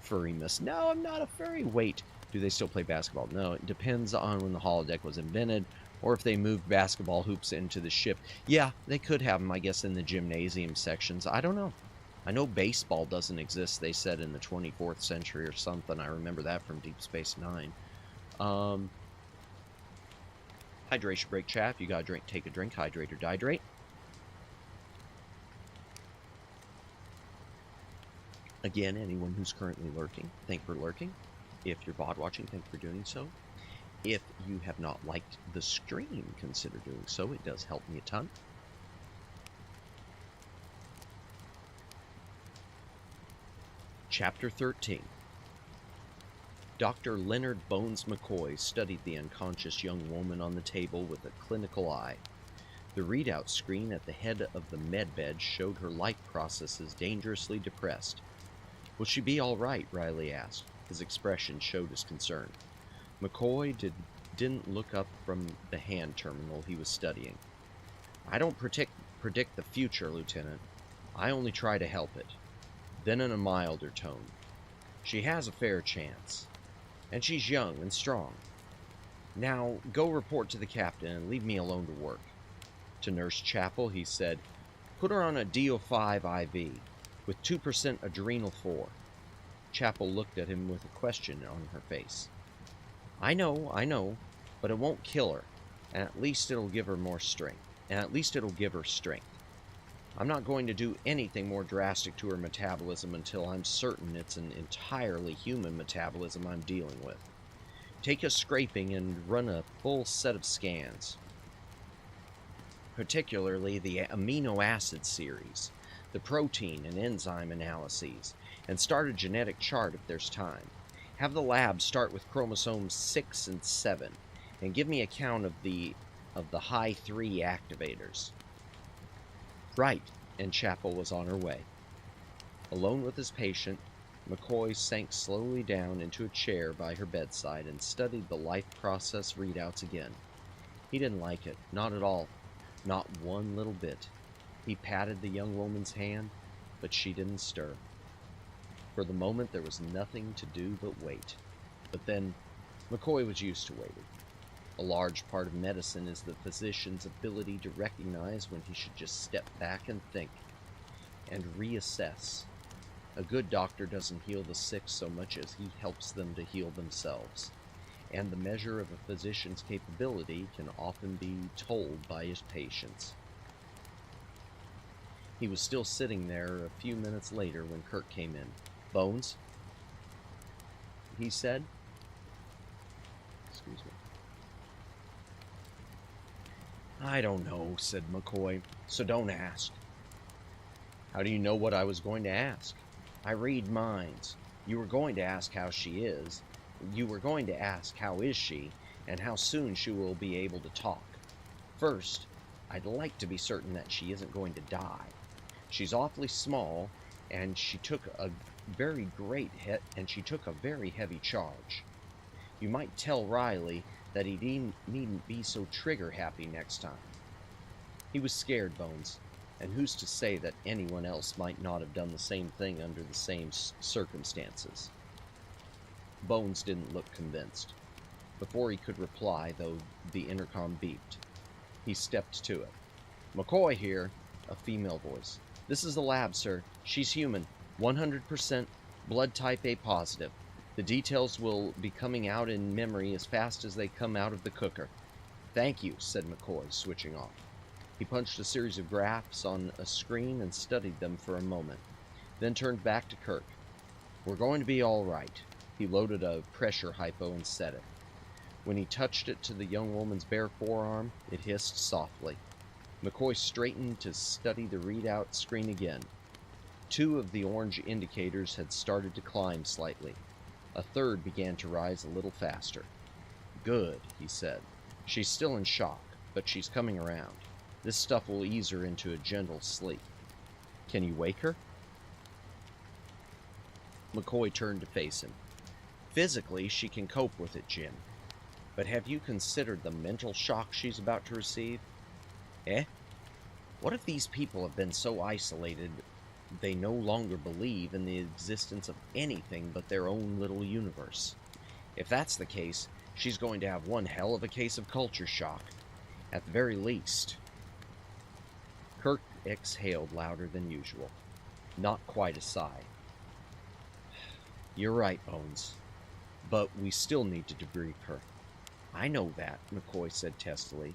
Furry miss. No, I'm not a furry. Wait, do they still play basketball? No, it depends on when the holodeck was invented, or if they moved basketball hoops into the ship. Yeah, they could have them, I guess, in the gymnasium sections. I don't know. I know baseball doesn't exist, they said, in the 24th century or something. I remember that from Deep Space Nine. Hydration break, chat. If you got a drink, take a drink. Hydrate or dihydrate. Again, anyone who's currently lurking, thank you for lurking. If you're VOD watching, thank you for doing so. If you have not liked the stream, consider doing so. It does help me a ton. Chapter 13. Dr. Leonard Bones McCoy studied the unconscious young woman on the table with a clinical eye. The readout screen at the head of the medbed showed her life processes dangerously depressed. Will she be all right? Riley asked. His expression showed his concern. McCoy didn't look up from the hand terminal he was studying. I don't predict the future, Lieutenant. I only try to help it. Then in a milder tone. She has a fair chance. And she's young and strong. Now, go report to the captain and leave me alone to work. To Nurse Chapel, he said, put her on a DO5 IV with 2% adrenal 4. Chapel looked at him with a question on her face. I know, but it won't kill her, and at least it'll give her more strength. I'm not going to do anything more drastic to her metabolism until I'm certain it's an entirely human metabolism I'm dealing with. Take a scraping and run a full set of scans, particularly the amino acid series, the protein and enzyme analyses, and start a genetic chart if there's time. Have the lab start with chromosomes 6 and 7, and give me a count of the high 3 activators. Right, and Chapel was on her way. Alone with his patient, McCoy sank slowly down into a chair by her bedside and studied the life process readouts again. He didn't like it, not at all, not one little bit. He patted the young woman's hand, but she didn't stir. For the moment, there was nothing to do but wait. But then, McCoy was used to waiting. A large part of medicine is the physician's ability to recognize when he should just step back and think, and reassess. A good doctor doesn't heal the sick so much as he helps them to heal themselves, and the measure of a physician's capability can often be told by his patients. He was still sitting there a few minutes later when Kirk came in. "Bones?" he said. Excuse me. "I don't know," said McCoy, "so don't ask." "How do you know what I was going to ask?" "I read minds. You were going to ask how she is. You were going to ask how is she, and how soon she will be able to talk. First, I'd like to be certain that she isn't going to die. She's awfully small, and she took a very heavy charge. You might tell Riley that he needn't be so trigger-happy next time." He was scared, Bones, and who's to say that anyone else might not have done the same thing under the same circumstances? Bones didn't look convinced. Before he could reply, though, the intercom beeped. He stepped to it. "McCoy here," a female voice. "This is the lab, sir. She's human, 100% blood type A positive. The details will be coming out in memory as fast as they come out of the cooker." "Thank you," said McCoy, switching off. He punched a series of graphs on a screen and studied them for a moment, then turned back to Kirk. "We're going to be all right." He loaded a pressure hypo and set it. When he touched it to the young woman's bare forearm, it hissed softly. McCoy straightened to study the readout screen again. 2 of the orange indicators had started to climb slightly. A third began to rise a little faster. "Good," he said. "She's still in shock, but she's coming around. This stuff will ease her into a gentle sleep. Can you wake her?" McCoy turned to face him. "Physically, she can cope with it, Jim. But have you considered the mental shock she's about to receive?" "Eh? What if these people have been so isolated they no longer believe in the existence of anything but their own little universe? If that's the case, she's going to have one hell of a case of culture shock, at the very least." Kirk exhaled louder than usual, not quite a sigh. "You're right, Bones, but we still need to debrief her." "I know that," McCoy said testily.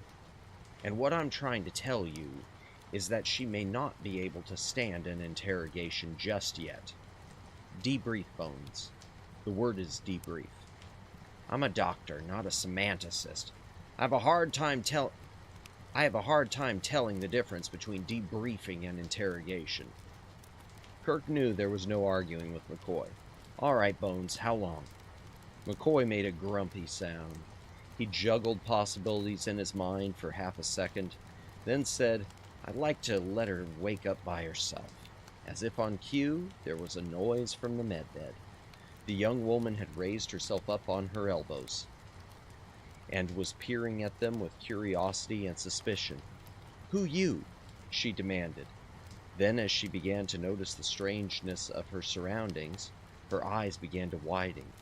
"And what I'm trying to tell you is that she may not be able to stand an interrogation just yet. Debrief, Bones. The word is debrief. I'm a doctor, not a semanticist. I have a hard time telling the difference between debriefing and interrogation." Kirk knew there was no arguing with McCoy. "All right, Bones, how long?" McCoy made a grumpy sound. He juggled possibilities in his mind for half a second, then said, "I'd like to let her wake up by herself." As if on cue, there was a noise from the medbed. The young woman had raised herself up on her elbows and was peering at them with curiosity and suspicion. "Who you?" she demanded. Then, as she began to notice the strangeness of her surroundings, her eyes began to widen.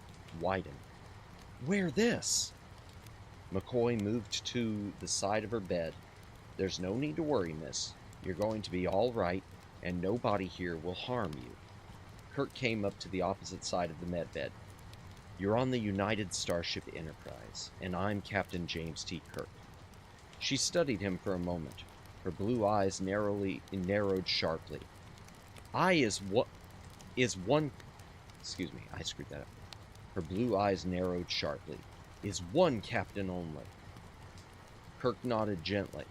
"Where this?" McCoy moved to the side of her bed. "There's no need to worry, miss. You're going to be all right, and nobody here will harm you." Kirk came up to the opposite side of the medbed. "You're on the United Starship Enterprise, and I'm Captain James T. Kirk." She studied him for a moment. Her blue eyes narrowed sharply. Her blue eyes narrowed sharply. "Is one captain only." Kirk nodded gently.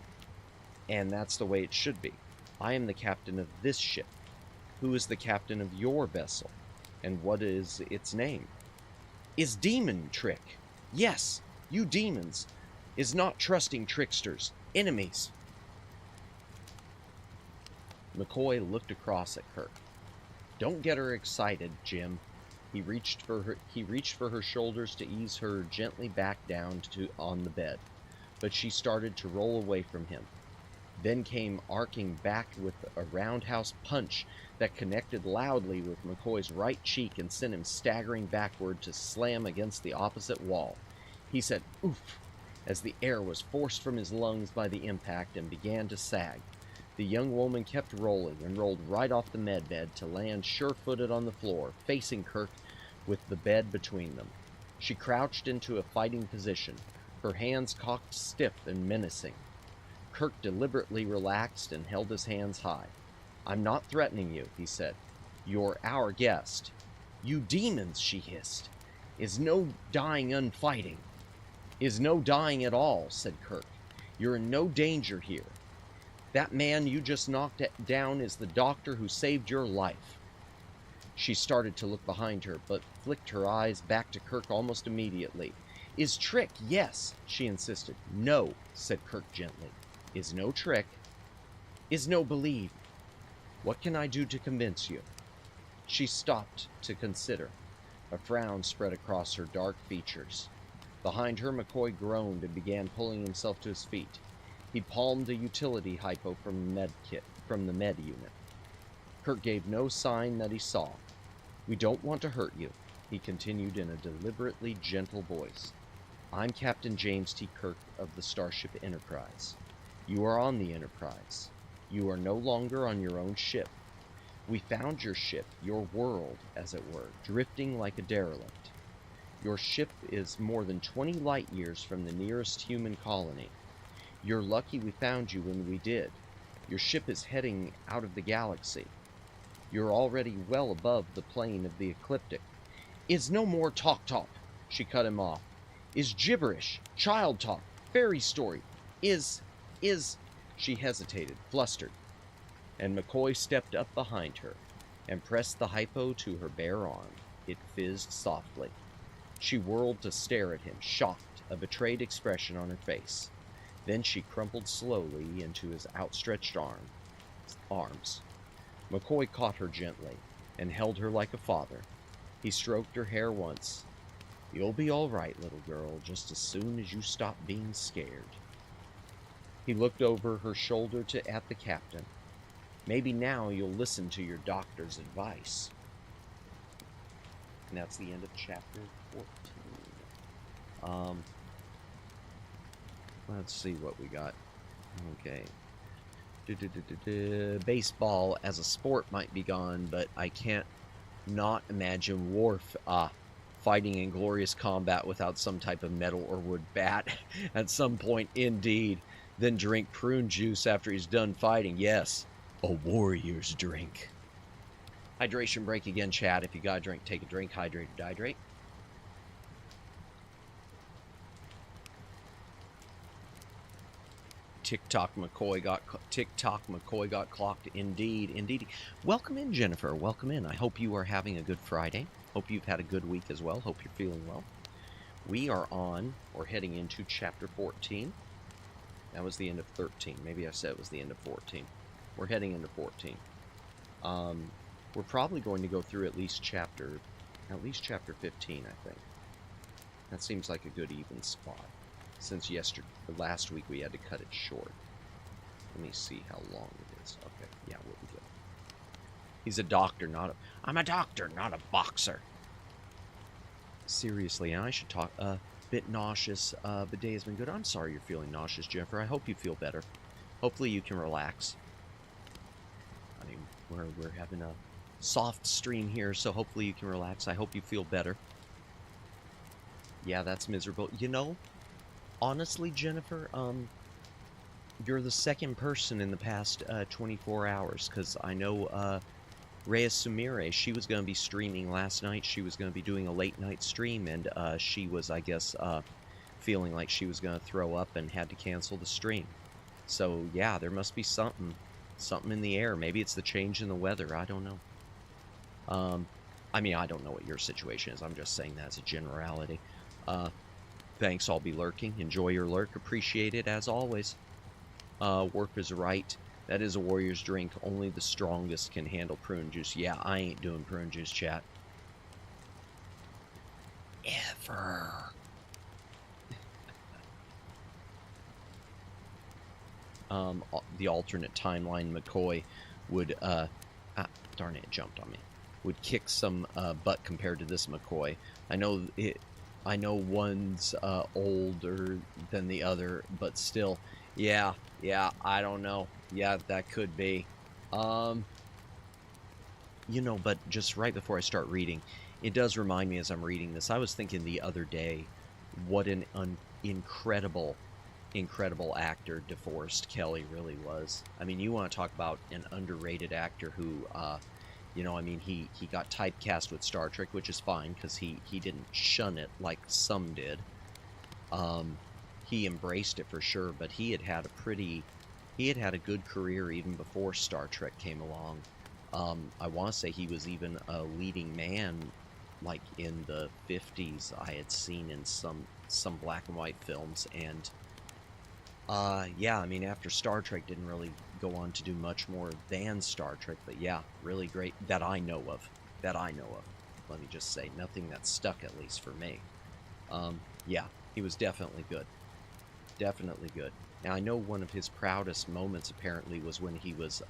"And that's the way it should be. I am the captain of this ship. Who is the captain of your vessel? And what is its name?" "Is demon trick. Yes, you demons. Is not trusting tricksters. Enemies." McCoy looked across at Kirk. "Don't get her excited, Jim." He reached for her shoulders to ease her gently back down on the bed, but she started to roll away from him, then came arcing back with a roundhouse punch that connected loudly with McCoy's right cheek and sent him staggering backward to slam against the opposite wall. He said, "Oof," as the air was forced from his lungs by the impact and began to sag. The young woman kept rolling and rolled right off the medbed to land sure-footed on the floor, facing Kirk with the bed between them. She crouched into a fighting position, her hands cocked stiff and menacing. Kirk deliberately relaxed and held his hands high. "I'm not threatening you," he said. "You're our guest." "You demons," she hissed. "Is no dying unfighting." "Is no dying at all," said Kirk. "You're in no danger here. That man you just knocked down is the doctor who saved your life." She started to look behind her, but flicked her eyes back to Kirk almost immediately. "Is trick, yes," she insisted. "No," said Kirk gently. "Is no trick. Is no believe. What can I do to convince you?" She stopped to consider. A frown spread across her dark features. Behind her, McCoy groaned and began pulling himself to his feet. He palmed a utility hypo from the med unit. Kirk gave no sign that he saw. "We don't want to hurt you," he continued in a deliberately gentle voice. "I'm Captain James T. Kirk of the Starship Enterprise. You are on the Enterprise. You are no longer on your own ship. We found your ship, your world, as it were, drifting like a derelict. Your ship is more than 20 light years from the nearest human colony. You're lucky we found you when we did. Your ship is heading out of the galaxy. You're already well above the plane of the ecliptic." "Is no more talk," she cut him off. "Is gibberish, child talk, fairy story. Is, she hesitated, flustered, and McCoy stepped up behind her and pressed the hypo to her bare arm. It fizzed softly. She whirled to stare at him, shocked, a betrayed expression on her face. Then she crumpled slowly into his outstretched arms. McCoy caught her gently and held her like a father. He stroked her hair once. "You'll be all right, little girl, just as soon as you stop being scared." He looked over her shoulder at the captain. "Maybe now you'll listen to your doctor's advice." And that's the end of chapter 14. Let's see what we got. Okay. Baseball as a sport might be gone, but I can't not imagine Worf fighting in glorious combat without some type of metal or wood bat at some point, indeed. Then drink prune juice after he's done fighting. Yes, a warrior's drink. Hydration break again, chat. If you got a drink, take a drink. Hydrate or dehydrate. TikTok McCoy got clocked. Indeed. Welcome in, Jennifer. Welcome in. I hope you are having a good Friday. Hope you've had a good week as well. Hope you're feeling well. We are on, or heading into chapter 14. That was the end of 13. Maybe I said it was the end of 14. We're heading into 14. We're probably going to go through at least chapter 15, I think. That seems like a good even spot. Since last week we had to cut it short. Let me see how long it is. Okay, yeah, we'll be good. He's a doctor, I'm a doctor, not a boxer. Seriously, and I should talk, bit nauseous, the day has been good. I'm sorry you're feeling nauseous, Jennifer. I hope you feel better. Hopefully you can relax. I mean, we're having a soft stream here, so hopefully you can relax. I hope you feel better. Yeah, that's miserable. You know, honestly, Jennifer, you're the second person in the past 24 hours, because I know Reyes Sumire, she was going to be streaming last night. She was going to be doing a late night stream, and she was, I guess, feeling like she was going to throw up and had to cancel the stream. So, yeah, there must be something in the air. Maybe it's the change in the weather. I don't know. I mean, I don't know what your situation is. I'm just saying that as a generality. Thanks, I'll be lurking. Enjoy your lurk. Appreciate it, as always. Work is right. That is a warrior's drink. Only the strongest can handle prune juice. Yeah, I ain't doing prune juice, chat. Ever. The alternate timeline, McCoy would, darn it, it jumped on me. Would kick some butt compared to this McCoy. I know I know one's older than the other, but still, yeah, I don't know. Yeah, that could be. Um, but just right before I start reading, it does remind me as I'm reading this, I was thinking the other day what an incredible, incredible actor DeForest Kelly really was. I mean, you want to talk about an underrated actor who, I mean, he got typecast with Star Trek, which is fine because he didn't shun it like some did. Um, he embraced it for sure, but he had had a good career even before Star Trek came along. I want to say he was even a leading man, like in the 50s. I had seen in some black and white films, and yeah, I mean, after Star Trek didn't really go on to do much more than Star Trek, but yeah, really great that I know of. That I know of. Let me just say, nothing that stuck at least for me. Yeah, he was definitely good. Definitely good. Now, I know one of his proudest moments apparently was when he was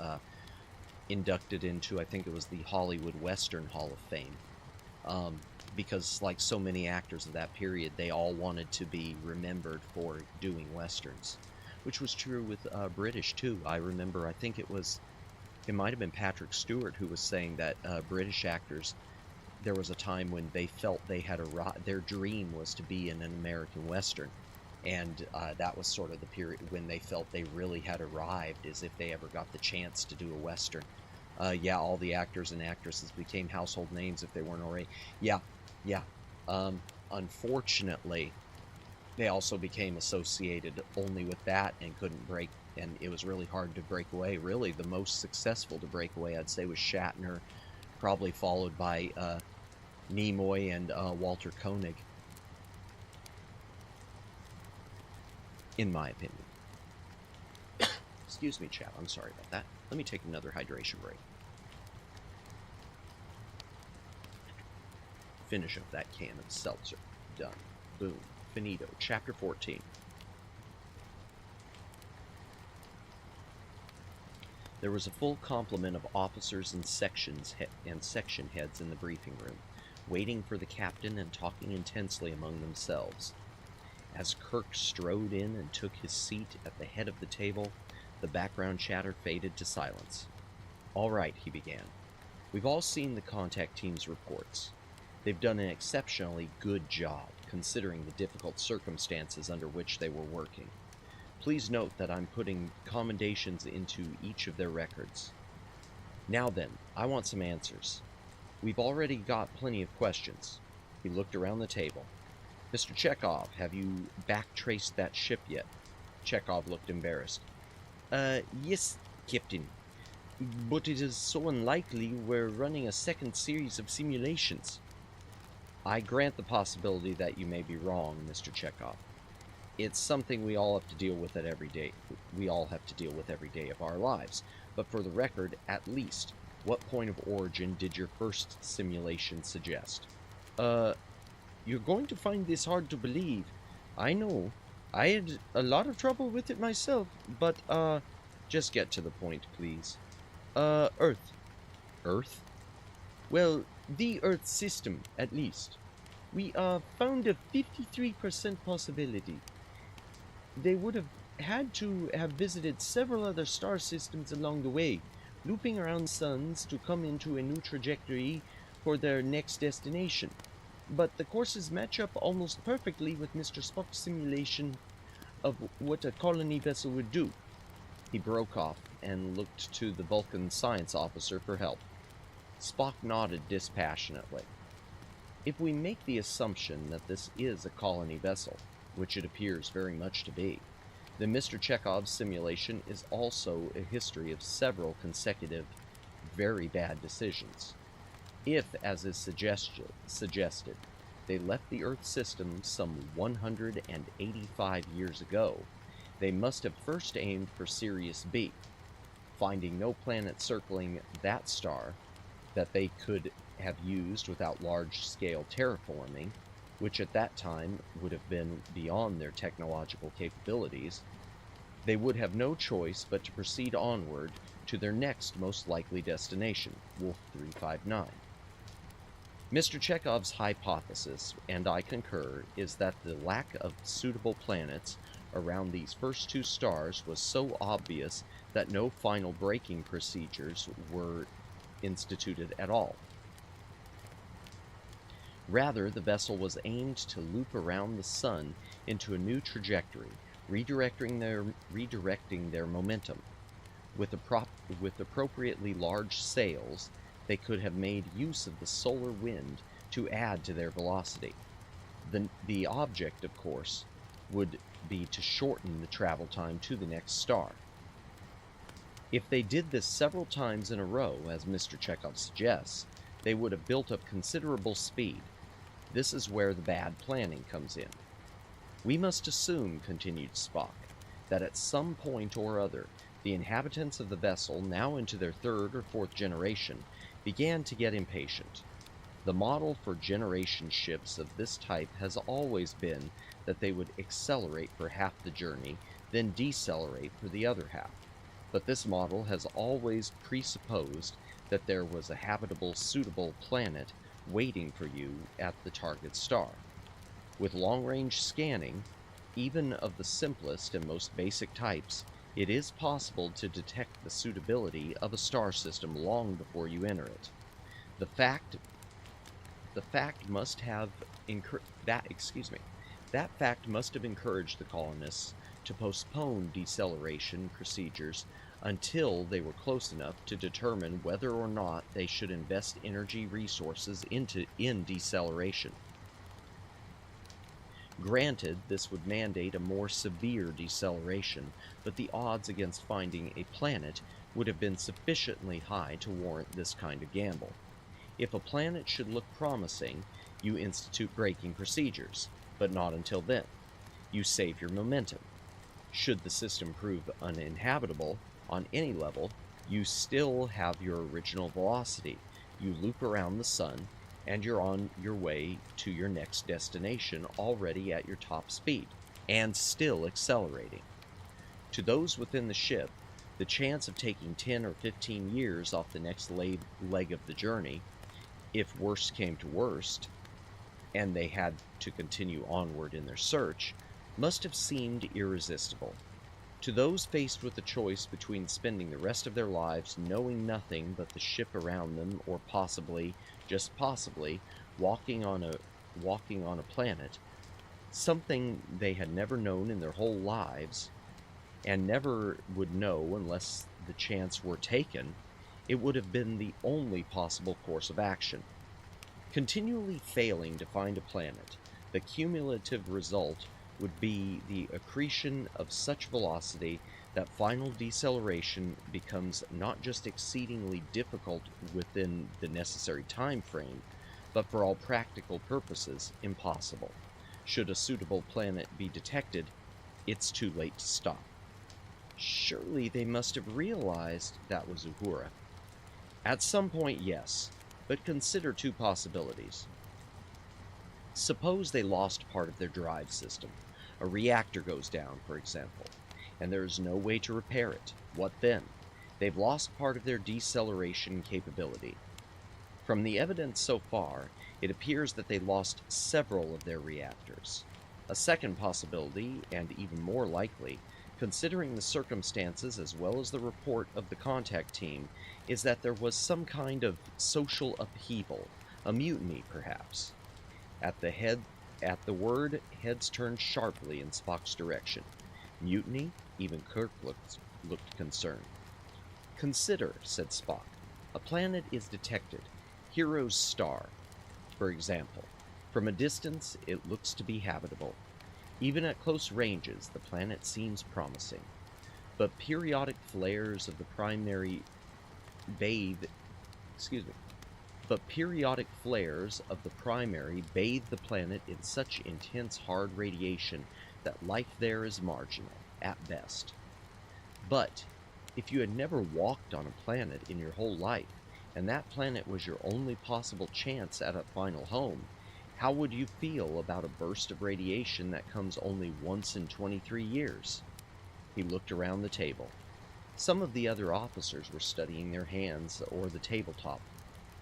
inducted into, I think it was the Hollywood Western Hall of Fame. Because, like so many actors of that period, they all wanted to be remembered for doing westerns, which was true with British too. I remember, I think it might have been Patrick Stewart who was saying that British actors, there was a time when they felt they had their dream was to be in an American western, and that was sort of the period when they felt they really had arrived, as if they ever got the chance to do a western. Yeah, all the actors and actresses became household names if they weren't already. Yeah, yeah. Unfortunately, they also became associated only with that and couldn't break, and it was really hard to break away. Really, the most successful to break away, I'd say, was Shatner, probably followed by Nimoy and Walter Koenig, in my opinion. Excuse me, chat. I'm sorry about that. Let me take another hydration break. Finish up that can of seltzer. Done. Boom. Finito. Chapter 14. There was a full complement of officers and section heads in the briefing room, waiting for the captain and talking intensely among themselves. As Kirk strode in and took his seat at the head of the table, the background chatter faded to silence. "All right," he began. "We've all seen the contact team's reports. They've done an exceptionally good job, considering the difficult circumstances under which they were working. Please note that I'm putting commendations into each of their records. Now then, I want some answers. We've already got plenty of questions." He looked around the table. "Mr. Chekhov, have you backtraced that ship yet?" Chekhov looked embarrassed. Yes, Captain. But it is so unlikely we're running a second series of simulations." "I grant the possibility that you may be wrong, Mr. Chekhov. It's something we all have to deal with every day of our lives. But for the record, at least, what point of origin did your first simulation suggest?" You're going to find this hard to believe. I know. I had a lot of trouble with it myself, but, just get to the point, please." Earth." "Earth?" "Well, the Earth system, at least. We, found a 53% possibility. They would have had to have visited several other star systems along the way, looping around suns to come into a new trajectory for their next destination. But the courses match up almost perfectly with Mr. Spock's simulation of what a colony vessel would do." He broke off and looked to the Vulcan science officer for help. Spock nodded dispassionately. "If we make the assumption that this is a colony vessel, which it appears very much to be, then Mr. Chekhov's simulation is also a history of several consecutive, very bad decisions. If, as is suggested, they left the Earth system some 185 years ago, they must have first aimed for Sirius B. Finding no planet circling that star that they could have used without large-scale terraforming, which at that time would have been beyond their technological capabilities, they would have no choice but to proceed onward to their next most likely destination, Wolf 359. Mr. Chekhov's hypothesis, and I concur, is that the lack of suitable planets around these first two stars was so obvious that no final braking procedures were instituted at all. Rather, the vessel was aimed to loop around the sun into a new trajectory, redirecting their momentum. With appropriately large sails, they could have made use of the solar wind to add to their velocity. The object, of course, would be to shorten the travel time to the next star. If they did this several times in a row, as Mr. Chekhov suggests, they would have built up considerable speed. This is where the bad planning comes in. We must assume, continued Spock, that at some point or other, the inhabitants of the vessel, now into their third or fourth generation, began to get impatient. The model for generation ships of this type has always been that they would accelerate for half the journey, then decelerate for the other half. But this model has always presupposed that there was a habitable, suitable planet waiting for you at the target star. With long-range scanning, even of the simplest and most basic types, it is possible to detect the suitability of a star system long before you enter it. That fact must have encouraged the colonists to postpone deceleration procedures until they were close enough to determine whether or not they should invest energy resources in deceleration. Granted, this would mandate a more severe deceleration, but the odds against finding a planet would have been sufficiently high to warrant this kind of gamble. If a planet should look promising, you institute braking procedures, but not until then. You save your momentum. Should the system prove uninhabitable on any level, you still have your original velocity. You loop around the sun, and you're on your way to your next destination already at your top speed, and still accelerating. To those within the ship, the chance of taking 10 or 15 years off the next leg of the journey, if worst came to worst, and they had to continue onward in their search, must have seemed irresistible. To those faced with the choice between spending the rest of their lives knowing nothing but the ship around them, or possibly, just possibly, walking on a planet, something they had never known in their whole lives, and never would know unless the chance were taken, it would have been the only possible course of action. Continually failing to find a planet, the cumulative result would be the accretion of such velocity that final deceleration becomes not just exceedingly difficult within the necessary time frame, but for all practical purposes impossible. Should a suitable planet be detected, it's too late to stop. Surely they must have realized that was Uhura. At some point, yes, but consider two possibilities. Suppose they lost part of their drive system. A reactor goes down, for example, and there is no way to repair it. What then? They've lost part of their deceleration capability. From the evidence so far, it appears that they lost several of their reactors. A second possibility, and even more likely, considering the circumstances as well as the report of the contact team, is that there was some kind of social upheaval, a mutiny perhaps. At the word, heads turned sharply in Spock's direction. Mutiny? Even Kirk looked concerned. Consider, said Spock. A planet is detected. Hero's star, for example. From a distance, it looks to be habitable. Even at close ranges, the planet seems promising. But periodic flares of the primary bathe the planet in such intense hard radiation that life there is marginal, at best. But if you had never walked on a planet in your whole life, and that planet was your only possible chance at a final home, how would you feel about a burst of radiation that comes only once in 23 years? He looked around the table. Some of the other officers were studying their hands or the tabletop.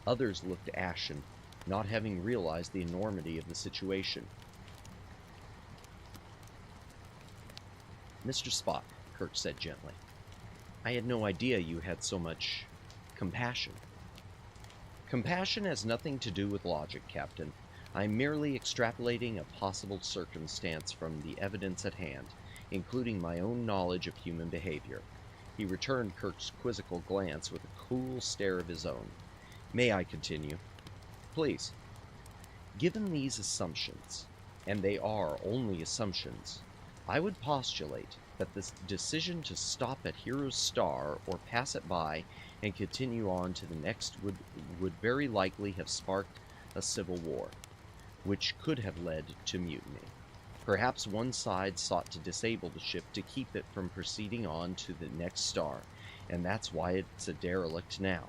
Others looked ashen. not having realized the enormity of the situation. "Mr. Spock," Kirk said gently, "I had no idea you had so much compassion." "Compassion has nothing to do with logic, Captain. I'm merely extrapolating a possible circumstance from the evidence at hand, including my own knowledge of human behavior." He returned Kirk's quizzical glance with a cool stare of his own. "May I continue?" "Please." "Given these assumptions, and they are only assumptions, I would postulate that the decision to stop at Hero's Star or pass it by and continue on to the next would very likely have sparked a civil war, which could have led to mutiny. Perhaps one side sought to disable the ship to keep it from proceeding on to the next star, and that's why it's a derelict now.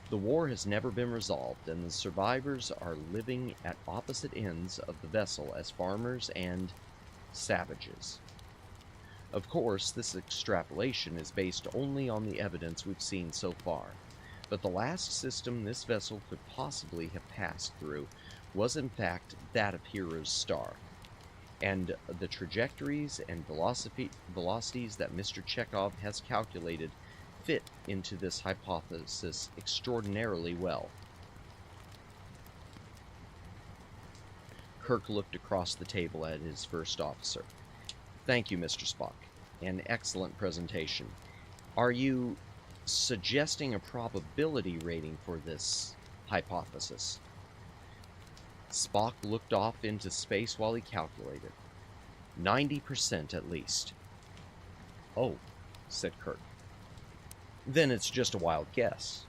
The war has never been resolved, and the survivors are living at opposite ends of the vessel as farmers and savages. Of course, this extrapolation is based only on the evidence we've seen so far, but the last system this vessel could possibly have passed through was in fact that of Hero's Star, and the trajectories and velocities that Mr. Chekhov has calculated fit into this hypothesis extraordinarily well. Kirk looked across the table at his first officer. "Thank you, Mr. Spock. An excellent presentation. Are you suggesting a probability rating for this hypothesis?" Spock looked off into space while he calculated. 90% at least." "Oh," said Kirk. "Then it's just a wild guess."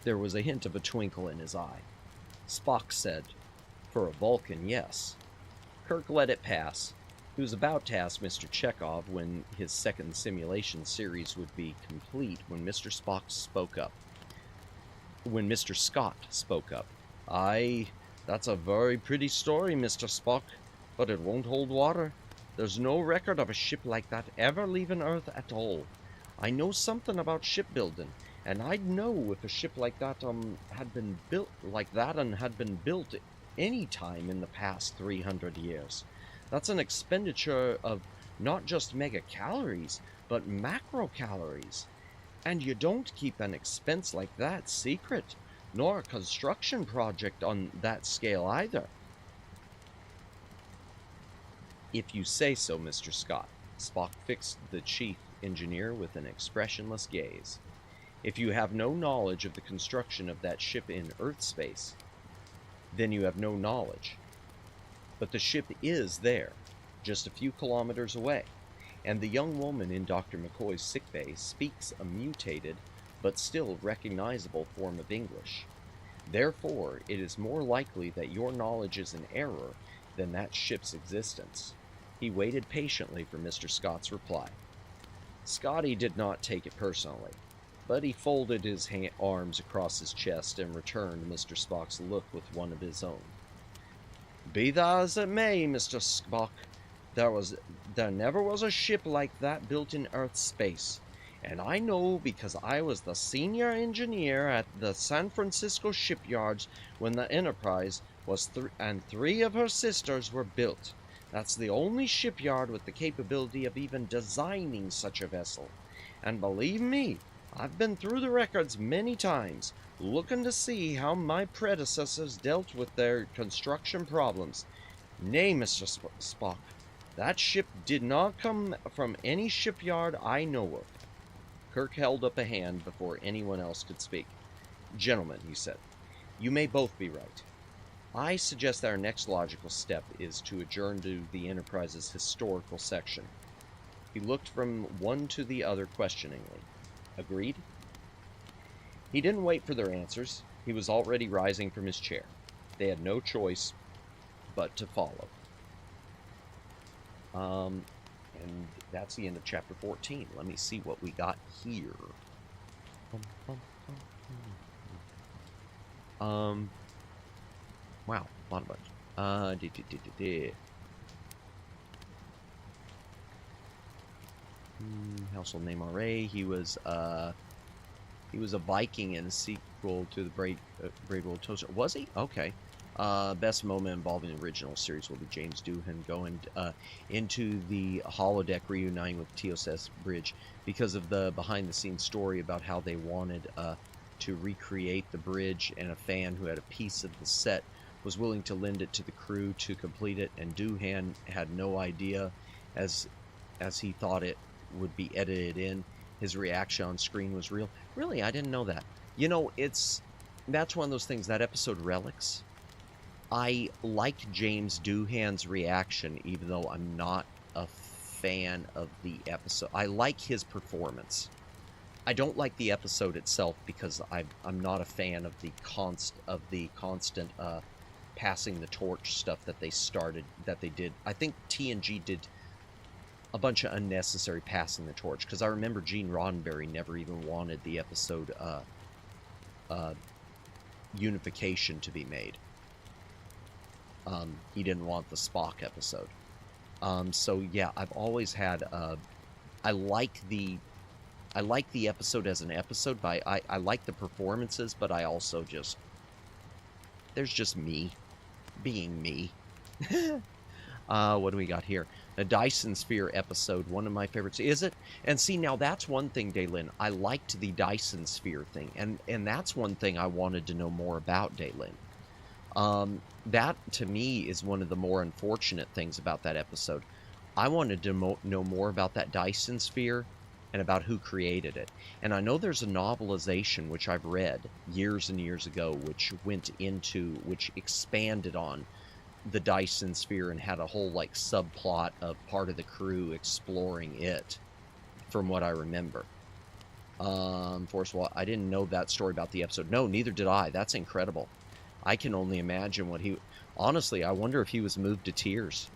There was a hint of a twinkle in his eye. Spock said, "For a Vulcan, yes." Kirk let it pass. He was about to ask Mr. Chekhov when his second simulation series would be complete when Mr. Scott spoke up. "Aye, that's a very pretty story, Mr. Spock, but it won't hold water. There's no record of a ship like that ever leaving Earth at all. I know something about shipbuilding, and I'd know if a ship like that had been built any time in the past 300 years. That's an expenditure of not just megacalories, but macrocalories. And you don't keep an expense like that secret, nor a construction project on that scale either." "If you say so, Mr. Scott." Spock fixed the chief engineer with an expressionless gaze. "If you have no knowledge of the construction of that ship in Earth space, then you have no knowledge. But the ship is there, just a few kilometers away, and the young woman in Dr. McCoy's sickbay speaks a mutated but still recognizable form of English. Therefore, it is more likely that your knowledge is an error than that ship's existence." He waited patiently for Mr. Scott's reply. Scotty did not take it personally, but he folded his arms across his chest and returned Mr. Spock's look with one of his own. "Be that as it may, Mr. Spock, there never was a ship like that built in Earth space, and I know because I was the senior engineer at the San Francisco shipyards when the Enterprise was and 3 of her sisters were built. That's the only shipyard with the capability of even designing such a vessel. And believe me, I've been through the records many times, looking to see how my predecessors dealt with their construction problems. Nay, Mr. Spock, that ship did not come from any shipyard I know of." Kirk held up a hand before anyone else could speak. "Gentlemen," he said, "you may both be right. I suggest that our next logical step is to adjourn to the Enterprise's historical section." He looked from one to the other questioningly. "Agreed?" He didn't wait for their answers. He was already rising from his chair. They had no choice but to follow. And that's the end of chapter 14. Let me see what we got here. Wow, a lot of bunch. Household name RA. He was a Viking in sequel to the Braid World Toaster. Was he? Okay. Best moment involving the original series will be James Doohan going into the holodeck reuniting with TOS Bridge because of the behind-the-scenes story about how they wanted to recreate the bridge, and a fan who had a piece of the set was willing to lend it to the crew to complete it, and Doohan had no idea as he thought it would be edited in. His reaction on screen was real. Really, I didn't know that. You know, that's one of those things, that episode Relics. I liked James Doohan's reaction, even though I'm not a fan of the episode. I like his performance. I don't like the episode itself because I'm not a fan of the constant passing the torch stuff that they did. I think TNG did a bunch of unnecessary passing the torch, because I remember Gene Roddenberry never even wanted the episode Unification to be made. He didn't want the Spock episode. So yeah, I've always had I like the episode as an episode, but I like the performances, but I also there's just me being me. What do we got here? The Dyson Sphere episode, one of my favorites. Is it? And see, now that's one thing, Daylin. I liked the Dyson Sphere thing, and that's one thing I wanted to know more about, Daylin. That, to me, is one of the more unfortunate things about that episode. I wanted to know more about that Dyson Sphere and about who created it. And I know there's a novelization, which I've read years and years ago, which expanded on the Dyson Sphere and had a whole, like, subplot of part of the crew exploring it, from what I remember. Force Wall, I didn't know that story about the episode. No, neither did I. That's incredible. I can only imagine what honestly, I wonder if he was moved to tears.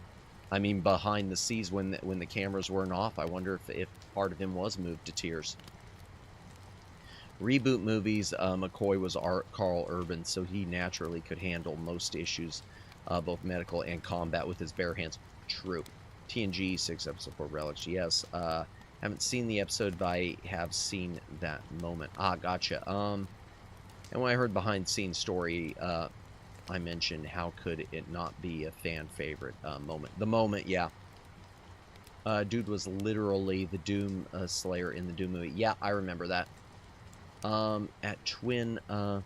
I mean, behind the scenes when the cameras weren't off, I wonder if part of him was moved to tears. Reboot movies, McCoy was Carl Urban, so he naturally could handle most issues, both medical and combat, with his bare hands. True. TNG 6 episode 4 Relics. Yes. Haven't seen the episode, but I have seen that moment. Ah, gotcha. And when I heard behind-the-scenes story, I mentioned how could it not be a fan favorite moment. The moment, yeah. Dude was literally the Doom Slayer in the Doom movie. Yeah, I remember that. At Twin, what'd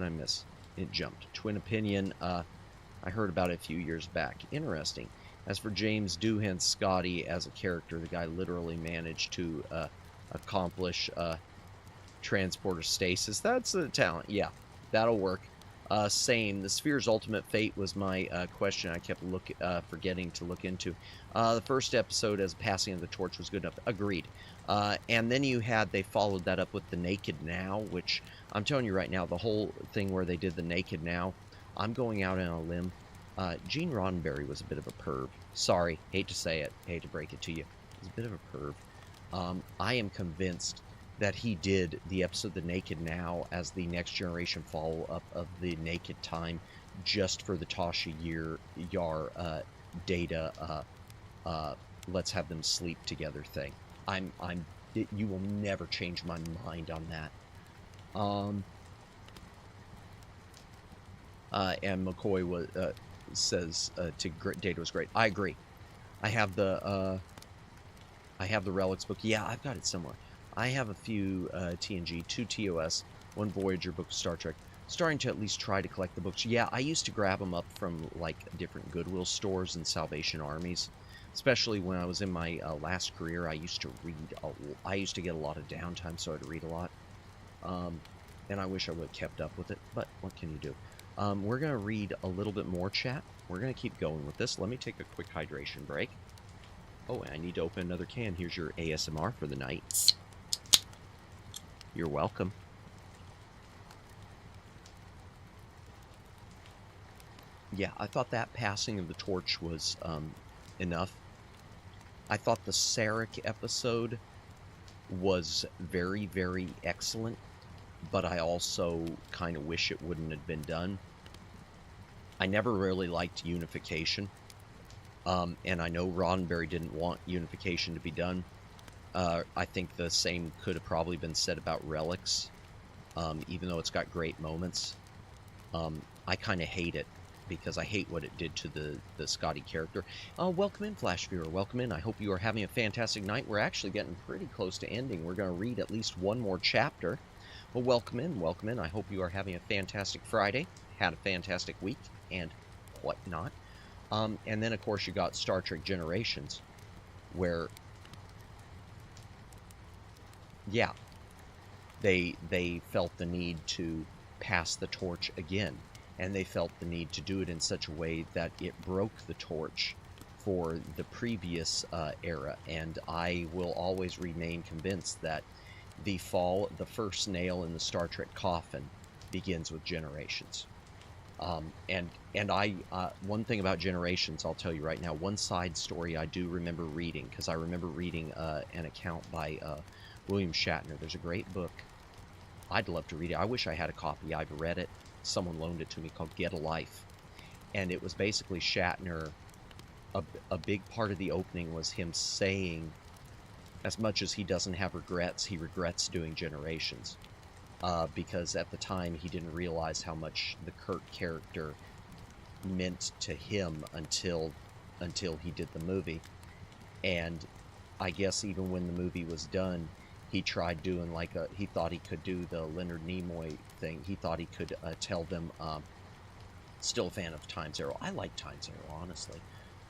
I miss? It jumped. Twin Opinion, I heard about it a few years back. Interesting. As for James Doohan's Scotty as a character, the guy literally managed to accomplish transporter stasis. That's a talent. Yeah, that'll work. Same. The Sphere's ultimate fate was my question I kept forgetting to look into. The first episode as Passing of the Torch was good enough. Agreed. And then they followed that up with The Naked Now, which I'm telling you right now, the whole thing where they did The Naked Now, I'm going out on a limb. Gene Roddenberry was a bit of a perv. Sorry, hate to say it, hate to break it to you. He's a bit of a perv. I am convinced that he did the episode The Naked Now as the Next Generation follow-up of The Naked Time, just for the Tasha Yar Data let's have them sleep together thing. You will never change my mind on that. And McCoy says Data was great. I agree. I have the Relics book. Yeah, I've got it somewhere. I have a few TNG, 2 TOS, 1 Voyager book of Star Trek. Starting to at least try to collect the books. Yeah, I used to grab them up from like different Goodwill stores and Salvation Armies. Especially when I was in my last career, I used to read. I used to get a lot of downtime, so I'd read a lot. And I wish I would have kept up with it, but what can you do? We're going to read a little bit more, chat. We're going to keep going with this. Let me take a quick hydration break. Oh, and I need to open another can. Here's your ASMR for the night. You're welcome. Yeah, I thought that passing of the torch was enough. I thought the Sarek episode was very, very excellent, but I also kind of wish it wouldn't have been done. I never really liked Unification, and I know Roddenberry didn't want Unification to be done. I think the same could have probably been said about Relics, even though it's got great moments. I kind of hate it because I hate what it did to the Scotty character. Welcome in, Flash Viewer. Welcome in. I hope you are having a fantastic night. We're actually getting pretty close to ending. We're going to read at least one more chapter. Well, welcome in. Welcome in. I hope you are having a fantastic Friday, had a fantastic week, and whatnot. And then, of course, you got Star Trek Generations, where, yeah, they felt the need to pass the torch again, and they felt the need to do it in such a way that it broke the torch for the previous era. And I will always remain convinced that the first nail in the Star Trek coffin begins with Generations. And one thing about Generations, I'll tell you right now, one side story I do remember reading, because I remember reading an account by William Shatner. There's a great book. I'd love to read it. I wish I had a copy. I've read it. Someone loaned it to me, called Get a Life. And it was basically Shatner. A big part of the opening was him saying, as much as he doesn't have regrets, he regrets doing Generations. Because at the time he didn't realize how much the Kirk character meant to him until he did the movie. And I guess even when the movie was done, he tried doing he thought he could do the Leonard Nimoy thing. He thought he could tell them, still a fan of Times Arrow. I like Times Arrow, honestly.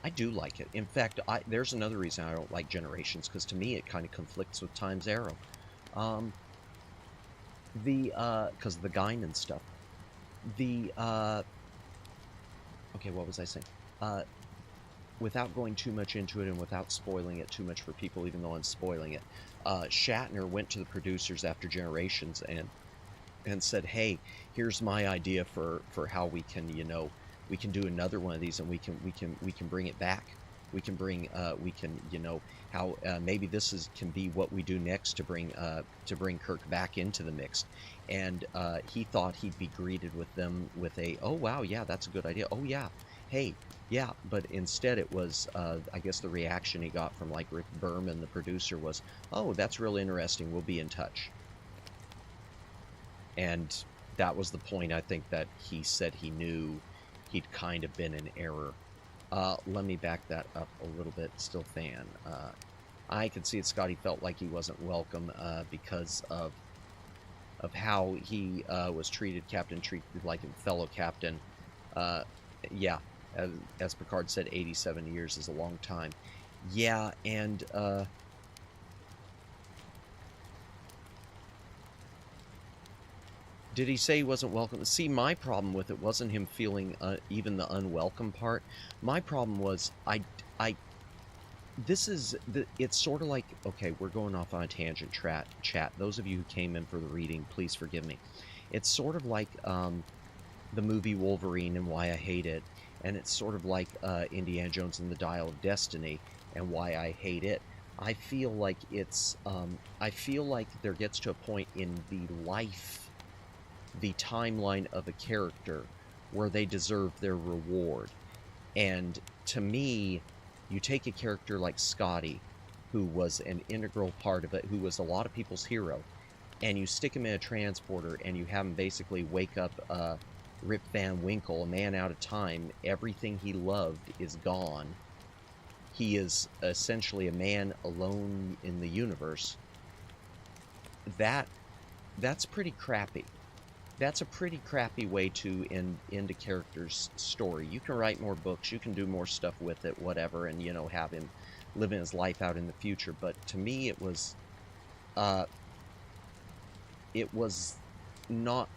I do like it. In fact, there's another reason I don't like Generations, because to me it kind of conflicts with Times Arrow. Because of the Guinan stuff. Okay, what was I saying? Without going too much into it and without spoiling it too much for people, even though I'm spoiling it, Shatner went to the producers after Generations and said, "Hey, here's my idea for how we can, we can do another one of these, and we can bring it back. We can bring how maybe this can be what we do next to bring Kirk back into the mix." And he thought he'd be greeted with them with a, "Oh wow, yeah, that's a good idea. Oh yeah, hey, yeah." But instead it was, I guess the reaction he got from Rick Berman, the producer, was, "Oh, that's real interesting. We'll be in touch." And that was the point, I think, that he said he knew he'd kind of been in error. Let me back that up a little bit. Still fan. I could see that Scotty felt like he wasn't welcome because of how he was treated. Captain treated like a fellow captain. Yeah, as Picard said, 87 years is a long time. Yeah, and did he say he wasn't welcome? See, my problem with it wasn't him feeling even the unwelcome part. My problem was it's sort of like, okay, we're going off on a tangent, chat. Those of you who came in for the reading, please forgive me. It's sort of like the movie Wolverine and why I hate it, and it's sort of like Indiana Jones and the Dial of Destiny and why I hate it. I feel like there gets to a point in the timeline of a character where they deserve their reward. And to me, you take a character like Scotty, who was an integral part of it, who was a lot of people's hero, and you stick him in a transporter and you have him basically wake up Rip Van Winkle, a man out of time. Everything he loved is gone. He is essentially a man alone in the universe. That's pretty crappy. That's a pretty crappy way to end a character's story. You can write more books, you can do more stuff with it, whatever, and, have him living his life out in the future. But to me, it was not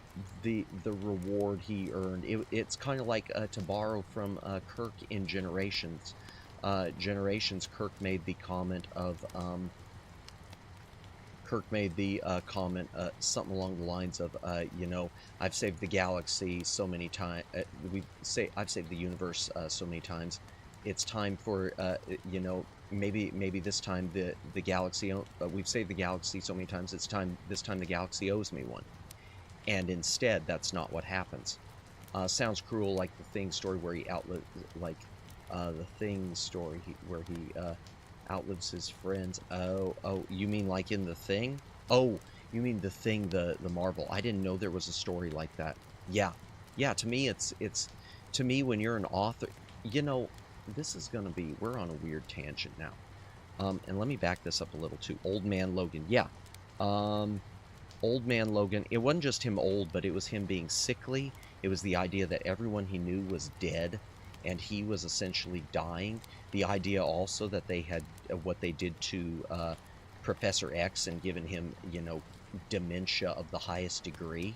the reward he earned. It's kind of like, to borrow from Kirk in Generations. Generations, Kirk made the comment of... something along the lines of, I've saved the galaxy so many times. I've saved the universe so many times. It's time for, maybe this time the galaxy. We've saved the galaxy so many times. This time the galaxy owes me one. And instead, that's not what happens. Sounds cruel, like the Thing story where he outlives his friends. Oh, you mean like in The Thing? Oh, you mean The Thing, the Marvel. I didn't know there was a story like that. Yeah. Yeah, to me it's to me when you're an author, you know, this is going to be, we're on a weird tangent now. And let me back this up a little too. Old Man Logan. Yeah. Old Man Logan, it wasn't just him old, but it was him being sickly. It was the idea that everyone he knew was dead and he was essentially dying. The idea also that they had what they did to Professor X and given him, you know, dementia of the highest degree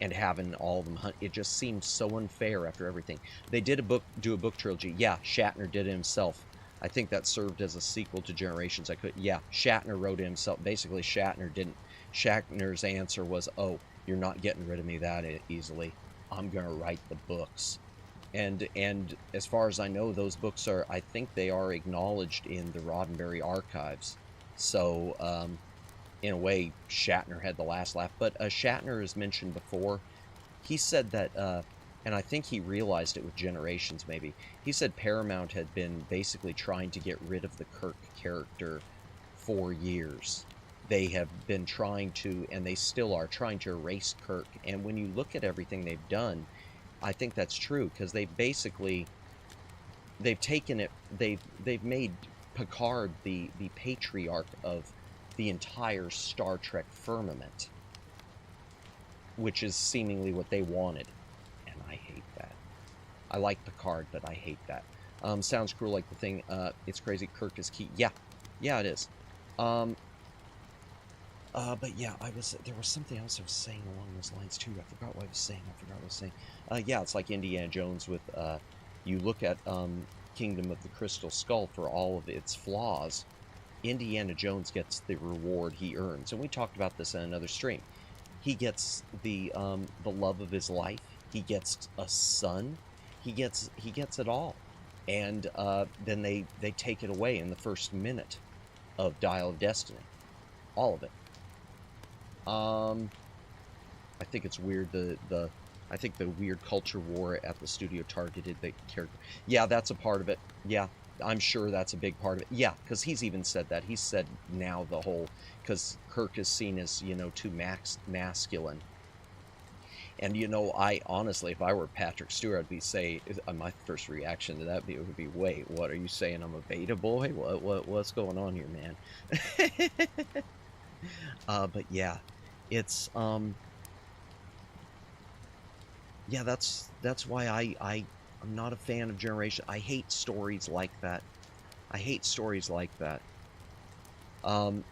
and having all of them hunt. It just seemed so unfair after everything. They did do a book trilogy. Yeah, Shatner did it himself. I think that served as a sequel to Generations. Yeah, Shatner wrote it himself. Basically, Shatner's answer was, oh, you're not getting rid of me that easily. I'm going to write the books. And as far as I know, those books are, I think they are acknowledged in the Roddenberry archives. So, in a way, Shatner had the last laugh. But Shatner has mentioned before, he said that, and I think he realized it with Generations maybe, he said Paramount had been basically trying to get rid of the Kirk character for years. They have been trying to, and they still are, trying to erase Kirk. And when you look at everything they've done, I think that's true, because they've taken it, they've made Picard the patriarch of the entire Star Trek firmament, which is seemingly what they wanted, and I hate that. I like Picard, but I hate that. Sounds cruel like The Thing. It's crazy. Kirk is key. Yeah, it is. But yeah, there was something else I was saying along those lines too. I forgot what I was saying. Yeah, it's like Indiana Jones with, you look at Kingdom of the Crystal Skull for all of its flaws. Indiana Jones gets the reward he earns, and we talked about this in another stream. He gets the love of his life. He gets a son. He gets it all, and then they take it away in the first minute of Dial of Destiny, all of it. I think it's weird. I think the weird culture war at the studio targeted the character. Yeah, that's a part of it. Yeah, I'm sure that's a big part of it. Yeah, because he's even said that. He said now the whole, because Kirk is seen as, you know, too masculine. And, you know, I honestly, if I were Patrick Stewart, my first reaction to that would be, wait, what are you saying? I'm a beta boy? What's going on here, man? But yeah, it's, yeah, that's why I'm not a fan of Generation. I hate stories like that. And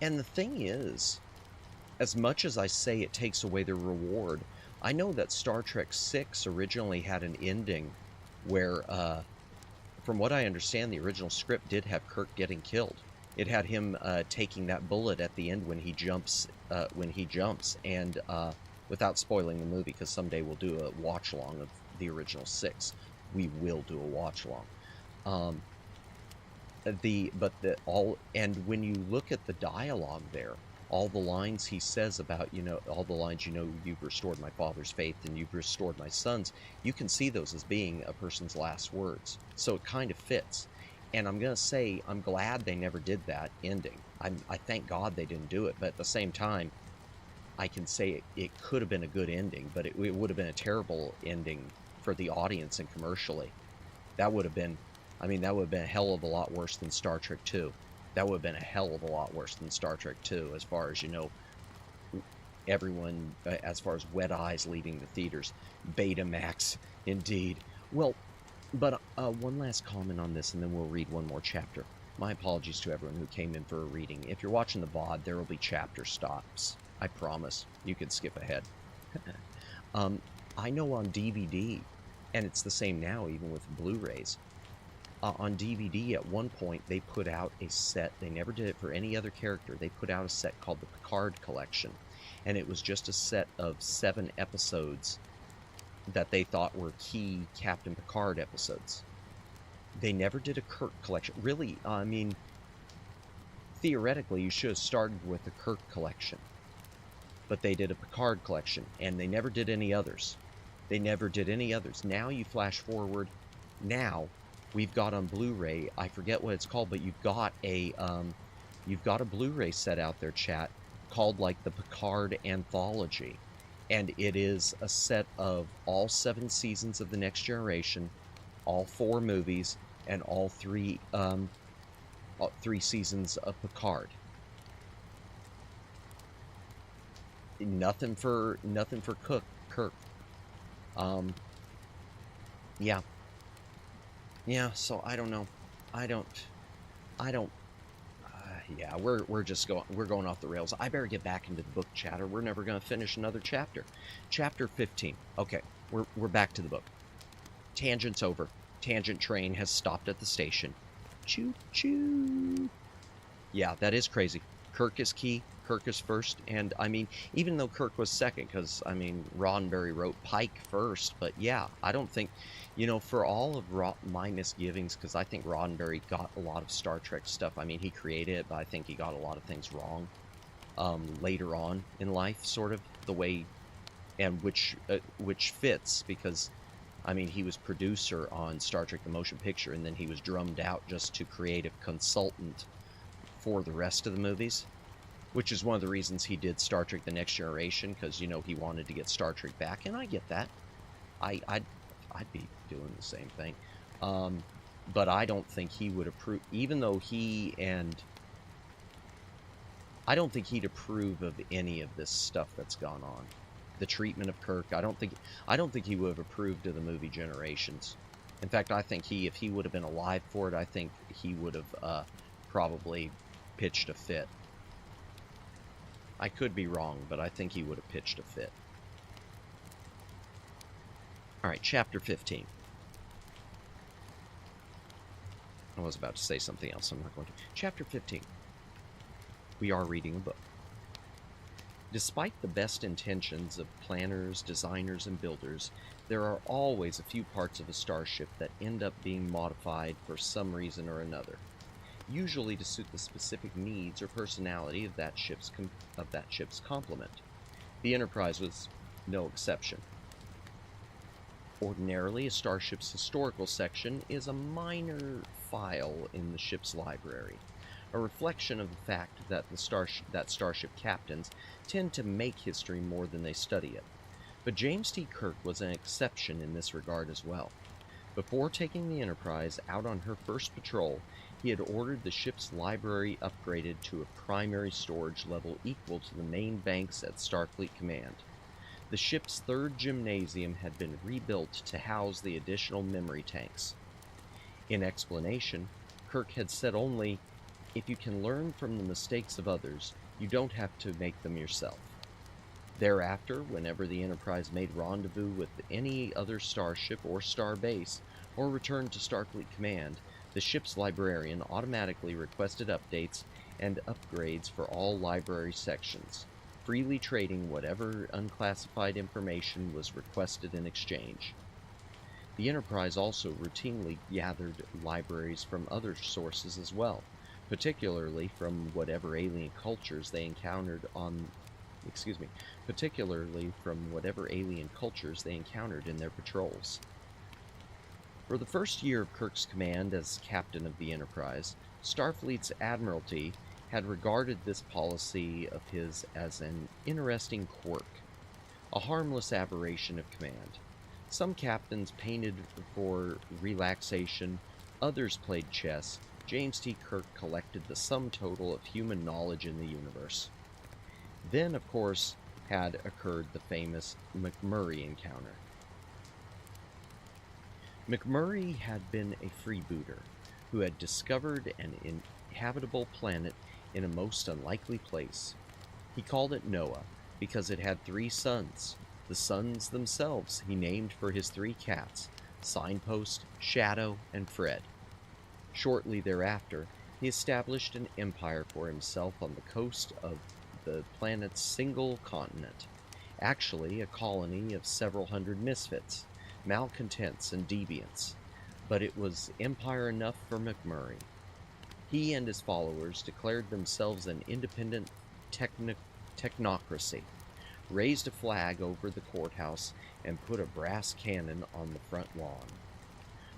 the thing is, as much as I say it takes away the reward, I know that Star Trek VI originally had an ending where, from what I understand, the original script did have Kirk getting killed. It had him taking that bullet at the end when he jumps, and without spoiling the movie, because someday we'll do a watch-along of the original 6. We will do a watch-along. And when you look at the dialogue there, all the lines he says about, you know, all the lines, you know, you've restored my father's faith and you've restored my son's, you can see those as being a person's last words. So it kind of fits. And I'm going to say, I'm glad they never did that ending. I thank God they didn't do it, but at the same time, I can say it could have been a good ending, but it would have been a terrible ending for the audience and commercially. That would have been a hell of a lot worse than Star Trek 2. That would have been a hell of a lot worse than Star Trek 2, as far as, you know, everyone, as far as wet eyes leaving the theaters. Betamax, indeed. Well, but one last comment on this, and then we'll read one more chapter. My apologies to everyone who came in for a reading. If you're watching the VOD, there will be chapter stops. I promise. You can skip ahead. I know on DVD, and it's the same now even with Blu-rays, on DVD at one point they put out a set, they never did it for any other character, they put out a set called the Picard Collection, and it was just a set of 7 episodes that they thought were key Captain Picard episodes. They never did a Kirk collection. Really, I mean, theoretically you should have started with the Kirk collection, but they did a Picard collection, and they never did any others. Now you flash forward, now we've got on Blu-ray, I forget what it's called, but you've got a Blu-ray set out there, chat, called like the Picard Anthology. And it is a set of all 7 seasons of The Next Generation, all 4 movies, and all 3 seasons of Picard. Nothing for Kirk. Yeah. Yeah, so I don't know. I don't yeah, we're going off the rails. I better get back into the book, chatter. We're never going to finish another chapter. Chapter 15. Okay, we're back to the book. Tangent's over. Tangent train has stopped at the station. Choo choo. Yeah, that is crazy. Kirk is key. Kirk is first, and I mean, even though Kirk was second, because I mean, Roddenberry wrote Pike first, but yeah, I don't think, for all of my misgivings, because I think Roddenberry got a lot of Star Trek stuff. I mean, he created it, but I think he got a lot of things wrong later on in life, sort of the way, and which fits, because I mean, he was producer on Star Trek: The Motion Picture, and then he was drummed out just to creative consultant for the rest of the movies. Which is one of the reasons he did Star Trek: The Next Generation, because, he wanted to get Star Trek back, and I get that. I'd be doing the same thing. But I don't think he would approve, even though I don't think he'd approve of any of this stuff that's gone on. The treatment of Kirk, I don't think he would have approved of the movie Generations. In fact, I think if he would have been alive for it, I think he would have probably pitched a fit. I could be wrong, but I think he would have pitched a fit. All right, chapter 15. I was about to say something else. I'm not going to. Chapter 15. We are reading a book. Despite the best intentions of planners, designers, and builders, there are always a few parts of a starship that end up being modified for some reason or another, usually to suit the specific needs or personality of that ship's complement. The Enterprise was no exception. Ordinarily, a starship's historical section is a minor file in the ship's library, a reflection of the fact that starship captains tend to make history more than they study it. But James T. Kirk was an exception in this regard as well. Before taking the Enterprise out on her first patrol, he had ordered the ship's library upgraded to a primary storage level equal to the main banks at Starfleet Command. The ship's 3rd gymnasium had been rebuilt to house the additional memory tanks. In explanation, Kirk had said only, "If you can learn from the mistakes of others, you don't have to make them yourself." Thereafter, whenever the Enterprise made rendezvous with any other starship or starbase, or returned to Starfleet Command, the ship's librarian automatically requested updates and upgrades for all library sections, freely trading whatever unclassified information was requested in exchange. The Enterprise also routinely gathered libraries from other sources as well, particularly from whatever alien cultures they encountered in their patrols. For the first year of Kirk's command as captain of the Enterprise, Starfleet's Admiralty had regarded this policy of his as an interesting quirk, a harmless aberration of command. Some captains painted for relaxation, others played chess. James T. Kirk collected the sum total of human knowledge in the universe. Then, of course, had occurred the famous McMurray encounter. McMurray had been a freebooter who had discovered an inhabitable planet in a most unlikely place. He called it Noah because it had 3 suns. The suns themselves he named for his 3 cats, Signpost, Shadow, and Fred. Shortly thereafter, he established an empire for himself on the coast of the planet's single continent, actually a colony of several hundred misfits, malcontents, and deviants, but it was empire enough for McMurray. He and his followers declared themselves an independent technocracy, raised a flag over the courthouse, and put a brass cannon on the front lawn.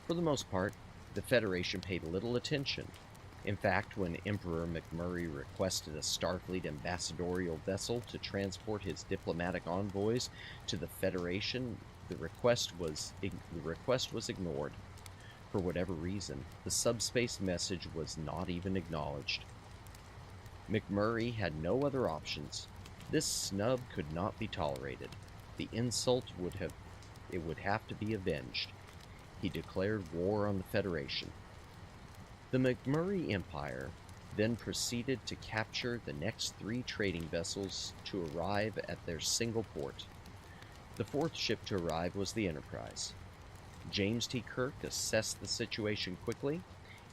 For the most part, The Federation paid little attention. In fact, when Emperor McMurray requested a Starfleet ambassadorial vessel to transport his diplomatic envoys to the Federation, the request was ignored. For whatever reason, the subspace message was not even acknowledged. McMurray had no other options. This snub could not be tolerated. The insult would have to be avenged. He declared war on the Federation. The McMurray Empire then proceeded to capture the next 3 trading vessels to arrive at their single port. The 4th ship to arrive was the Enterprise. James T. Kirk assessed the situation quickly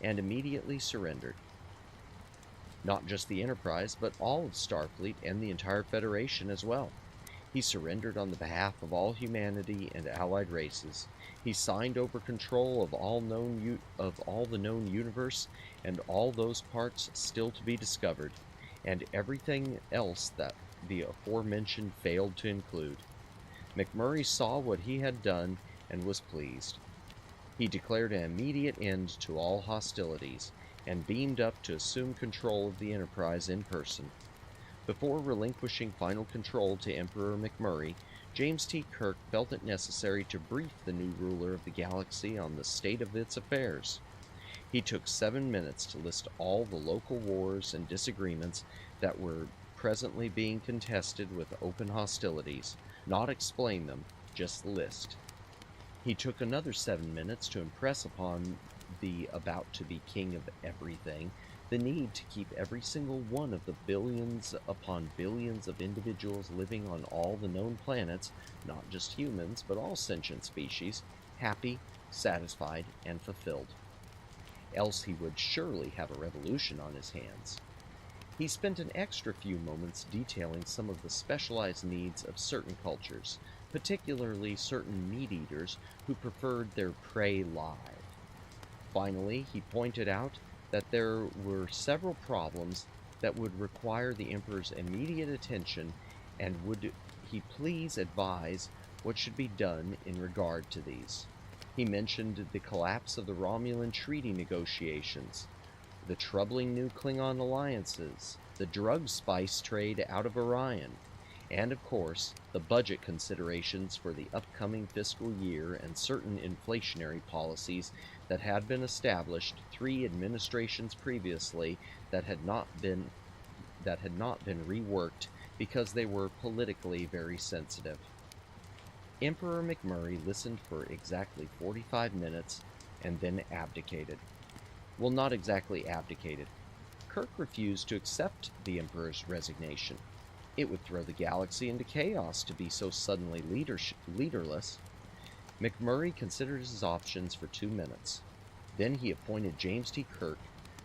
and immediately surrendered. Not just the Enterprise, but all of Starfleet and the entire Federation as well. He surrendered on the behalf of all humanity and allied races. He signed over control of all the known universe and all those parts still to be discovered, and everything else that the aforementioned failed to include. McMurray saw what he had done and was pleased. He declared an immediate end to all hostilities and beamed up to assume control of the Enterprise in person. Before relinquishing final control to Emperor McMurray, James T. Kirk felt it necessary to brief the new ruler of the galaxy on the state of its affairs. He took 7 minutes to list all the local wars and disagreements that were presently being contested with open hostilities, not explain them, just list. He took another 7 minutes to impress upon the about-to-be king of everything the need to keep every single one of the billions upon billions of individuals living on all the known planets, not just humans, but all sentient species, happy, satisfied, and fulfilled. Else he would surely have a revolution on his hands. He spent an extra few moments detailing some of the specialized needs of certain cultures, particularly certain meat-eaters who preferred their prey live. Finally, he pointed out that there were several problems that would require the Emperor's immediate attention, and would he please advise what should be done in regard to these. He mentioned the collapse of the Romulan treaty negotiations, the troubling new Klingon alliances, the drug spice trade out of Orion, and of course, the budget considerations for the upcoming fiscal year and certain inflationary policies that had been established 3 administrations previously that had not been reworked because they were politically very sensitive. Emperor McMurray listened for exactly 45 minutes and then abdicated. Well, not exactly abdicated. Kirk refused to accept the Emperor's resignation. It would throw the galaxy into chaos to be so suddenly leaderless. McMurray considered his options for 2 minutes. Then he appointed James T. Kirk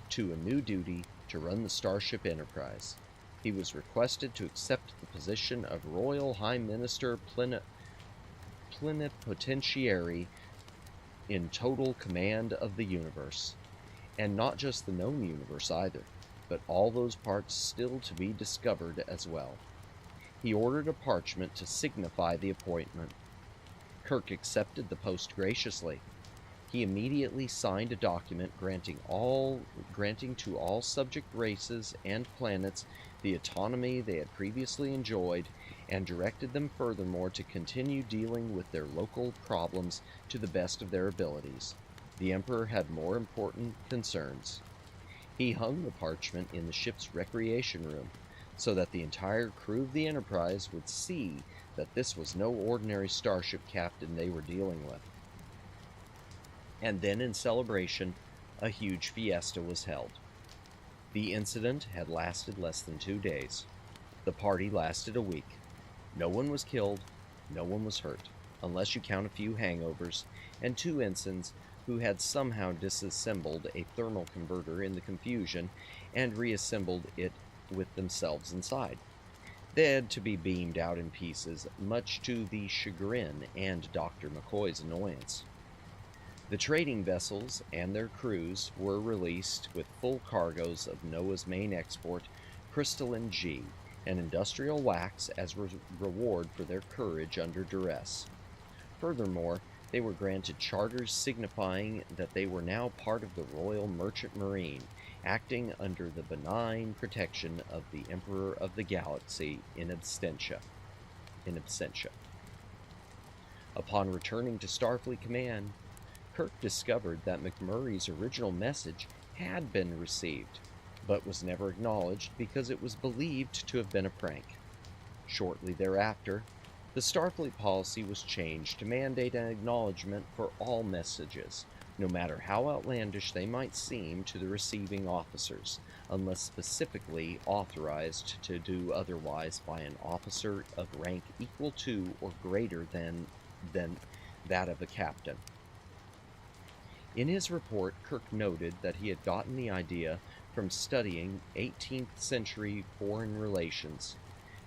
to a new duty to run the Starship Enterprise. He was requested to accept the position of Royal High Minister Plenipotentiary in total command of the universe. And not just the known universe either, but all those parts still to be discovered as well. He ordered a parchment to signify the appointment. Kirk accepted the post graciously. He immediately signed a document granting to all subject races and planets the autonomy they had previously enjoyed, and directed them furthermore to continue dealing with their local problems to the best of their abilities. The Emperor had more important concerns. He hung the parchment in the ship's recreation room, so that the entire crew of the Enterprise would see that this was no ordinary starship captain they were dealing with. And then, in celebration, a huge fiesta was held. The incident had lasted less than 2 days. The party lasted a week. No one was killed, no one was hurt, unless you count a few hangovers, and 2 ensigns who had somehow disassembled a thermal converter in the confusion and reassembled it with themselves inside. They had to be beamed out in pieces, much to the chagrin and Dr. McCoy's annoyance. The trading vessels and their crews were released with full cargoes of Noah's main export, crystalline G, and industrial wax as reward for their courage under duress. Furthermore, They were granted charters signifying that they were now part of the Royal Merchant Marine, acting under the benign protection of the Emperor of the Galaxy in absentia. Upon returning to Starfleet Command, Kirk discovered that McMurray's original message had been received, but was never acknowledged because it was believed to have been a prank. Shortly thereafter, the Starfleet policy was changed to mandate an acknowledgement for all messages, no matter how outlandish they might seem to the receiving officers, unless specifically authorized to do otherwise by an officer of rank equal to or greater than that of a captain. In his report, Kirk noted that he had gotten the idea from studying 18th century foreign relations.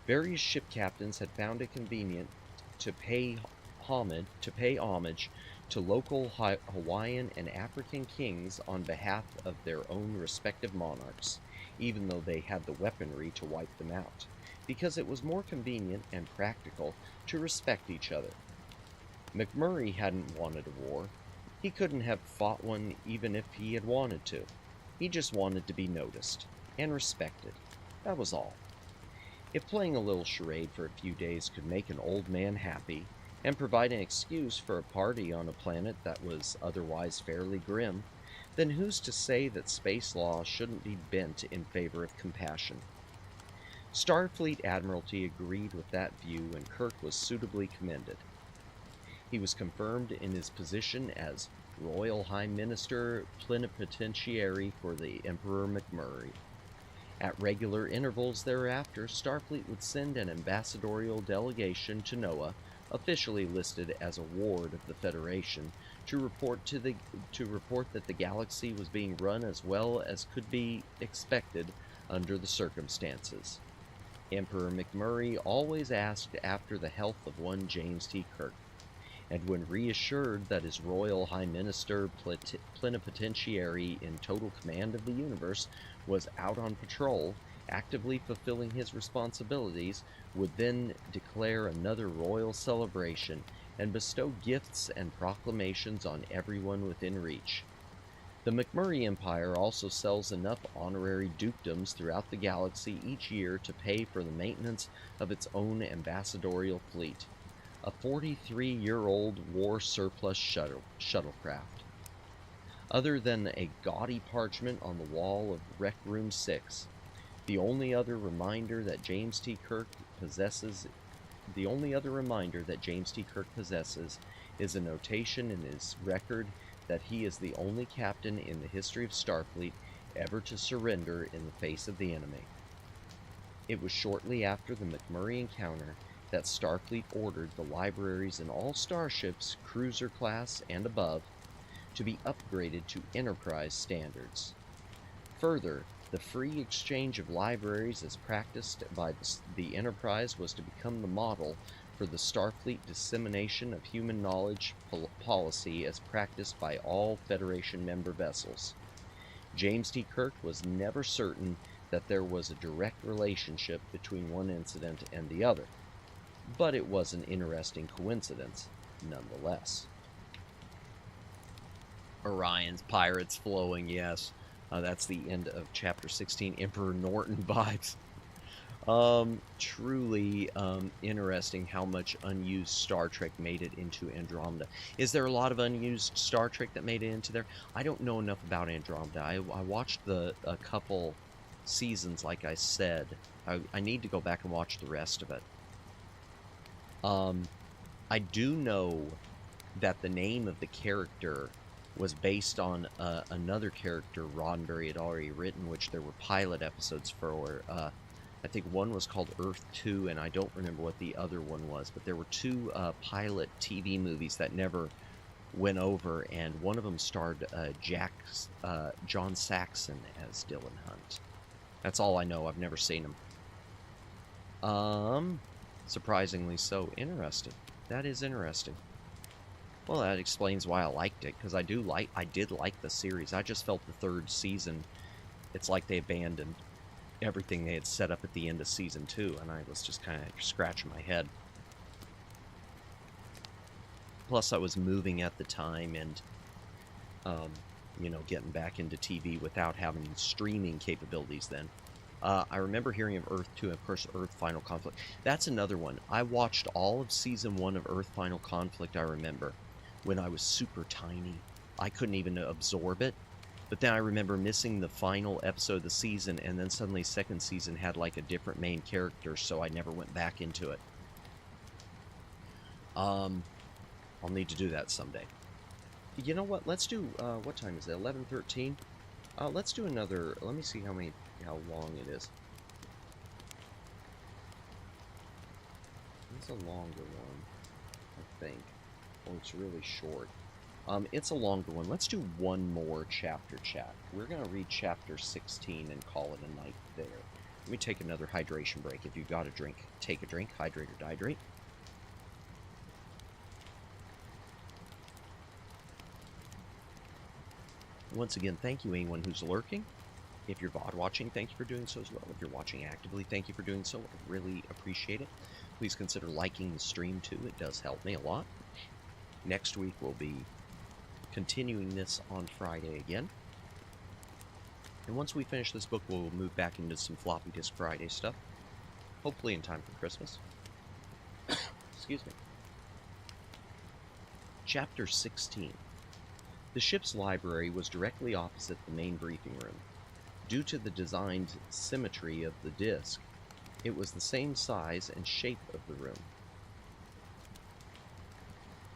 Various ship captains had found it convenient to pay homage to local Hawaiian and African kings on behalf of their own respective monarchs, even though they had the weaponry to wipe them out, because it was more convenient and practical to respect each other. McMurray hadn't wanted a war. He couldn't have fought one even if he had wanted to. He just wanted to be noticed and respected. That was all. If playing a little charade for a few days could make an old man happy and provide an excuse for a party on a planet that was otherwise fairly grim, then who's to say that space law shouldn't be bent in favor of compassion? Starfleet Admiralty agreed with that view, and Kirk was suitably commended. He was confirmed in his position as Royal High Minister Plenipotentiary for the Emperor McMurray. At regular intervals thereafter, Starfleet would send an ambassadorial delegation to NOAA, officially listed as a ward of the Federation, to report that the galaxy was being run as well as could be expected under the circumstances. Emperor McMurray always asked after the health of one James T. Kirk, and when reassured that his Royal High Minister Plenipotentiary in total command of the universe was out on patrol, actively fulfilling his responsibilities, would then declare another royal celebration and bestow gifts and proclamations on everyone within reach. The McMurray Empire also sells enough honorary dukedoms throughout the galaxy each year to pay for the maintenance of its own ambassadorial fleet, a 43-year-old war surplus shuttlecraft. Other than a gaudy parchment on the wall of Rec Room 6, the only other reminder that James T. Kirk possesses is a notation in his record that he is the only captain in the history of Starfleet ever to surrender in the face of the enemy. It was shortly after the McMurray encounter that Starfleet ordered the libraries in all starships, cruiser class and above, to be upgraded to Enterprise standards. Further, the free exchange of libraries as practiced by the Enterprise was to become the model for the Starfleet dissemination of human knowledge policy as practiced by all Federation member vessels. James T. Kirk was never certain that there was a direct relationship between one incident and the other, but it was an interesting coincidence nonetheless. Orion's Pirates flowing, yes. That's the end of Chapter 16, Emperor Norton vibes. Truly interesting how much unused Star Trek made it into Andromeda. Is there a lot of unused Star Trek that made it into there? I don't know enough about Andromeda. I watched a couple seasons, like I said. I need to go back and watch the rest of it. I do know that the name of the character was based on another character Roddenberry had already written, which there were pilot episodes for. I think one was called Earth 2, and I don't remember what the other one was, but there were two pilot TV movies that never went over, and one of them starred John Saxon as Dylan Hunt. That's all I know. I've never seen him. Surprisingly so. Interesting. That is interesting. Well, that explains why I liked it, because I did like the series. I just felt the third season, it's like they abandoned everything they had set up at the end of season 2, and I was just kind of scratching my head. Plus, I was moving at the time and, getting back into TV without having streaming capabilities then. I remember hearing of Earth 2, of course, Earth Final Conflict. That's another one. I watched all of Season 1 of Earth Final Conflict, I remember, when I was super tiny. I couldn't even absorb it. But then I remember missing the final episode of the season, and then suddenly second season had like a different main character, so I never went back into it. I'll need to do that someday. You know what? Let's do, what time is it? 11:13? Let's do another, let me see how long it is. It's a longer one, I think. Oh, it's really short. It's a longer one. Let's do one more chapter chat. We're going to read chapter 16 and call it a night there. Let me take another hydration break. If you've got a drink, take a drink. Hydrate or dehydrate. Once again, thank you anyone who's lurking. If you're VOD watching, thank you for doing so as well. If you're watching actively, thank you for doing so. I really appreciate it. Please consider liking the stream too. It does help me a lot. Next week we'll be continuing this on Friday again. And once we finish this book, we'll move back into some floppy disk Friday stuff. Hopefully in time for Christmas. Excuse me. Chapter 16. The ship's library was directly opposite the main briefing room. Due to the designed symmetry of the disk, it was the same size and shape of the room.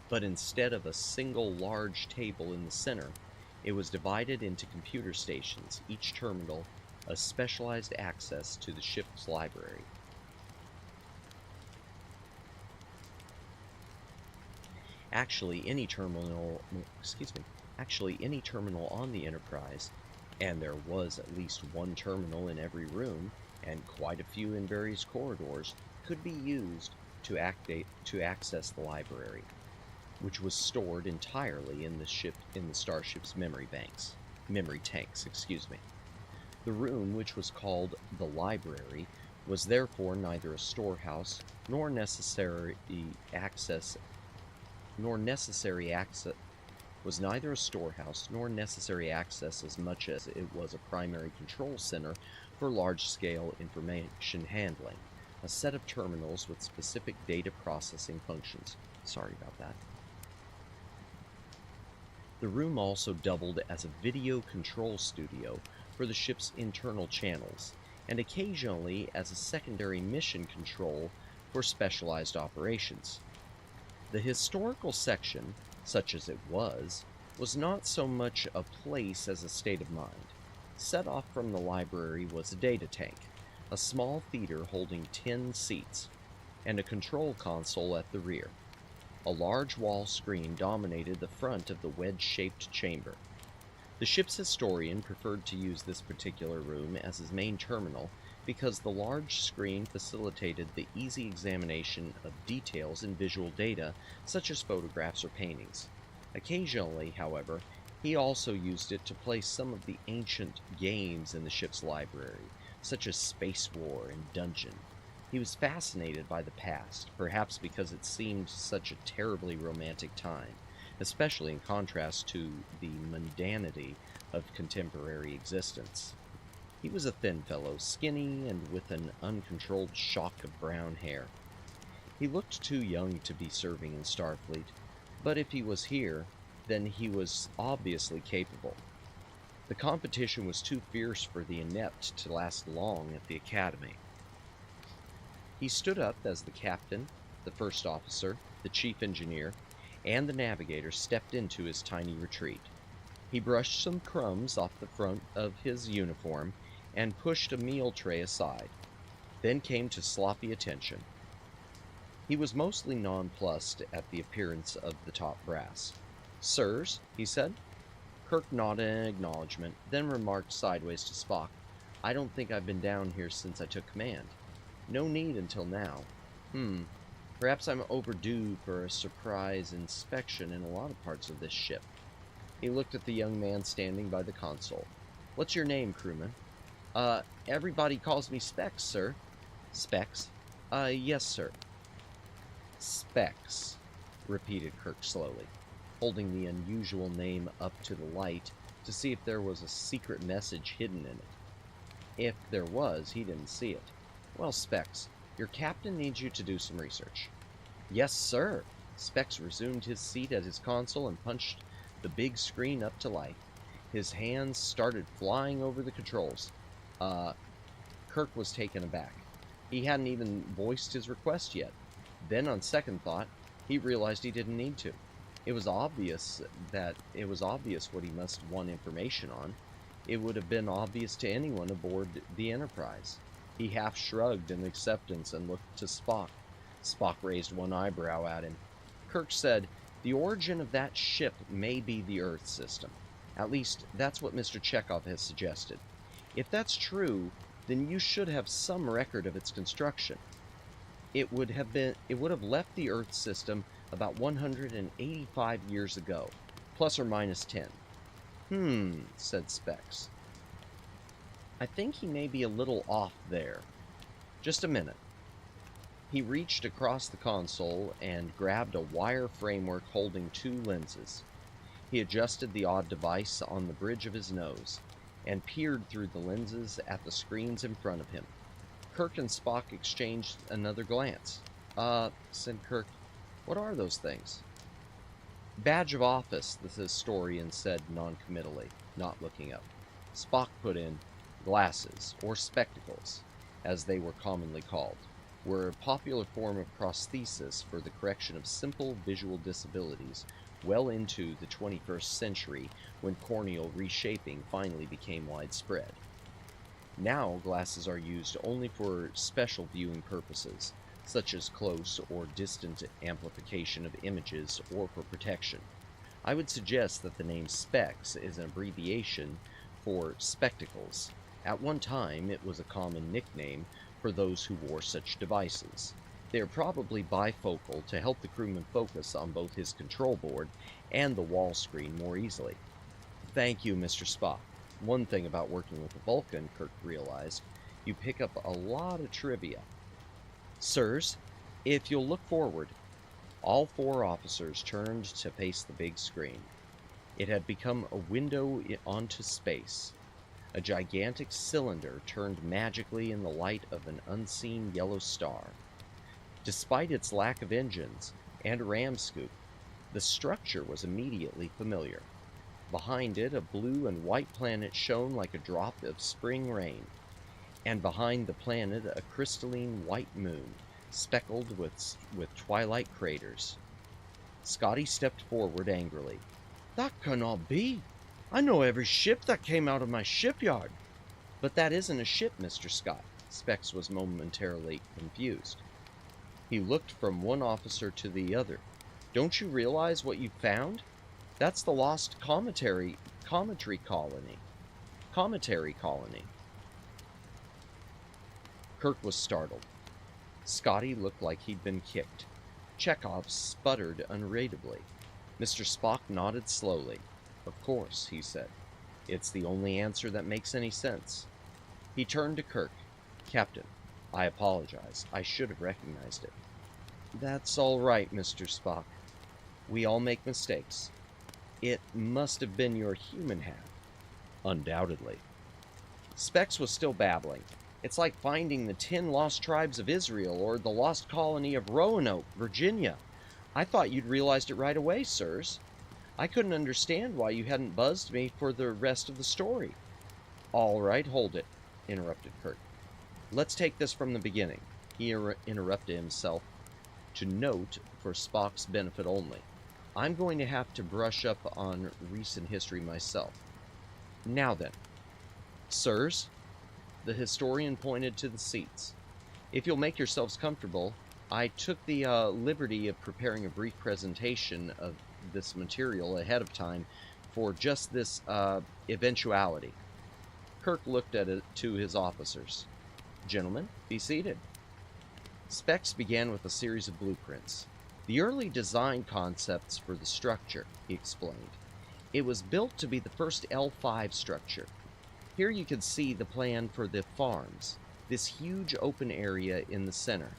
But instead of a single large table in the center, it was divided into computer stations, each terminal a specialized access to the ship's library. Actually, any terminal on the Enterprise, and there was at least one terminal in every room, and quite a few in various corridors, could be used to access the library, which was stored entirely in the starship's memory tanks. The room, which was called the library, was therefore neither a storehouse nor necessary access as much as it was a primary control center for large-scale information handling, a set of terminals with specific data processing functions. Sorry about that. The room also doubled as a video control studio for the ship's internal channels, and occasionally as a secondary mission control for specialized operations. The historical section, such as it was not so much a place as a state of mind. Set off from the library was a data tank, a small theater holding 10 seats, and a control console at the rear. A large wall screen dominated the front of the wedge-shaped chamber. The ship's historian preferred to use this particular room as his main terminal because the large screen facilitated the easy examination of details in visual data, such as photographs or paintings. Occasionally, however, he also used it to play some of the ancient games in the ship's library, such as Space War and Dungeon. He was fascinated by the past, perhaps because it seemed such a terribly romantic time, especially in contrast to the mundanity of contemporary existence. He was a thin fellow, skinny and with an uncontrolled shock of brown hair. He looked too young to be serving in Starfleet, but if he was here, then he was obviously capable. The competition was too fierce for the inept to last long at the Academy. He stood up as the captain, the first officer, the chief engineer, and the navigator stepped into his tiny retreat. He brushed some crumbs off the front of his uniform and pushed a meal tray aside, then came to sloppy attention. He was mostly nonplussed at the appearance of the top brass. "Sirs," he said. Kirk nodded in acknowledgement, then remarked sideways to Spock, "I don't think I've been down here since I took command. No need until now. Perhaps I'm overdue for a surprise inspection in a lot of parts of this ship." He looked at the young man standing by the console. "What's your name, crewman?" Everybody calls me Specs, sir." "Specs?" Yes, sir." "Specs. repeated Kirk slowly, holding the unusual name up to the light to see if there was a secret message hidden in it. If there was, he didn't see it. Well, Specs, your captain needs you to do some research. Yes, sir. Specs resumed his seat at his console and punched the big screen up to life. His hands started flying over the controls. Kirk was taken aback. He hadn't even voiced his request yet. Then, on second thought, he realized he didn't need to. It was obvious what he must want information on. It would have been obvious to anyone aboard the Enterprise. He half shrugged in acceptance and looked to Spock. Spock raised one eyebrow at him. Kirk said, "The origin of that ship may be the Earth system. At least, that's what Mr. Chekhov has suggested. If that's true, then you should have some record of its construction. It would have left the Earth system about 185 years ago, plus or minus 10. Said Specs. I think he may be a little off there. Just a minute. He reached across the console and grabbed a wire framework holding 2 lenses. He adjusted the odd device on the bridge of his nose and peered through the lenses at the screens in front of him. Kirk and Spock exchanged another glance. Said Kirk, what are those things? Badge of office, the historian said noncommittally, not looking up. Spock put in, glasses, or spectacles, as they were commonly called, were a popular form of prosthesis for the correction of simple visual disabilities well into the 21st century when corneal reshaping finally became widespread. Now, glasses are used only for special viewing purposes, such as close or distant amplification of images or for protection. I would suggest that the name specs is an abbreviation for spectacles. At one time, it was a common nickname for those who wore such devices. They are probably bifocal to help the crewman focus on both his control board and the wall screen more easily. Thank you, Mr. Spock. One thing about working with a Vulcan, Kirk realized, you pick up a lot of trivia. Sirs, if you'll look forward. All 4 officers turned to face the big screen. It had become a window onto space. A gigantic cylinder turned magically in the light of an unseen yellow star. Despite its lack of engines and a ram scoop, the structure was immediately familiar. Behind it, a blue and white planet shone like a drop of spring rain, and behind the planet, a crystalline white moon, speckled with twilight craters. Scotty stepped forward angrily. That cannot be. I know every ship that came out of my shipyard. But that isn't a ship, Mr. Scott. Specs was momentarily confused. He looked from one officer to the other. Don't you realize what you found? That's the lost cometary colony. Kirk was startled. Scotty looked like he'd been kicked. Chekhov sputtered unreadably. Mr. Spock nodded slowly. Of course, he said. It's the only answer that makes any sense. He turned to Kirk. Captain, I apologize. I should have recognized it. That's all right, Mr. Spock. We all make mistakes. It must have been your human half. Undoubtedly. Specs was still babbling. It's like finding the 10 lost tribes of Israel or the lost colony of Roanoke, Virginia. I thought you'd realized it right away, sirs. I couldn't understand why you hadn't buzzed me for the rest of the story. All right, hold it, interrupted Kirk. Let's take this from the beginning. He interrupted himself to note for Spock's benefit only. I'm going to have to brush up on recent history myself. Now then, sirs, the historian pointed to the seats. If you'll make yourselves comfortable, I took the liberty of preparing a brief presentation of this material ahead of time for just this eventuality. Kirk looked at it to his officers. Gentlemen, be seated. Specs began with a series of blueprints. The early design concepts for the structure, he explained. It was built to be the first L5 structure. Here you can see the plan for the farms, this huge open area in the center.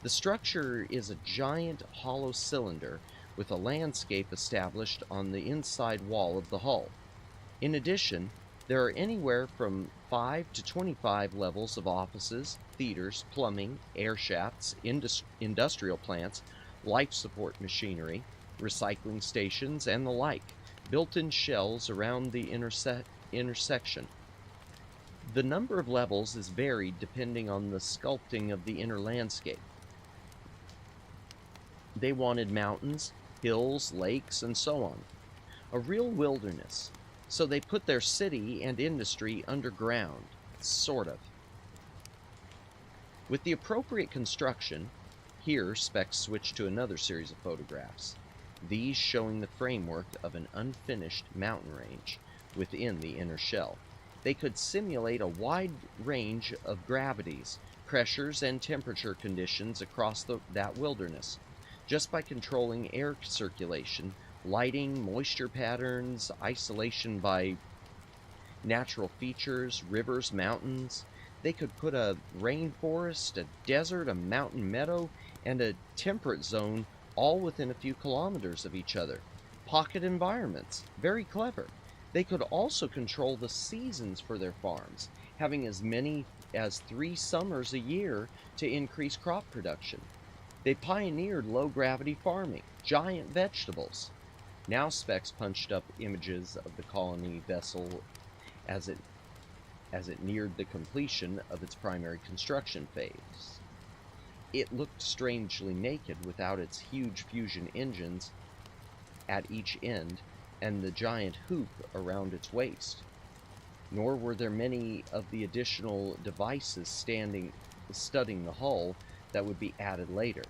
The structure is a giant hollow cylinder with a landscape established on the inside wall of the hull. In addition, there are anywhere from 5 to 25 levels of offices, theaters, plumbing, air shafts, industrial plants, life support machinery, recycling stations, and the like, built in shells around the intersection. The number of levels is varied depending on the sculpting of the inner landscape. They wanted mountains, hills, lakes, and so on. A real wilderness. So they put their city and industry underground, sort of. With the appropriate construction, here specs switch to another series of photographs, these showing the framework of an unfinished mountain range within the inner shell. They could simulate a wide range of gravities, pressures, and temperature conditions across that wilderness, just by controlling air circulation, lighting, moisture patterns, isolation by natural features, rivers, mountains. They could put a rainforest, a desert, a mountain meadow, and a temperate zone all within a few kilometers of each other. Pocket environments. Very clever. They could also control the seasons for their farms, having as many as 3 summers a year to increase crop production. They pioneered low-gravity farming, giant vegetables. Now specs punched up images of the colony vessel as it neared the completion of its primary construction phase. It looked strangely naked without its huge fusion engines at each end and the giant hoop around its waist. Nor were there many of the additional devices studding the hull that would be added later.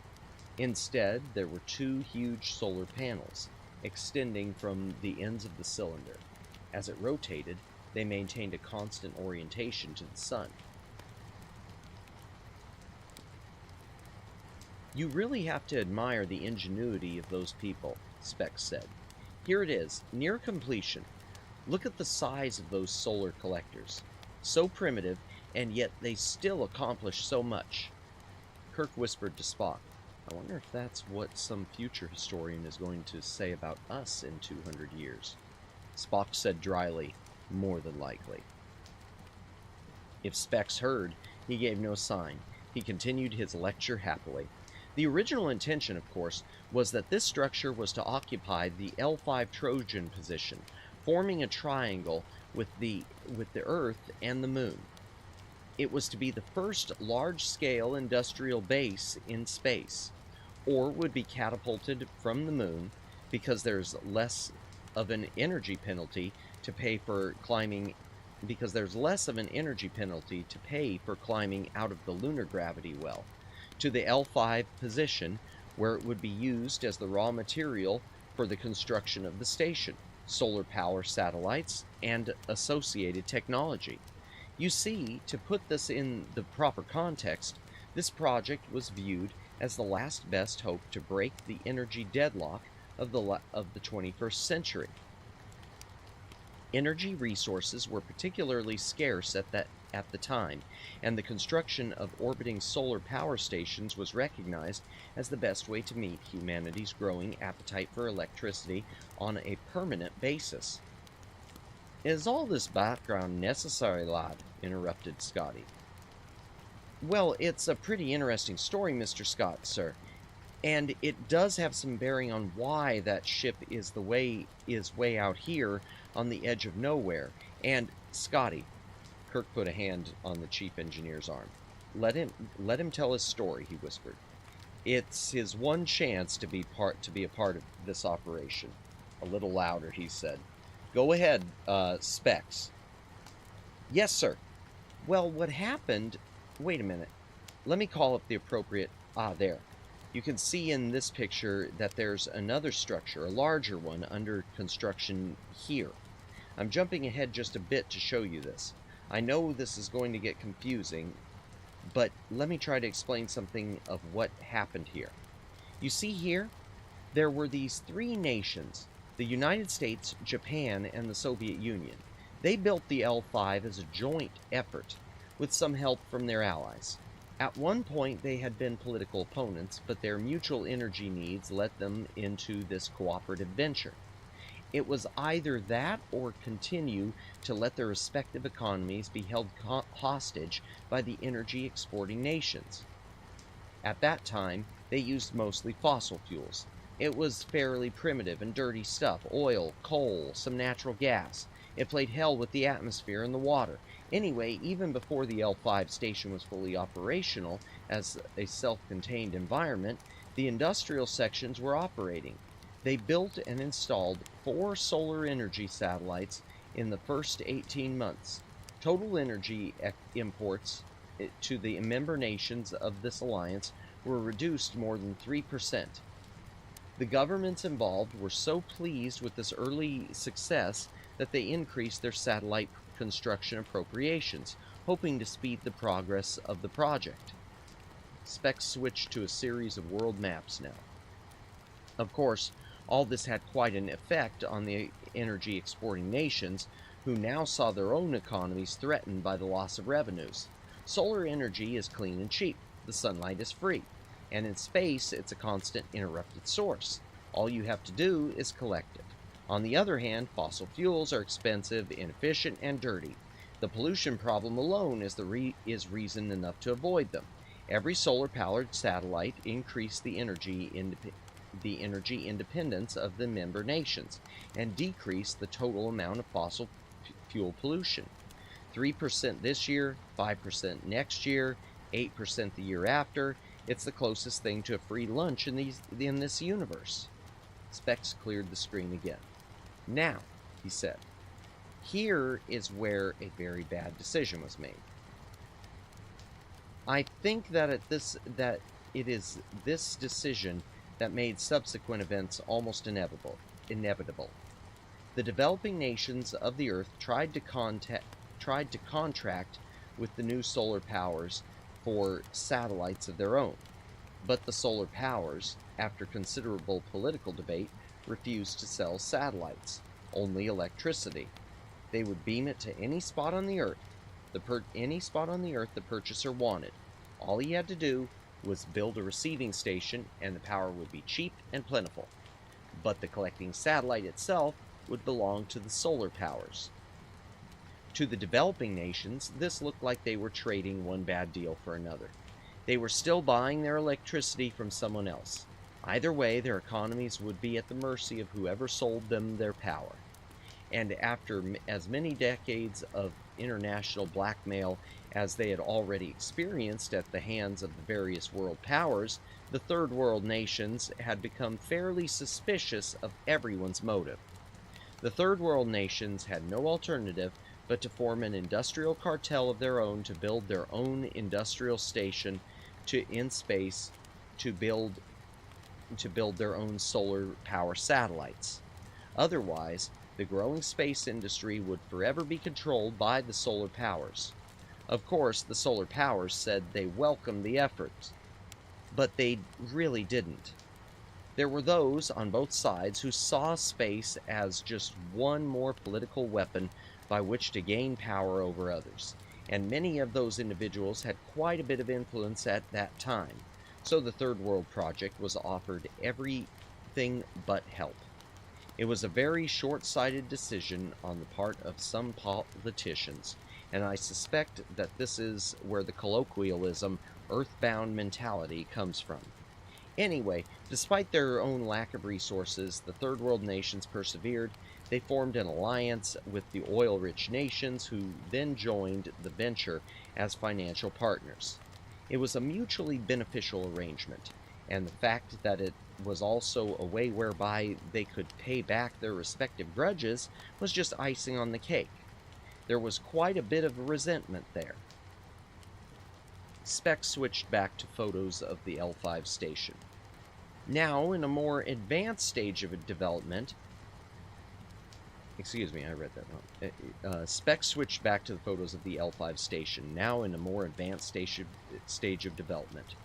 Instead, there were 2 huge solar panels extending from the ends of the cylinder. As it rotated, they maintained a constant orientation to the sun. You really have to admire the ingenuity of those people, Specs said. Here it is, near completion. Look at the size of those solar collectors. So primitive, and yet they still accomplish so much. Kirk whispered to Spock, I wonder if that's what some future historian is going to say about us in 200 years. Spock said dryly, more than likely. If Specs heard, he gave no sign. He continued his lecture happily. The original intention, of course, was that this structure was to occupy the L5 Trojan position, forming a triangle with the Earth and the Moon. It was to be the first large-scale industrial base in space, or would be catapulted from the Moon because there's less of an energy penalty to pay for climbing out of the lunar gravity well, to the L5 position, where it would be used as the raw material for the construction of the station, solar power satellites, and associated technology. You see, to put this in the proper context, this project was viewed as the last best hope to break the energy deadlock of the 21st century. Energy resources were particularly scarce at the time, and the construction of orbiting solar power stations was recognized as the best way to meet humanity's growing appetite for electricity on a permanent basis. Is all this background necessary, lad? Interrupted Scotty. Well, it's a pretty interesting story, Mr. Scott, sir, and it does have some bearing on why that ship is way out here on the edge of nowhere. And Scotty, Kirk put a hand on the chief engineer's arm. Let him tell his story, he whispered. It's his one chance to be a part of this operation. A little louder, he said. Go ahead, Specs. Yes, sir. Well, what happened... Wait a minute. Let me call up the appropriate... there. You can see in this picture that there's another structure, a larger one, under construction here. I'm jumping ahead just a bit to show you this. I know this is going to get confusing, but let me try to explain something of what happened here. You see here, there were these 3 nations, the United States, Japan, and the Soviet Union. They built the L5 as a joint effort, with some help from their allies. At one point, they had been political opponents, but their mutual energy needs led them into this cooperative venture. It was either that or continue to let their respective economies be held hostage by the energy exporting nations. At that time, they used mostly fossil fuels. It was fairly primitive and dirty stuff: oil, coal, some natural gas. It played hell with the atmosphere and the water. Anyway, even before the L5 station was fully operational as a self-contained environment, the industrial sections were operating. They built and installed 4 solar energy satellites in the first 18 months. Total energy imports to the member nations of this alliance were reduced more than 3%. The governments involved were so pleased with this early success that they increased their satellite construction appropriations, hoping to speed the progress of the project. Specs switched to a series of world maps now. Of course, all this had quite an effect on the energy exporting nations, who now saw their own economies threatened by the loss of revenues. Solar energy is clean and cheap. The sunlight is free. And in space, it's a constant interrupted source. All you have to do is collect it. On the other hand, fossil fuels are expensive, inefficient, and dirty. The pollution problem alone is reason enough to avoid them. Every solar-powered satellite increased the energy independence of the member nations and decreased the total amount of fossil fuel pollution. 3% this year, 5% next year, 8% the year after. It's the closest thing to a free lunch in this universe. Specs cleared the screen again. Now, he said, here is where a very bad decision was made. I think that it is this decision that made subsequent events almost inevitable. The developing nations of the Earth tried to contract with the new solar powers for satellites of their own, but the solar powers, after considerable political debate, refused to sell satellites, only electricity. They would beam it to any spot on the Earth, the purchaser wanted. All he had to do was build a receiving station, and the power would be cheap and plentiful. But the collecting satellite itself would belong to the solar powers. To the developing nations, this looked like they were trading one bad deal for another. They were still buying their electricity from someone else. Either way, their economies would be at the mercy of whoever sold them their power. And after as many decades of international blackmail as they had already experienced at the hands of the various world powers, the third world nations had become fairly suspicious of everyone's motive. The third world nations had no alternative but to form an industrial cartel of their own to build their own industrial station in space to build their own solar power satellites. Otherwise, the growing space industry would forever be controlled by the solar powers. Of course, the solar powers said they welcomed the efforts, but they really didn't. There were those on both sides who saw space as just one more political weapon by which to gain power over others, and many of those individuals had quite a bit of influence at that time, so the Third World Project was offered everything but help. It was a very short-sighted decision on the part of some politicians, and I suspect that this is where the colloquialism earthbound mentality comes from. Anyway, despite their own lack of resources, the Third World nations persevered. They formed an alliance with the oil-rich nations, who then joined the venture as financial partners. It was a mutually beneficial arrangement, and the fact that it was also a way whereby they could pay back their respective grudges was just icing on the cake. There was quite a bit of resentment there. Specs switched back to photos of the L5 station. Now, in a more advanced stage of development, Specs switched back to the photos of the L5 station, now in a more advanced stage of development.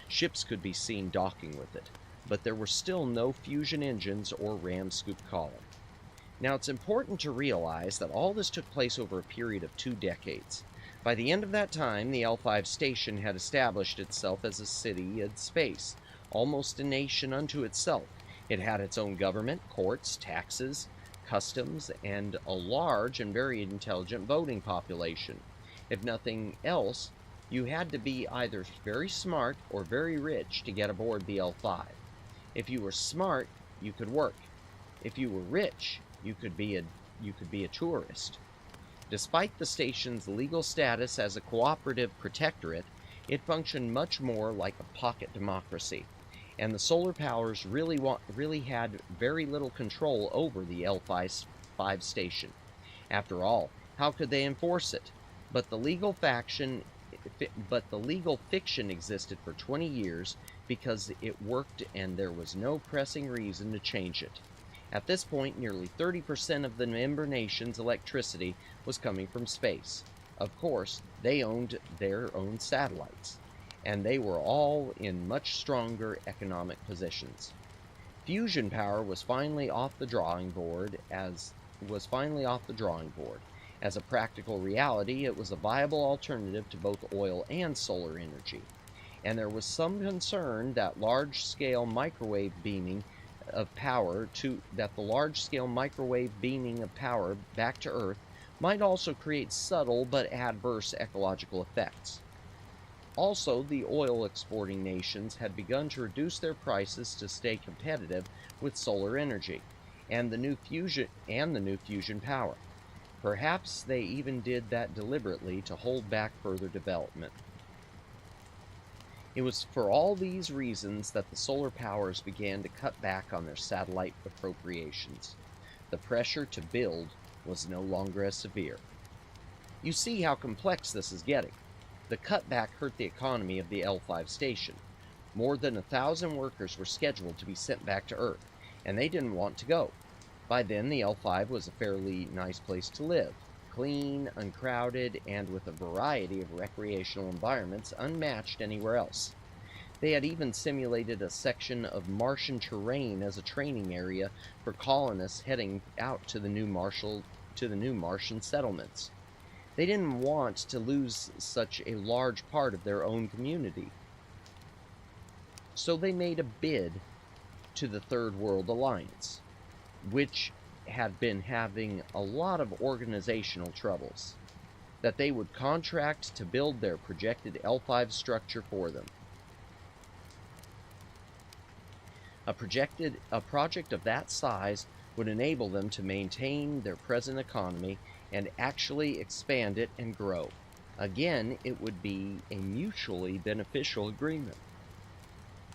Ships could be seen docking with it, but there were still no fusion engines or ram scoop column. Now, it's important to realize that all this took place over a period of 2 decades. By the end of that time, the L5 station had established itself as a city in space, almost a nation unto itself. It had its own government, courts, taxes, customs, and a large and very intelligent voting population. If nothing else, you had to be either very smart or very rich to get aboard the L5. If you were smart, you could work. If you were rich, you could be a tourist. Despite the station's legal status as a cooperative protectorate, it functioned much more like a pocket democracy, and the solar powers really had very little control over the L5 station. After all, how could they enforce it? But the legal fiction existed for 20 years because it worked and there was no pressing reason to change it. At this point, nearly 30% of the member nation's electricity was coming from space. Of course, they owned their own satellites, and they were all in much stronger economic positions. Fusion power was finally off the drawing board. As a practical reality, it was a viable alternative to both oil and solar energy, and there was some concern that the large-scale microwave beaming of power back to Earth might also create subtle but adverse ecological effects. Also, the oil-exporting nations had begun to reduce their prices to stay competitive with solar energy and the new fusion power. Perhaps they even did that deliberately to hold back further development. It was for all these reasons that the solar powers began to cut back on their satellite appropriations. The pressure to build was no longer as severe. You see how complex this is getting. The cutback hurt the economy of the L5 station. More than 1,000 workers were scheduled to be sent back to Earth, and they didn't want to go. By then, the L5 was a fairly nice place to live, clean, uncrowded, and with a variety of recreational environments unmatched anywhere else. They had even simulated a section of Martian terrain as a training area for colonists heading out to the new Martian settlements. They didn't want to lose such a large part of their own community. So they made a bid to the Third World Alliance, which had been having a lot of organizational troubles, that they would contract to build their projected L5 structure for them. A project of that size would enable them to maintain their present economy and actually expand it and grow. Again, it would be a mutually beneficial agreement,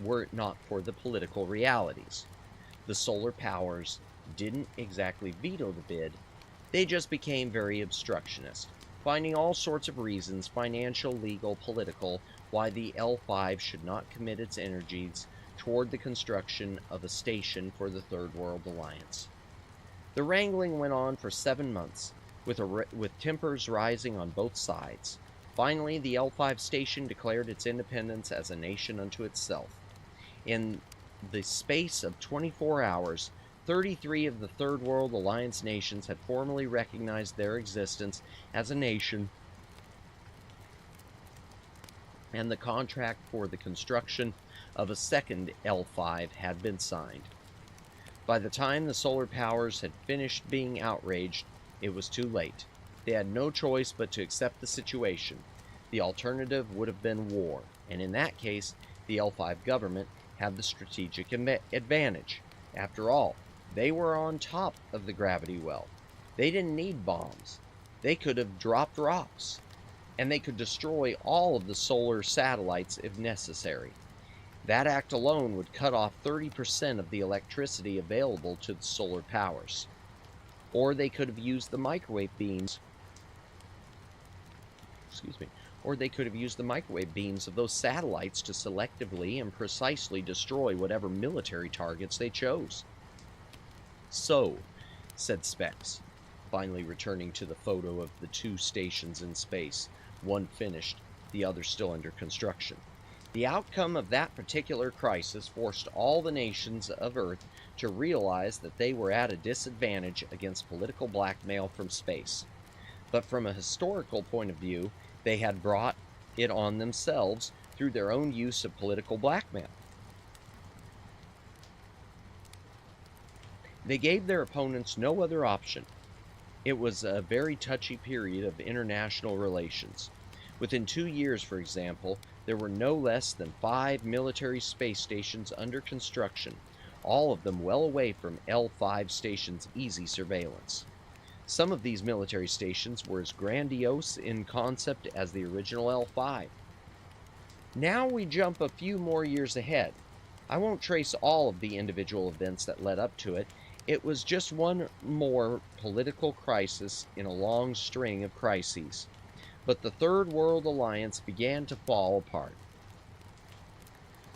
were it not for the political realities. The solar powers didn't exactly veto the bid, they just became very obstructionist, finding all sorts of reasons, financial, legal, political, why the L5 should not commit its energies toward the construction of a station for the Third World Alliance. The wrangling went on for 7 months, with tempers rising on both sides. Finally, the L5 station declared its independence as a nation unto itself. In the space of 24 hours, 33 of the Third World Alliance nations had formally recognized their existence as a nation, and the contract for the construction of a second L5 had been signed. By the time the solar powers had finished being outraged, it was too late. They had no choice but to accept the situation. The alternative would have been war, and in that case, the L5 government had the strategic advantage. After all, they were on top of the gravity well. They didn't need bombs. They could have dropped rocks, and they could destroy all of the solar satellites if necessary. That act alone would cut off 30% of the electricity available to the solar powers. Or they could have used the microwave beams of those satellites to selectively and precisely destroy whatever military targets they chose. So, said Specs, finally returning to the photo of the two stations in space, one finished, the other still under construction. The outcome of that particular crisis forced all the nations of Earth to realize that they were at a disadvantage against political blackmail from space. But from a historical point of view, They had brought it on themselves through their own use of political blackmail. They gave their opponents no other option. It was a very touchy period of international relations. Within 2 years, for example, there were no less than 5 military space stations under construction, all of them well away from L5 station's easy surveillance. Some of these military stations were as grandiose in concept as the original L5. Now we jump a few more years ahead. I won't trace all of the individual events that led up to it. It was just one more political crisis in a long string of crises. But the Third World Alliance began to fall apart.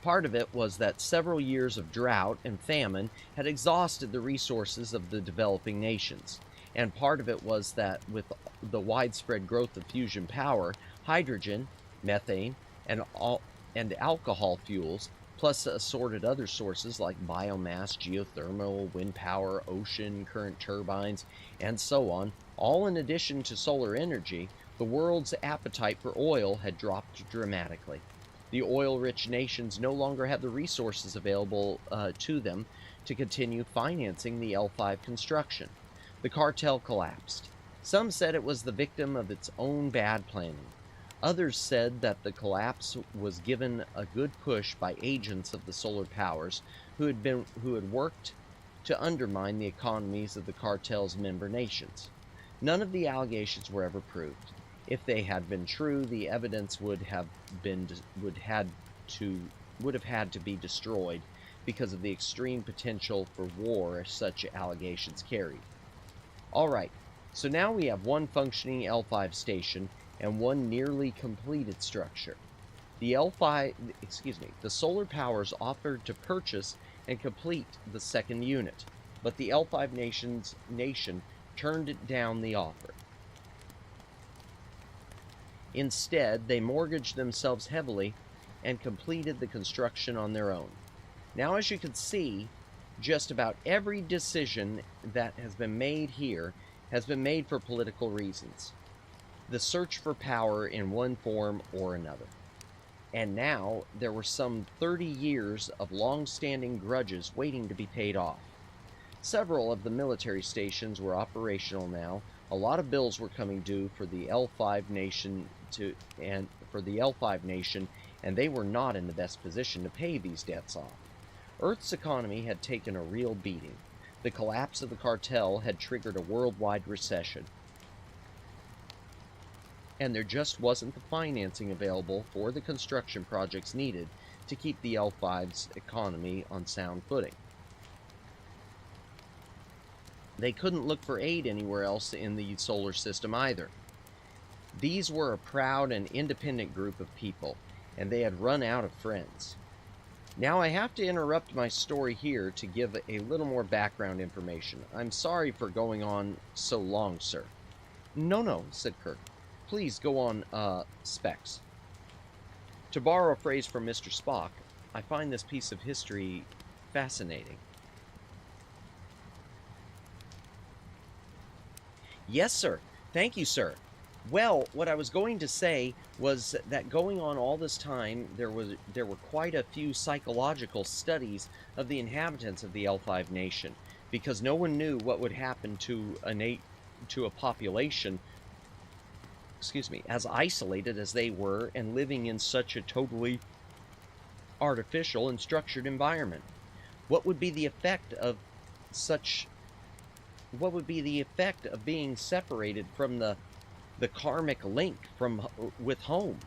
Part of it was that several years of drought and famine had exhausted the resources of the developing nations. And part of it was that with the widespread growth of fusion power, hydrogen, methane, and alcohol fuels, plus assorted other sources like biomass, geothermal, wind power, ocean, current turbines, and so on, all in addition to solar energy, the world's appetite for oil had dropped dramatically. The oil-rich nations no longer had the resources available to them to continue financing the L5 construction. The cartel collapsed. Some said it was the victim of its own bad planning. Others said that the collapse was given a good push by agents of the solar powers who had worked to undermine the economies of the cartel's member nations. None of the allegations were ever proved. If they had been true, the evidence would have had to be destroyed because of the extreme potential for war such allegations carried. All right, so now we have one functioning L5 station and one nearly completed structure. The solar powers offered to purchase and complete the second unit, but the L5 nation turned down the offer. Instead, they mortgaged themselves heavily and completed the construction on their own. Now, as you can see, just about every decision that has been made here has been made for political reasons. The search for power in one form or another. And now there were some 30 years of long-standing grudges waiting to be paid off. Several of the military stations were operational now. A lot of bills were coming due for the L5 nation and they were not in the best position to pay these debts off. Earth's economy had taken a real beating. The collapse of the cartel had triggered a worldwide recession. And there just wasn't the financing available for the construction projects needed to keep the L5's economy on sound footing. They couldn't look for aid anywhere else in the solar system either. These were a proud and independent group of people, and they had run out of friends. Now I have to interrupt my story here to give a little more background information. I'm sorry for going on so long, sir. No, said Kirk. Please go on, Specs. To borrow a phrase from Mr. Spock, I find this piece of history fascinating. Yes, sir. Thank you, sir. Well, what I was going to say was that going on all this time, there were quite a few psychological studies of the inhabitants of the L5 nation, because no one knew what would happen to a population, as isolated as they were and living in such a totally artificial and structured environment. What would be the effect of being separated from the karmic link with home?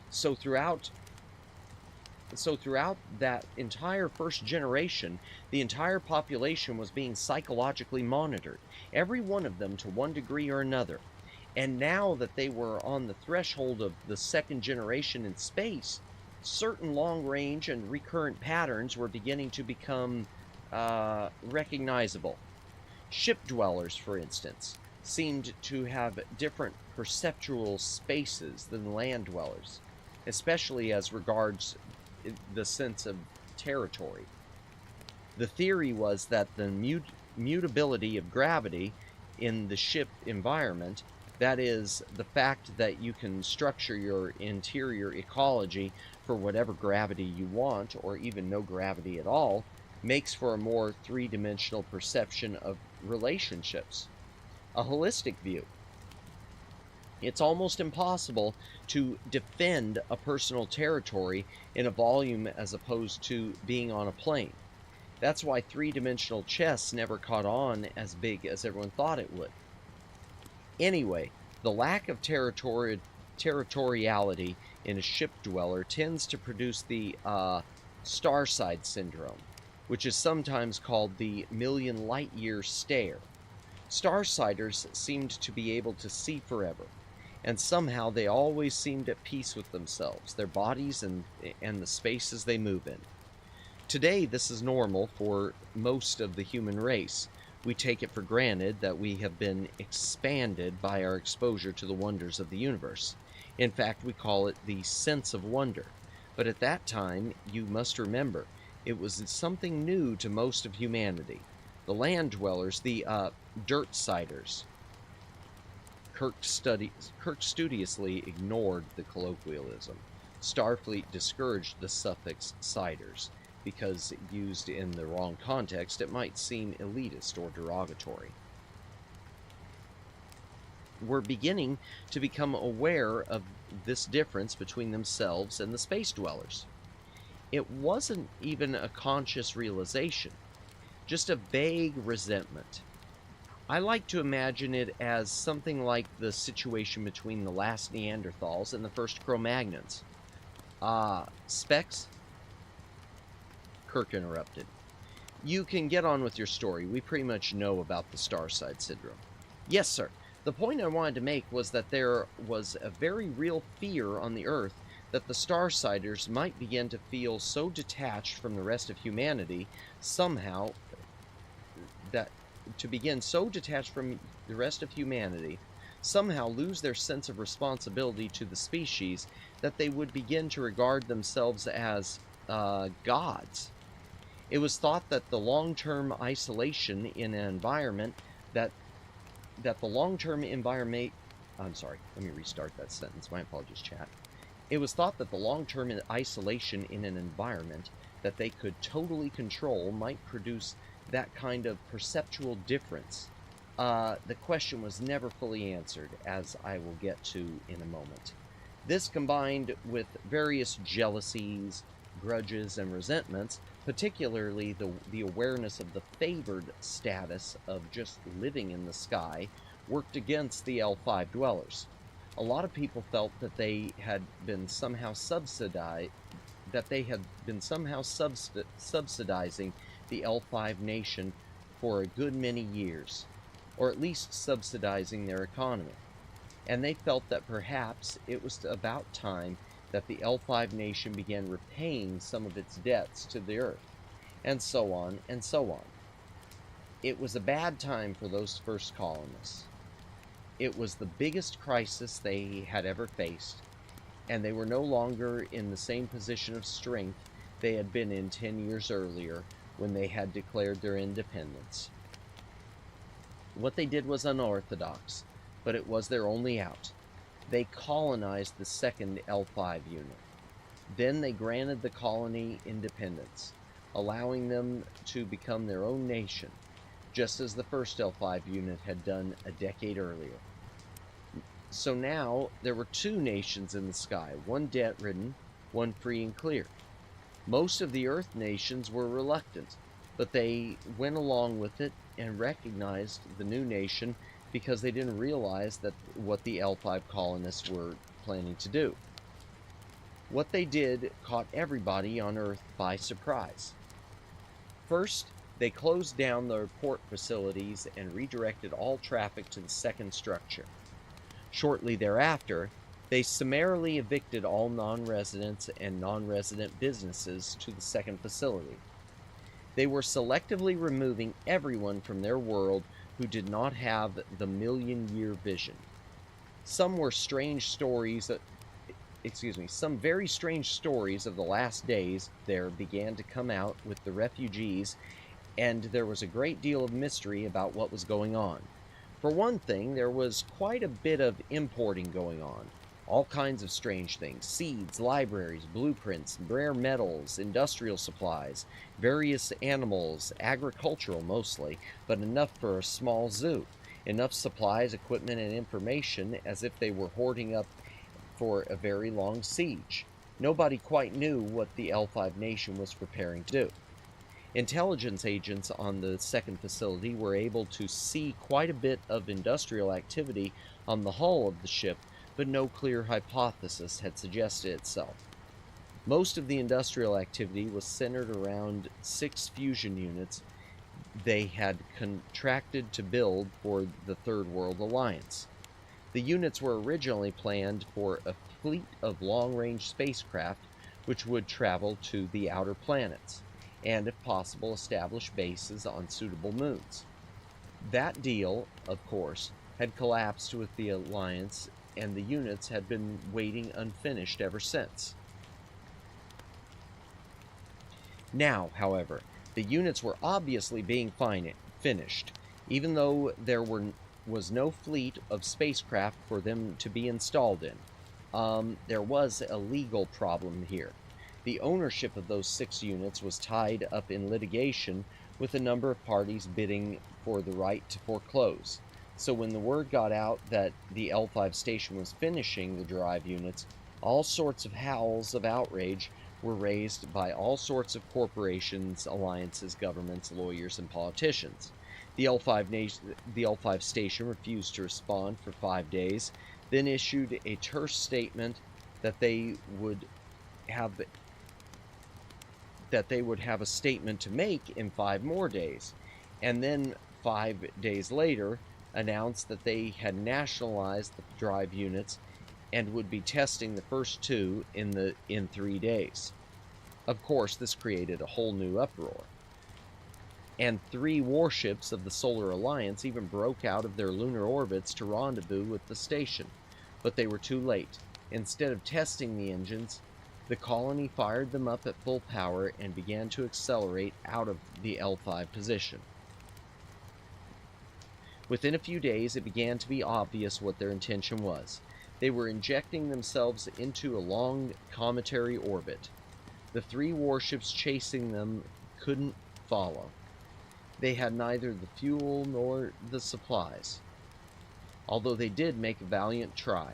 So throughout that entire first generation, the entire population was being psychologically monitored, every one of them to one degree or another. And now that they were on the threshold of the second generation in space, certain long-range and recurrent patterns were beginning to become recognizable. Ship dwellers, for instance, seemed to have different perceptual spaces than land dwellers, especially as regards the sense of territory. The theory was that the mutability of gravity in the ship environment That is, the fact that you can structure your interior ecology for whatever gravity you want, or even no gravity at all, makes for a more three-dimensional perception of relationships, a holistic view. It's almost impossible to defend a personal territory in a volume as opposed to being on a plane. That's why three-dimensional chess never caught on as big as everyone thought it would. Anyway, the lack of territoriality in a ship dweller tends to produce the starside syndrome, which is sometimes called the million light year stare. Starsiders seemed to be able to see forever, and somehow they always seemed at peace with themselves, their bodies, and the spaces they move in. Today, this is normal for most of the human race. We take it for granted that we have been expanded by our exposure to the wonders of the universe. In fact, we call it the sense of wonder. But at that time, you must remember, it was something new to most of humanity. The land dwellers, the dirt-siders. Kirk studiously ignored the colloquialism. Starfleet discouraged the suffix siders, because used in the wrong context, it might seem elitist or derogatory. We're beginning to become aware of this difference between themselves and the space dwellers. It wasn't even a conscious realization, just a vague resentment. I like to imagine it as something like the situation between the last Neanderthals and the first Cro-Magnons. Specs? Kirk interrupted. You can get on with your story. We pretty much know about the Starside Syndrome. Yes, sir. The point I wanted to make was that there was a very real fear on the Earth that the Starsiders might begin to feel so detached from the rest of humanity somehow lose their sense of responsibility to the species, that they would begin to regard themselves as gods. It was thought that the long-term isolation in an environment My apologies, chat. It was thought that the long-term isolation in an environment that they could totally control might produce that kind of perceptual difference. The question was never fully answered, as I will get to in a moment. This, combined with various jealousies, grudges, and resentments, particularly the awareness of the favored status of just living in the sky, worked against the L5 dwellers. A lot of people felt that they had been somehow subsidizing the L5 nation for a good many years, or at least subsidizing their economy. And they felt that perhaps it was about time that the L5 nation began repaying some of its debts to the Earth, and so on and so on. It was a bad time for those first colonists. It was the biggest crisis they had ever faced, and they were no longer in the same position of strength they had been in 10 years earlier when they had declared their independence. What they did was unorthodox, but it was their only out. They colonized the second L5 unit. Then they granted the colony independence, allowing them to become their own nation, just as the first L5 unit had done a decade earlier. So now there were two nations in the sky, one debt-ridden, one free and clear. Most of the Earth nations were reluctant, but they went along with it and recognized the new nation because they didn't realize that what the L5 colonists were planning to do. What they did caught everybody on Earth by surprise. First, they closed down their port facilities and redirected all traffic to the second structure. Shortly thereafter, they summarily evicted all non-residents and non-resident businesses to the second facility. They were selectively removing everyone from their world who did not have the million-year vision. Some very strange stories of the last days there began to come out with the refugees, and there was a great deal of mystery about what was going on. For one thing, there was quite a bit of importing going on. All kinds of strange things: seeds, libraries, blueprints, rare metals, industrial supplies, various animals, agricultural mostly, but enough for a small zoo. Enough supplies, equipment, and information as if they were hoarding up for a very long siege. Nobody quite knew what the L5 nation was preparing to do. Intelligence agents on the second facility were able to see quite a bit of industrial activity on the hull of the ship, but no clear hypothesis had suggested itself. Most of the industrial activity was centered around 6 fusion units they had contracted to build for the Third World Alliance. The units were originally planned for a fleet of long-range spacecraft which would travel to the outer planets, and if possible establish bases on suitable moons. That deal, of course, had collapsed with the Alliance, and the units had been waiting unfinished ever since. Now, however, the units were obviously being finished, even though there was no fleet of spacecraft for them to be installed in. There was a legal problem here. The ownership of those 6 units was tied up in litigation with a number of parties bidding for the right to foreclose. So when the word got out that the L5 station was finishing the drive units, all sorts of howls of outrage were raised by all sorts of corporations, alliances, governments, lawyers, and politicians. The L5 station refused to respond for 5 days, then issued a terse statement that they would have a statement to make in 5 more days, and then 5 days later announced that they had nationalized the drive units and would be testing the first 2 in 3 days. Of course, this created a whole new uproar, and 3 warships of the Solar Alliance even broke out of their lunar orbits to rendezvous with the station, but they were too late. Instead of testing the engines, the colony fired them up at full power and began to accelerate out of the L5 position. Within a few days, it began to be obvious what their intention was. They were injecting themselves into a long cometary orbit. The 3 warships chasing them couldn't follow. They had neither the fuel nor the supplies, although they did make a valiant try.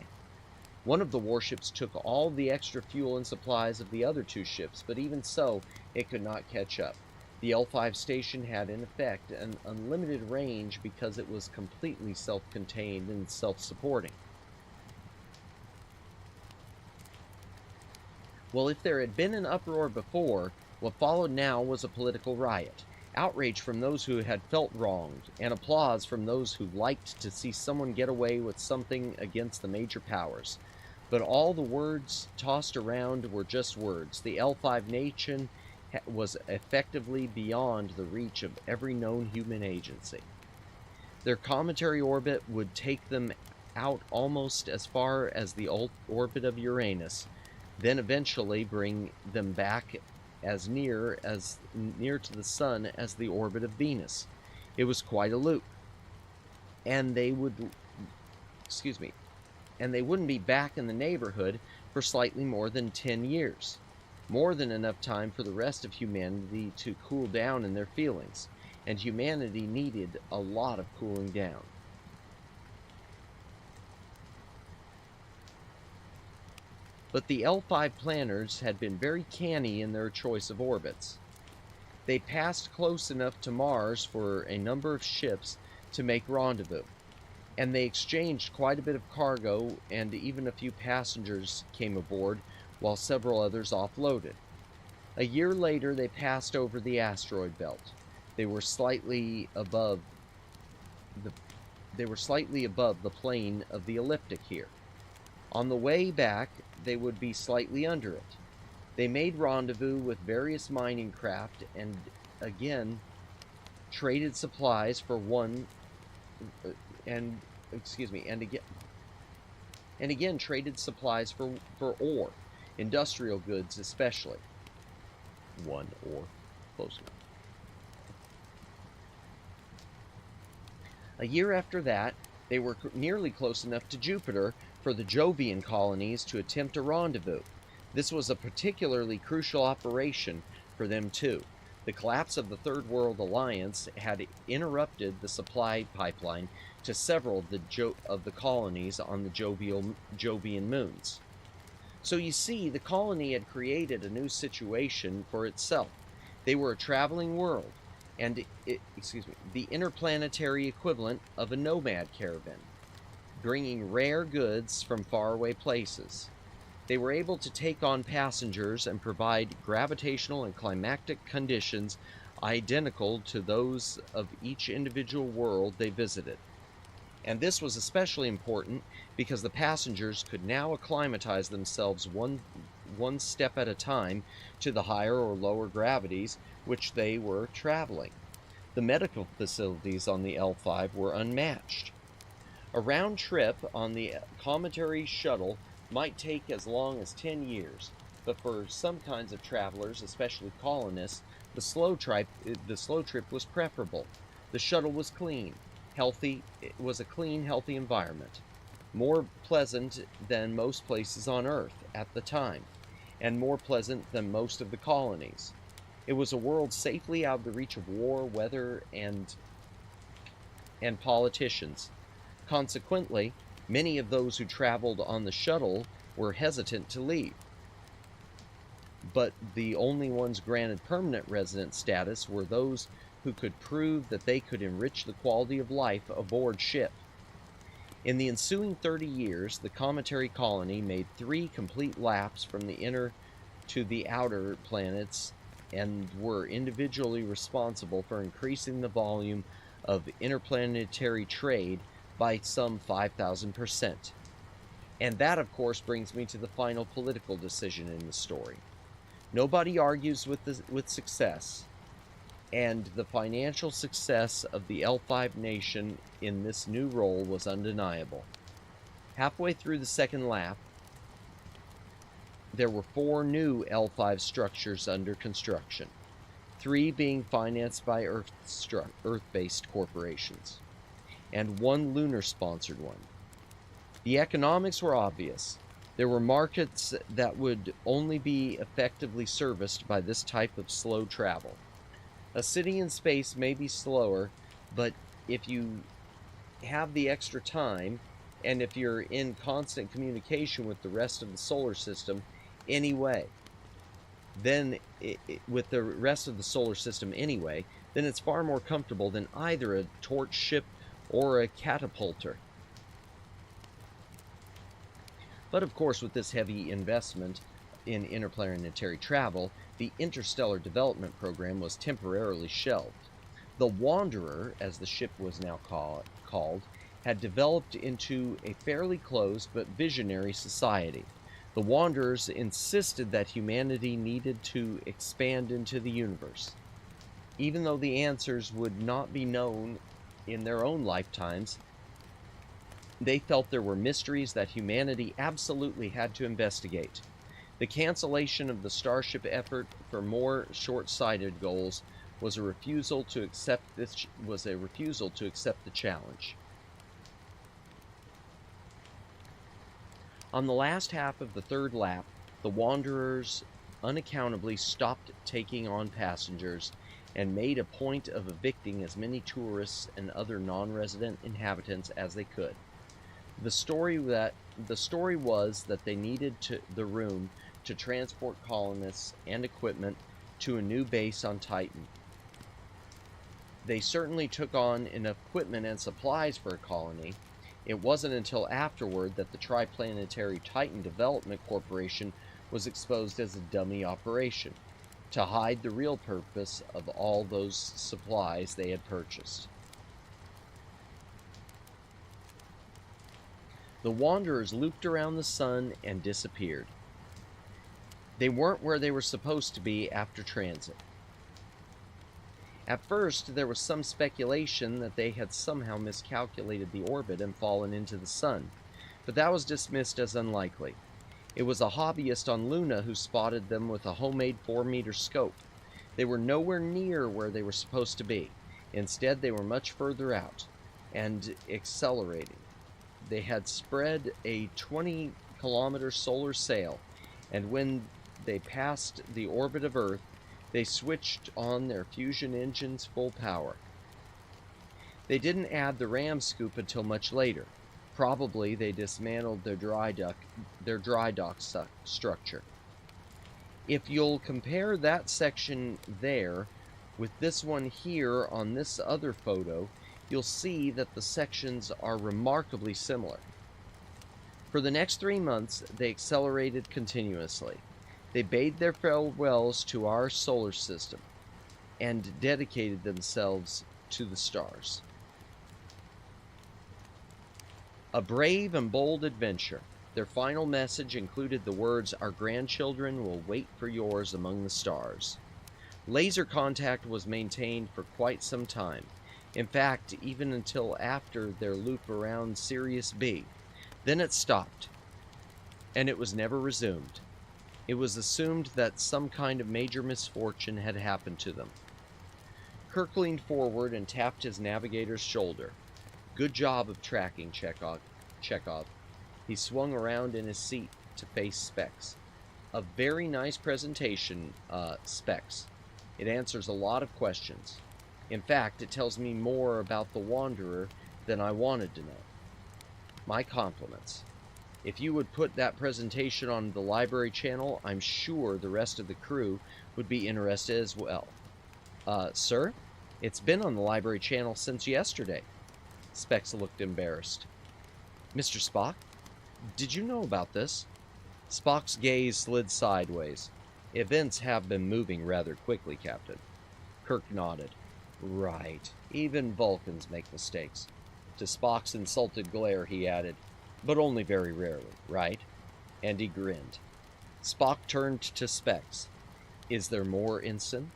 One of the warships took all the extra fuel and supplies of the other 2 ships, but even so, it could not catch up. The L5 station had, in effect, an unlimited range because it was completely self-contained and self-supporting. Well, if there had been an uproar before, what followed now was a political riot. Outrage from those who had felt wronged, and applause from those who liked to see someone get away with something against the major powers. But all the words tossed around were just words. The L5 nation was effectively beyond the reach of every known human agency. Their cometary orbit would take them out almost as far as the orbit of Uranus, then eventually bring them back as near to the sun as the orbit of Venus. It was quite a loop. And they wouldn't be back in the neighborhood for slightly more than 10 years. More than enough time for the rest of humanity to cool down in their feelings, and humanity needed a lot of cooling down. But the L5 planners had been very canny in their choice of orbits. They passed close enough to Mars for a number of ships to make rendezvous, and they exchanged quite a bit of cargo, and even a few passengers came aboard, while several others offloaded. A year later, they passed over the asteroid belt. They were slightly above the plane of the ecliptic here. On the way back, they would be slightly under it. They made rendezvous with various mining craft and again traded supplies for traded supplies for ore, industrial goods especially. One ore, close enough. A year after that, they were nearly close enough to Jupiter for the Jovian colonies to attempt a rendezvous. This was a particularly crucial operation for them too. The collapse of the Third World Alliance had interrupted the supply pipeline to several of the colonies on the Jovian moons. So you see, the colony had created a new situation for itself. They were a traveling world, and the interplanetary equivalent of a nomad caravan, bringing rare goods from faraway places. They were able to take on passengers and provide gravitational and climatic conditions identical to those of each individual world they visited. And this was especially important because the passengers could now acclimatize themselves one step at a time to the higher or lower gravities which they were traveling. The medical facilities on the L5 were unmatched. A round trip on the cometary shuttle might take as long as 10 years, but for some kinds of travelers, especially colonists, the slow trip was preferable. The shuttle was clean, healthy. It was a clean, healthy environment, more pleasant than most places on Earth at the time, and more pleasant than most of the colonies. It was a world safely out of the reach of war, weather, and politicians. Consequently, many of those who traveled on the shuttle were hesitant to leave. But the only ones granted permanent resident status were those who could prove that they could enrich the quality of life aboard ship. In the ensuing 30 years, the cometary colony made 3 complete laps from the inner to the outer planets and were individually responsible for increasing the volume of interplanetary trade by some 5,000%. And that, of course, brings me to the final political decision in the story. Nobody argues with success, and the financial success of the L5 nation in this new role was undeniable. Halfway through the second lap, there were 4 new L5 structures under construction, 3 being financed by Earth-based corporations, and 1 lunar-sponsored one. The economics were obvious. There were markets that would only be effectively serviced by this type of slow travel. A city in space may be slower, but if you have the extra time, and if you're in constant communication with the rest of the solar system anyway, then with the rest of the solar system anyway, then it's far more comfortable than either a torch ship or a catapulter. But of course, with this heavy investment in interplanetary travel, the Interstellar Development Program was temporarily shelved. The Wanderer, as the ship was now called, had developed into a fairly closed but visionary society. The Wanderers insisted that humanity needed to expand into the universe. Even though the answers would not be known in their own lifetimes, they felt there were mysteries that humanity absolutely had to investigate. The cancellation of the Starship effort for more short-sighted goals was a refusal to accept the challenge. On the last half of the third lap, the Wanderers unaccountably stopped taking on passengers and made a point of evicting as many tourists and other non-resident inhabitants as they could. The story was that they needed the room to transport colonists and equipment to a new base on Titan. They certainly took on enough equipment and supplies for a colony. It wasn't until afterward that the Triplanetary Titan Development Corporation was exposed as a dummy operation, to hide the real purpose of all those supplies they had purchased. The Wanderers looped around the sun and disappeared. They weren't where they were supposed to be after transit. At first, there was some speculation that they had somehow miscalculated the orbit and fallen into the sun, but that was dismissed as unlikely. It was a hobbyist on Luna who spotted them with a homemade 4-meter scope. They were nowhere near where they were supposed to be. Instead, they were much further out. and accelerating. They had spread a 20-kilometer solar sail, and when they passed the orbit of Earth, they switched on their fusion engines full power. They didn't add the ram scoop until much later. Probably they dismantled their dry dock structure. If you'll compare that section there with this one here on this other photo, you'll see that the sections are remarkably similar. For the next 3 months, they accelerated continuously. They bade their farewells to our solar system and dedicated themselves to the stars. A brave and bold adventure. Their final message included the words, "Our grandchildren will wait for yours among the stars." Laser contact was maintained for quite some time. In fact, even until after their loop around Sirius B. Then it stopped, and it was never resumed. It was assumed that some kind of major misfortune had happened to them. Kirk leaned forward and tapped his navigator's shoulder. "Good job of tracking, Chekhov." He swung around in his seat to face Specs. "A very nice presentation, Specs. It answers a lot of questions. In fact, it tells me more about the Wanderer than I wanted to know. My compliments. If you would put that presentation on the library channel, I'm sure the rest of the crew would be interested as well." Sir? It's been on the library channel since yesterday." Specs looked embarrassed. "Mr. Spock, did you know about this?" Spock's gaze slid sideways. "Events have been moving rather quickly, Captain." Kirk nodded. "Right. Even Vulcans make mistakes." To Spock's insulted glare, he added, "But only very rarely, right?" And he grinned. Spock turned to Specs. "Is there more, Ensign?"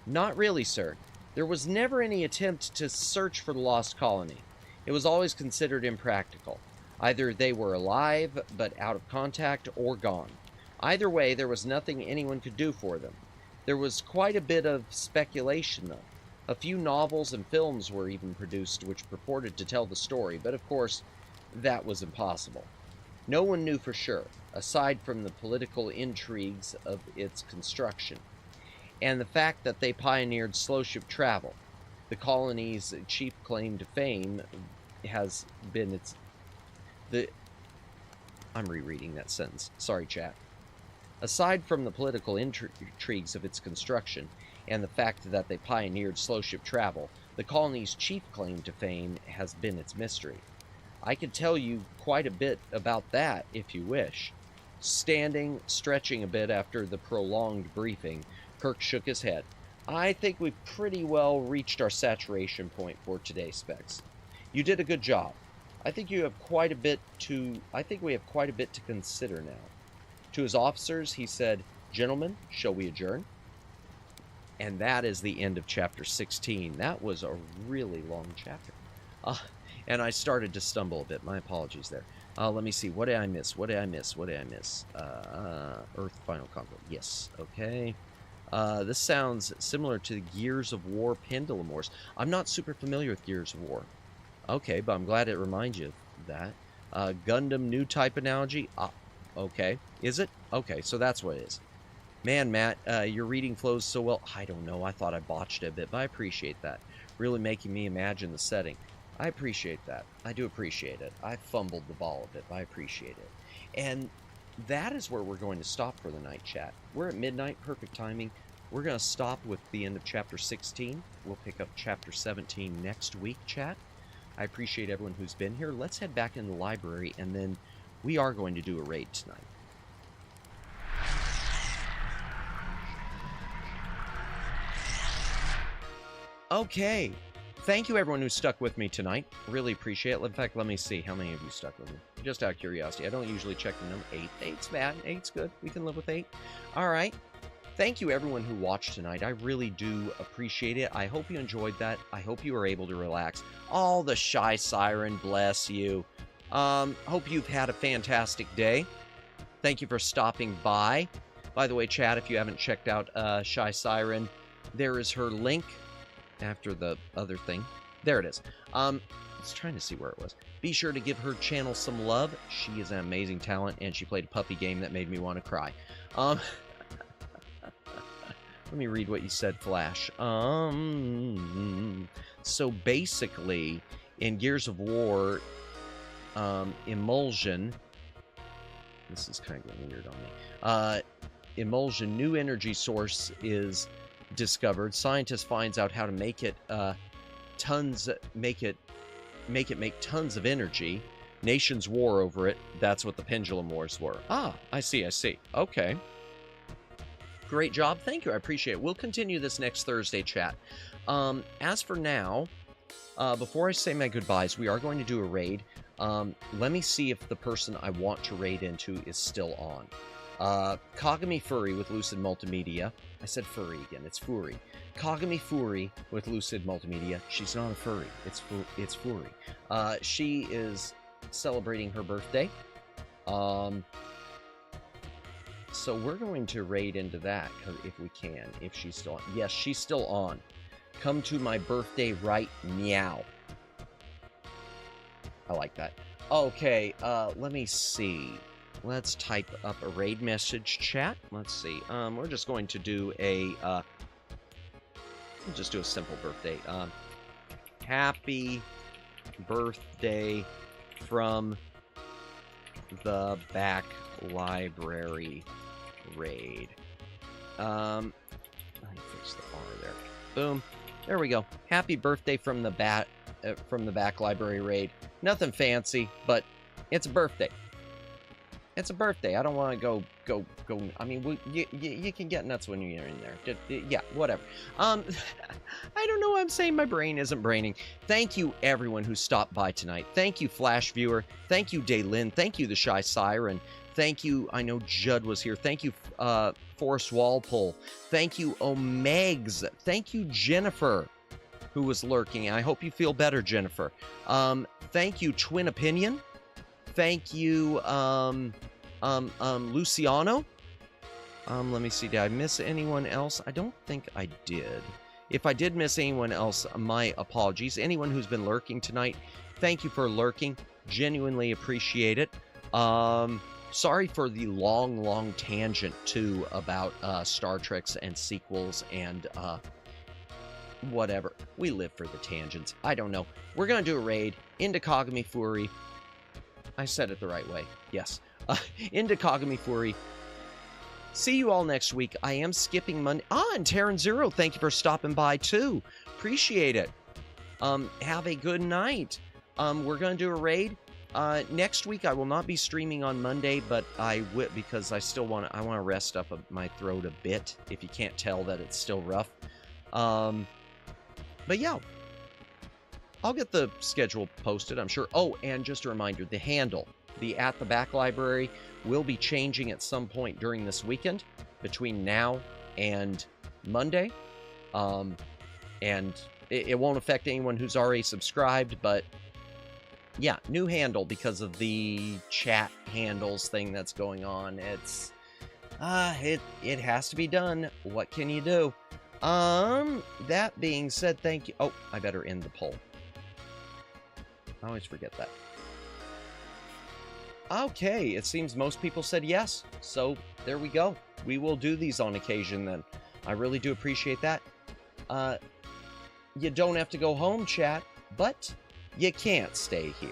"Not really, sir. There was never any attempt to search for the lost colony. It was always considered impractical. Either they were alive, but out of contact, or gone. Either way, there was nothing anyone could do for them. There was quite a bit of speculation, though. A few novels and films were even produced which purported to tell the story, but of course, that was impossible. No one knew for sure, aside from the political intrigues of its construction, and the fact that they pioneered slow ship travel. The colony's chief claim to fame has been I'm rereading that sentence. Sorry, chat. Aside from the political intrigues of its construction, and the fact that they pioneered slow ship travel, the colony's chief claim to fame has been its mystery. I could tell you quite a bit about that if you wish." Standing, stretching a bit after the prolonged briefing, Kirk shook his head. "I think we've pretty well reached our saturation point for today, Specs. You did a good job. I think we have quite a bit to consider now." To his officers, he said, "Gentlemen, shall we adjourn?" And that is the end of chapter 16. That was a really long chapter. And I started to stumble a bit. My apologies there. Let me see. What did I miss? Earth Final Conflict. Yes. Okay. This sounds similar to the Gears of War Pendulum Wars. I'm not super familiar with Gears of War. Okay, but I'm glad it reminds you of that. Gundam new type analogy. Okay. Is it? Okay, so that's what it is. Man, Matt, your reading flows so well. I don't know. I thought I botched it a bit, but I appreciate that. Really making me imagine the setting. I appreciate that. I do appreciate it. I fumbled the ball a bit, but I appreciate it. And that is where we're going to stop for the night, chat. We're at midnight, perfect timing. We're going to stop with the end of chapter 16. We'll pick up chapter 17 next week, chat. I appreciate everyone who's been here. Let's head back in the library, and then we are going to do a raid tonight. Okay. Thank you, everyone who stuck with me tonight. Really appreciate it. In fact, let me see how many of you stuck with me. Just out of curiosity. I don't usually check the number. 8. 8's bad. 8's good. We can live with 8. All right. Thank you, everyone who watched tonight. I really do appreciate it. I hope you enjoyed that. I hope you were able to relax. All the Shy Siren, bless you. Hope you've had a fantastic day. Thank you for stopping by. By the way, chat, if you haven't checked out Shy Siren, there is her link after the other thing. There it is. I was trying to see where it was. Be sure to give her channel some love. She is an amazing talent, and she played a puppy game that made me want to cry. Let me read what you said, Flash. So basically, in Gears of War, emulsion... This is kind of getting weird on me. Emulsion, new energy source is discovered. Scientist finds out how to make it make tons of energy. Nations war over it. That's what the Pendulum Wars were. Ah, I see. Okay. Great job. Thank you. I appreciate it. We'll continue this next Thursday, chat. As for now, before I say my goodbyes, we are going to do a raid. Let me see if the person I want to raid into is still on. Kagami Furry with Lucid Multimedia. I said furry again. It's Furry. Kagami Furry with Lucid Multimedia. She's not a furry. It's Furry. She is celebrating her birthday. So we're going to raid into that if we can. If she's still on. Yes, she's still on. Come to my birthday right meow. I like that. Okay, let me see. Let's type up a raid message, chat. Let's see. We're just going to do a, we'll just do a simple birthday. Happy birthday from the back library raid. Let me fix the R there. Boom. There we go. Happy birthday from the back library raid. Nothing fancy, but it's a birthday. It's a birthday. I don't want to go. I mean, you can get nuts when you're in there. Yeah, whatever. I don't know what I'm saying. My brain isn't braining. Thank you, everyone who stopped by tonight. Thank you, Flash Viewer. Thank you, Daylin. Thank you, The Shy Siren. Thank you. I know Judd was here. Thank you, Forrest Walpole. Thank you, Omegs. Thank you, Jennifer, who was lurking. I hope you feel better, Jennifer. Thank you, Twin Opinion. Thank you, Luciano. Let me see. Did I miss anyone else? I don't think I did. If I did miss anyone else, my apologies. Anyone who's been lurking tonight, thank you for lurking. Genuinely appreciate it. Sorry for the long tangent, too, about Star Treks and sequels and whatever. We live for the tangents. I don't know. We're going to do a raid into Kagami Furry. I said it the right way. Yes. Into Kagami Furry. See you all next week. I am skipping Monday. And Terran Zero, thank you for stopping by, too. Appreciate it. Have a good night. We're going to do a raid. Next week, I will not be streaming on Monday, but I will, because I want to rest up my throat a bit, if you can't tell that it's still rough. But yeah, I'll get the schedule posted, I'm sure. Oh, and just a reminder, the handle, the At the Back Library, will be changing at some point during this weekend, between now and Monday. And it won't affect anyone who's already subscribed, but yeah, new handle because of the chat handles thing that's going on. It's, it has to be done. What can you do? That being said, thank you. Oh, I better end the poll. I always forget that. Okay, it seems most people said yes. So, there we go. We will do these on occasion then. I really do appreciate that. You don't have to go home, chat, but you can't stay here.